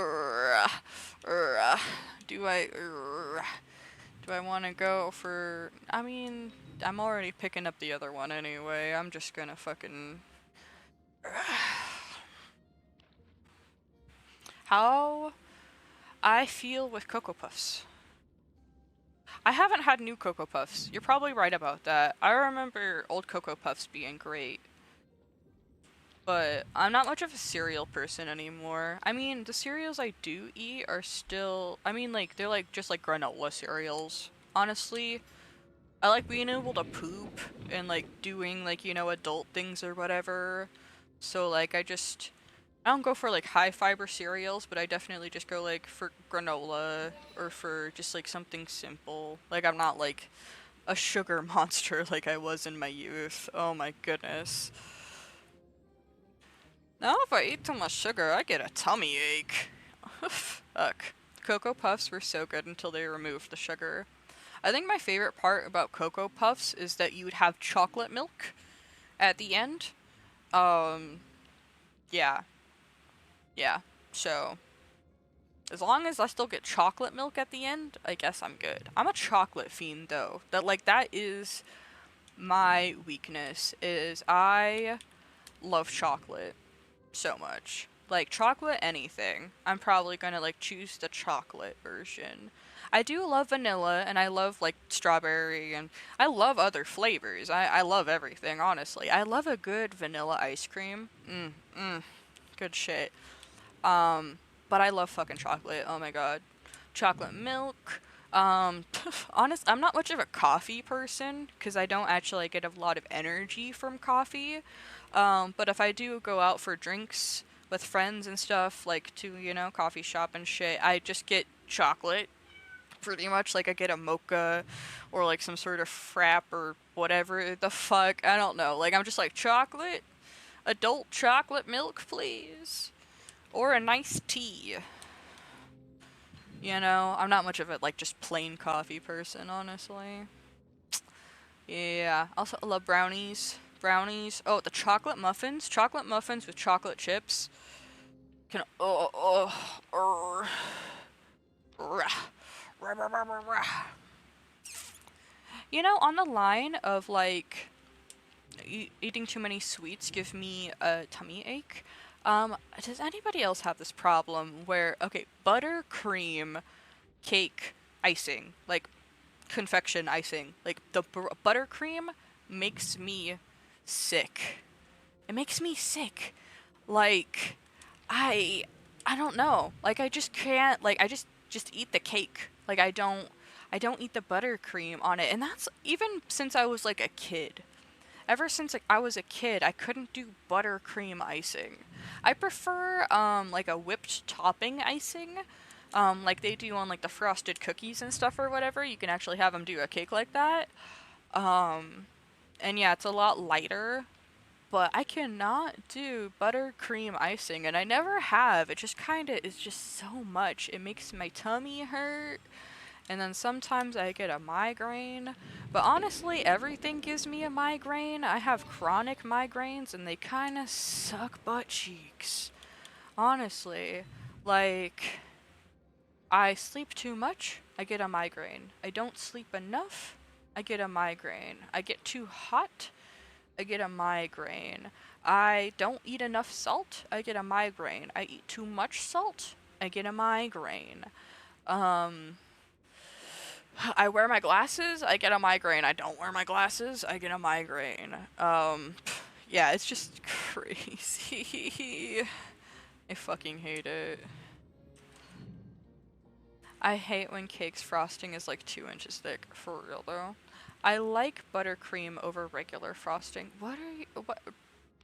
I want to go for... I mean, I'm already picking up the other one anyway. I'm just gonna fucking... How I feel with Cocoa Puffs. I haven't had new Cocoa Puffs. You're probably right about that. I remember old Cocoa Puffs being great. But I'm not much of a cereal person anymore. I mean, the cereals I do eat are still... I mean, like, they're like just like granola cereals. Honestly, I like being able to poop and like doing like, you know, adult things or whatever. So like I don't go for like high fiber cereals, but I definitely just go like for granola or for just like something simple. Like I'm not like a sugar monster like I was in my youth. Oh my goodness. Now if I eat too much sugar, I get a tummy ache. Fuck. Cocoa Puffs were so good until they removed the sugar. I think my favorite part about Cocoa Puffs is that you would have chocolate milk at the end. Yeah. Yeah, so as long as I still get chocolate milk at the end, I guess I'm good. I'm a chocolate fiend though. That is my weakness, is I love chocolate so much. Like chocolate anything. I'm probably gonna like choose the chocolate version. I do love vanilla and I love like strawberry and I love other flavors. I love everything, honestly. I love a good vanilla ice cream. Good shit. But I love fucking chocolate. Oh my god. Chocolate milk. I'm not much of a coffee person because I don't actually get a lot of energy from coffee. But if I do go out for drinks with friends and stuff, like to, you know, coffee shop and shit, I just get chocolate. Pretty much, like I get a mocha or like some sort of frap or whatever the fuck. I don't know. Like I'm just like, chocolate? Adult chocolate milk, please. Or a nice tea. You know, I'm not much of a, like, just plain coffee person, honestly. Yeah, also I love brownies. Brownies. Oh, the chocolate muffins. Chocolate muffins with chocolate chips. You know, on the line of, like, eating too many sweets give me a tummy ache. Does anybody else have this problem where, okay, buttercream cake icing, like confection icing, like the buttercream makes me sick. It makes me sick. Like, I don't know. Like, I just can't, like, I just eat the cake. Like, I don't eat the buttercream on it. And that's even since I was, like, a kid. Ever since, like, I was a kid, I couldn't do buttercream icing. I prefer, like, a whipped topping icing. Like they do on, like, the frosted cookies and stuff or whatever. You can actually have them do a cake like that. And yeah, it's a lot lighter. But I cannot do buttercream icing, and I never have. It just kind of is just so much. It makes my tummy hurt, and then sometimes I get a migraine. But honestly, everything gives me a migraine. I have chronic migraines, and they kind of suck butt cheeks. Honestly. Like, I sleep too much, I get a migraine. I don't sleep enough, I get a migraine. I get too hot, I get a migraine. I don't eat enough salt, I get a migraine. I eat too much salt, I get a migraine. I wear my glasses, I get a migraine. I don't wear my glasses, I get a migraine. Yeah, it's just crazy. I fucking hate it. I hate when cake's frosting is like 2 inches thick, for real though. I like buttercream over regular frosting. What?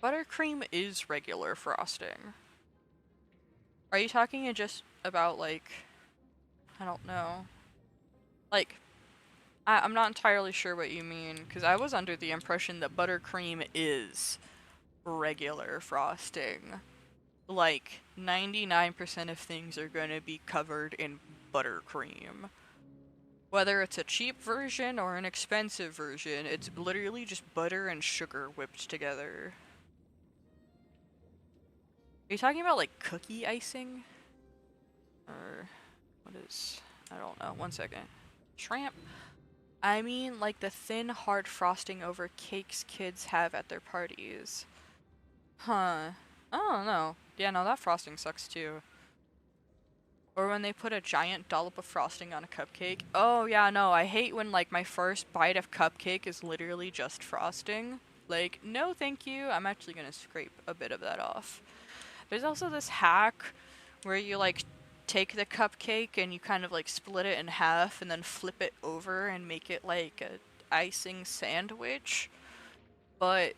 Buttercream is regular frosting. Are you talking just about, like, I don't know. Like, I'm not entirely sure what you mean, because I was under the impression that buttercream is regular frosting. Like, 99% of things are gonna be covered in buttercream. Whether it's a cheap version or an expensive version, it's literally just butter and sugar whipped together. Are you talking about, like, cookie icing? Or what is... I don't know. One second. Shrimp? I mean, like, the thin, hard frosting over cakes kids have at their parties. Huh. I don't know. Yeah, no, that frosting sucks too. Or when they put a giant dollop of frosting on a cupcake. Oh, yeah, no, I hate when, like, my first bite of cupcake is literally just frosting. Like, no thank you, I'm actually gonna scrape a bit of that off. There's also this hack where you, like, take the cupcake and you kind of, like, split it in half and then flip it over and make it, like, a icing sandwich. But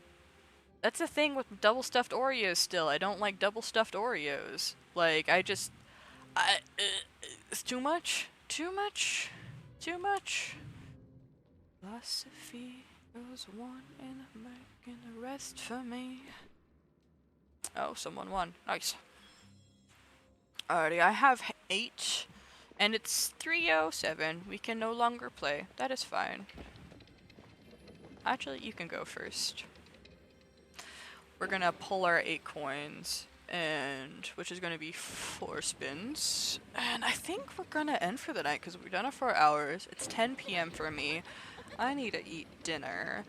that's the thing with double stuffed Oreos still. I don't like double stuffed Oreos. Like, it's too much. Too much. Too much. Philosophy goes one in the mic and the rest for me. Oh, someone won. Nice. Alrighty, I have 8, and it's 3:07. We can no longer play. That is fine. Actually, you can go first. We're gonna pull our 8 coins, and which is gonna be 4 spins. And I think we're gonna end for the night because we've done it for hours. It's 10 p.m. for me. I need to eat dinner.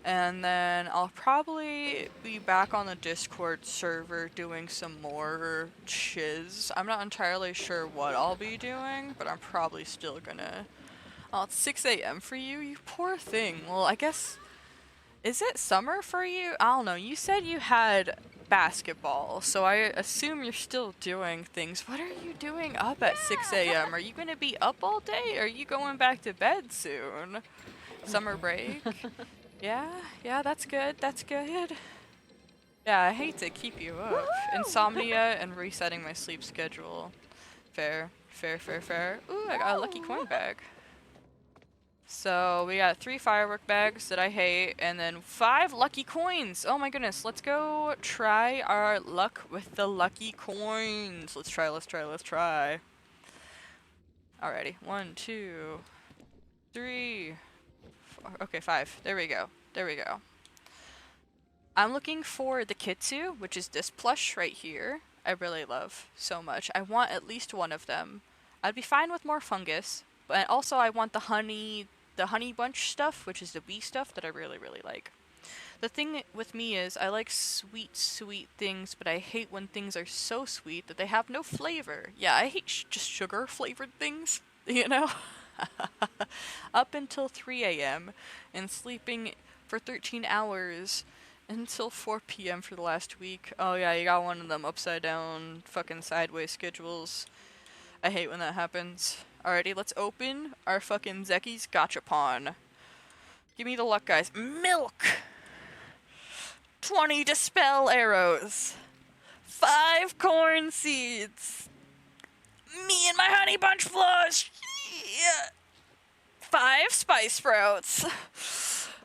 And then I'll probably be back on the Discord server doing some more chiz. I'm not entirely sure what I'll be doing, but I'm probably still gonna... Oh, it's 6 a.m. for you? You poor thing. Well, I guess... Is it summer for you? I don't know. You said you had basketball, so I assume you're still doing things. What are you doing up at 6 a.m.? Are you gonna be up all day? Or are you going back to bed soon? Summer break? Yeah, that's good, that's good. Yeah, I hate to keep you up. Insomnia and resetting my sleep schedule. Fair. Ooh, I got a lucky coin bag. So, we got 3 firework bags that I hate, and then 5 lucky coins! Oh my goodness, let's go try our luck with the lucky coins. Let's try. Alrighty, 1, 2, 3... Okay, 5. There we go. I'm looking for the Kitsu, which is this plush right here. I really love so much. I want at least one of them. I'd be fine with more fungus, but also I want the honey bunch stuff, which is the bee stuff that I really, really like. The thing with me is I like sweet things, but I hate when things are so sweet that they have no flavor. Yeah, I hate just sugar flavored things, you know? Up until 3 a.m. and sleeping for 13 hours until 4 p.m. for the last week. Oh yeah, you got one of them upside down fucking sideways schedules. I hate when that happens. Alrighty, let's open our fucking Zeki's Gachapon. Give me the luck, guys. Milk! 20 dispel arrows. 5 corn seeds. Me and my honey bunch flush. Yeah. 5 spice sprouts.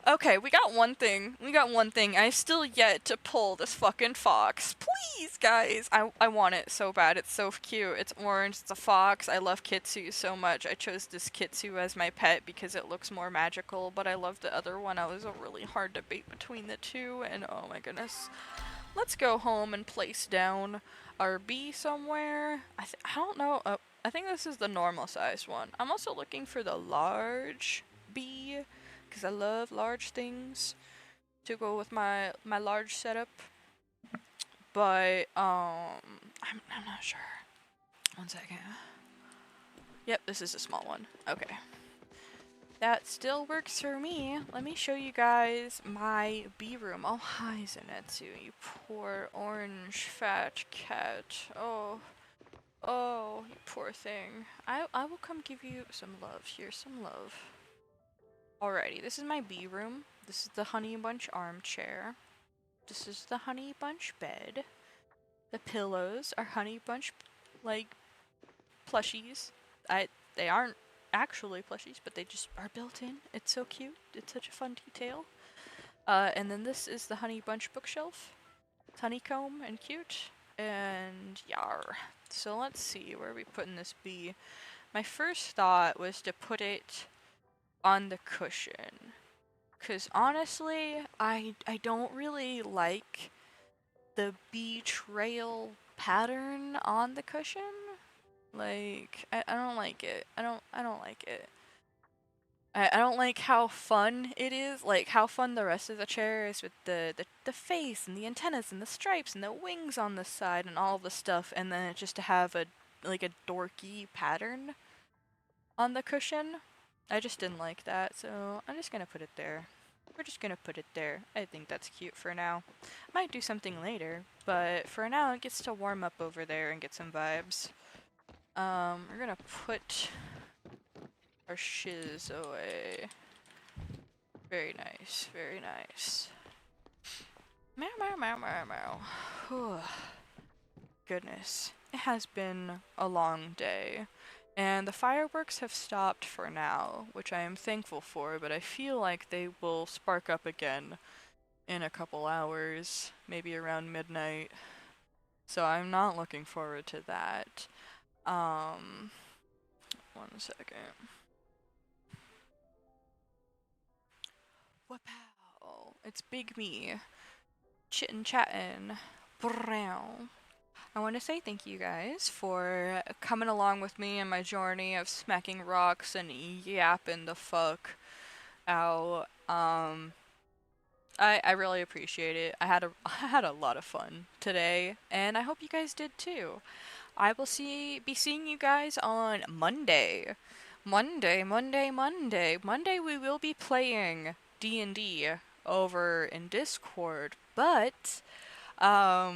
Okay, we got one thing. I still yet to pull this fucking fox. Please, guys. I want it so bad. It's so cute. It's orange. It's a fox. I love Kitsu so much. I chose this Kitsu as my pet because it looks more magical, but I love the other one. I was a really hard debate between the two, and oh my goodness. Let's go home and place down our bee somewhere. I don't know. I think this is the normal sized one. I'm also looking for the large bee because I love large things to go with my large setup. But I'm not sure. One second. Yep, this is a small one. Okay. That still works for me. Let me show you guys my bee room. Oh, hi, Zenetsu, you poor orange fat cat. Oh, you poor thing. I will come give you some love. Here's some love. Alrighty, this is my bee room. This is the honey bunch armchair. This is the honey bunch bed. The pillows are honey bunch, like, plushies. They aren't actually plushies, but they just are built in. It's so cute. It's such a fun detail. And then this is the honey bunch bookshelf. It's honeycomb and cute. And yar. So let's see, where are we putting this bee? My first thought was to put it on the cushion. Cause honestly, I don't really like the bee trail pattern on the cushion. Like, I don't like it. I don't like it. I don't like how fun it is, like how fun the rest of the chair is with the face and the antennas and the stripes and the wings on the side and all the stuff, and then just to have a dorky pattern on the cushion. I just didn't like that, so I'm just gonna put it there. We're just gonna put it there. I think that's cute for now. Might do something later, but for now it gets to warm up over there and get some vibes. We're gonna put our shiz away. Very nice, very nice. Meow, meow, meow, meow, meow. Whew. Goodness. It has been a long day. And the fireworks have stopped for now, which I am thankful for, but I feel like they will spark up again in a couple hours, maybe around midnight. So I'm not looking forward to that. 1 second. Wapow. It's Big Me. Chittin' chattin'. Brown. I want to say thank you guys for coming along with me in my journey of smacking rocks and yapping the fuck out. I really appreciate it. I had a lot of fun today, and I hope you guys did too. I will be seeing you guys on Monday. Monday we will be playing D&D over in Discord, but I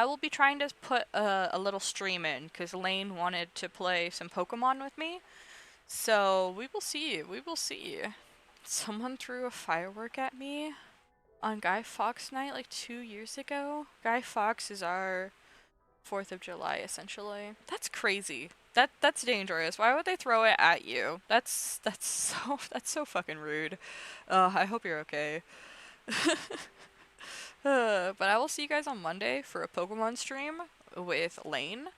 will be trying to put a little stream in because Lane wanted to play some Pokemon with me. So we will see. Someone threw a firework at me on Guy Fawkes night like 2 years ago. Guy Fawkes is our 4th of July essentially. That's crazy. That's dangerous. Why would they throw it at you? That's so fucking rude. I hope you're okay. But I will see you guys on Monday for a Pokemon stream with Lane.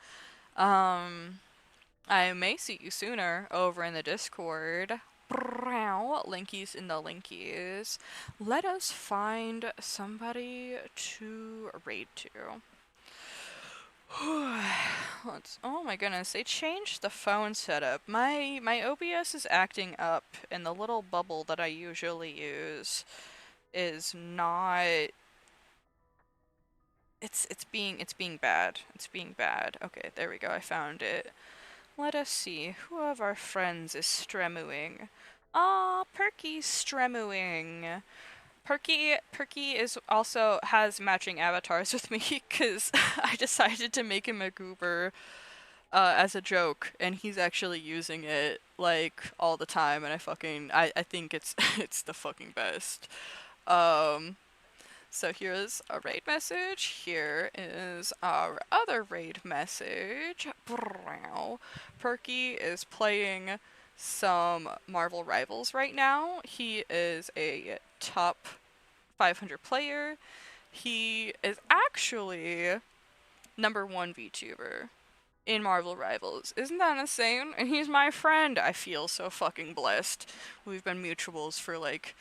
I may see you sooner over in the Discord. Linkies in the linkies. Let us find somebody to raid to. Oh my goodness, they changed the phone setup. My OBS is acting up, and the little bubble that I usually use is not. It's being bad. It's being bad. Okay, there we go. I found it. Let us see. Who of our friends is stremuing? Ah, Perky's stremuing. Perky is also has matching avatars with me because I decided to make him a goober as a joke, and he's actually using it like all the time, and I think it's it's the fucking best. Um, so here's a raid message. Here is our other raid message. Perky is playing some Marvel Rivals right now. He is a top 500 player. He is actually #1 VTuber in Marvel Rivals. Isn't that insane? And he's my friend. I feel so fucking blessed. We've been mutuals for like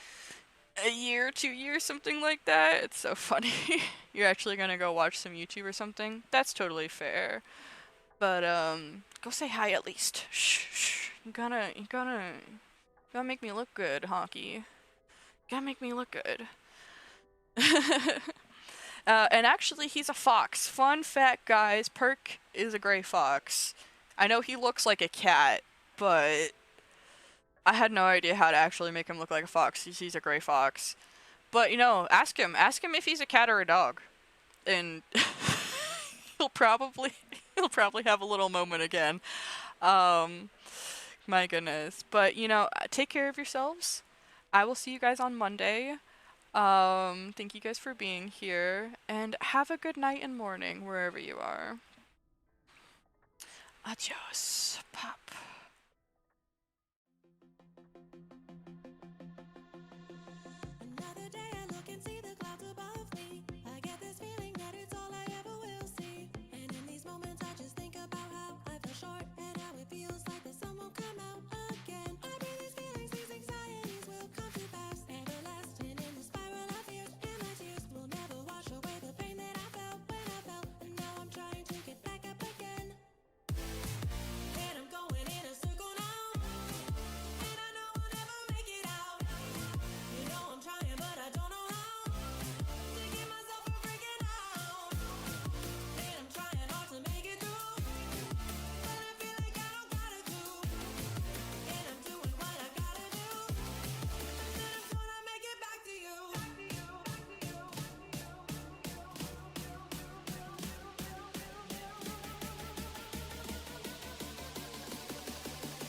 a year, 2 years, something like that. It's so funny. You're actually gonna go watch some YouTube or something? That's totally fair. But go say hi at least. Shh. You gotta make me look good, Honky. You gotta make me look good. And actually, he's a fox. Fun fact, guys, Perk is a gray fox. I know he looks like a cat, but I had no idea how to actually make him look like a fox. He's a gray fox. But, you know, ask him. Ask him if he's a cat or a dog. And he'll probably have a little moment again. My goodness. But, you know, take care of yourselves. I will see you guys on Monday. Thank you guys for being here, and have a good night and morning wherever you are. Adios, Pop.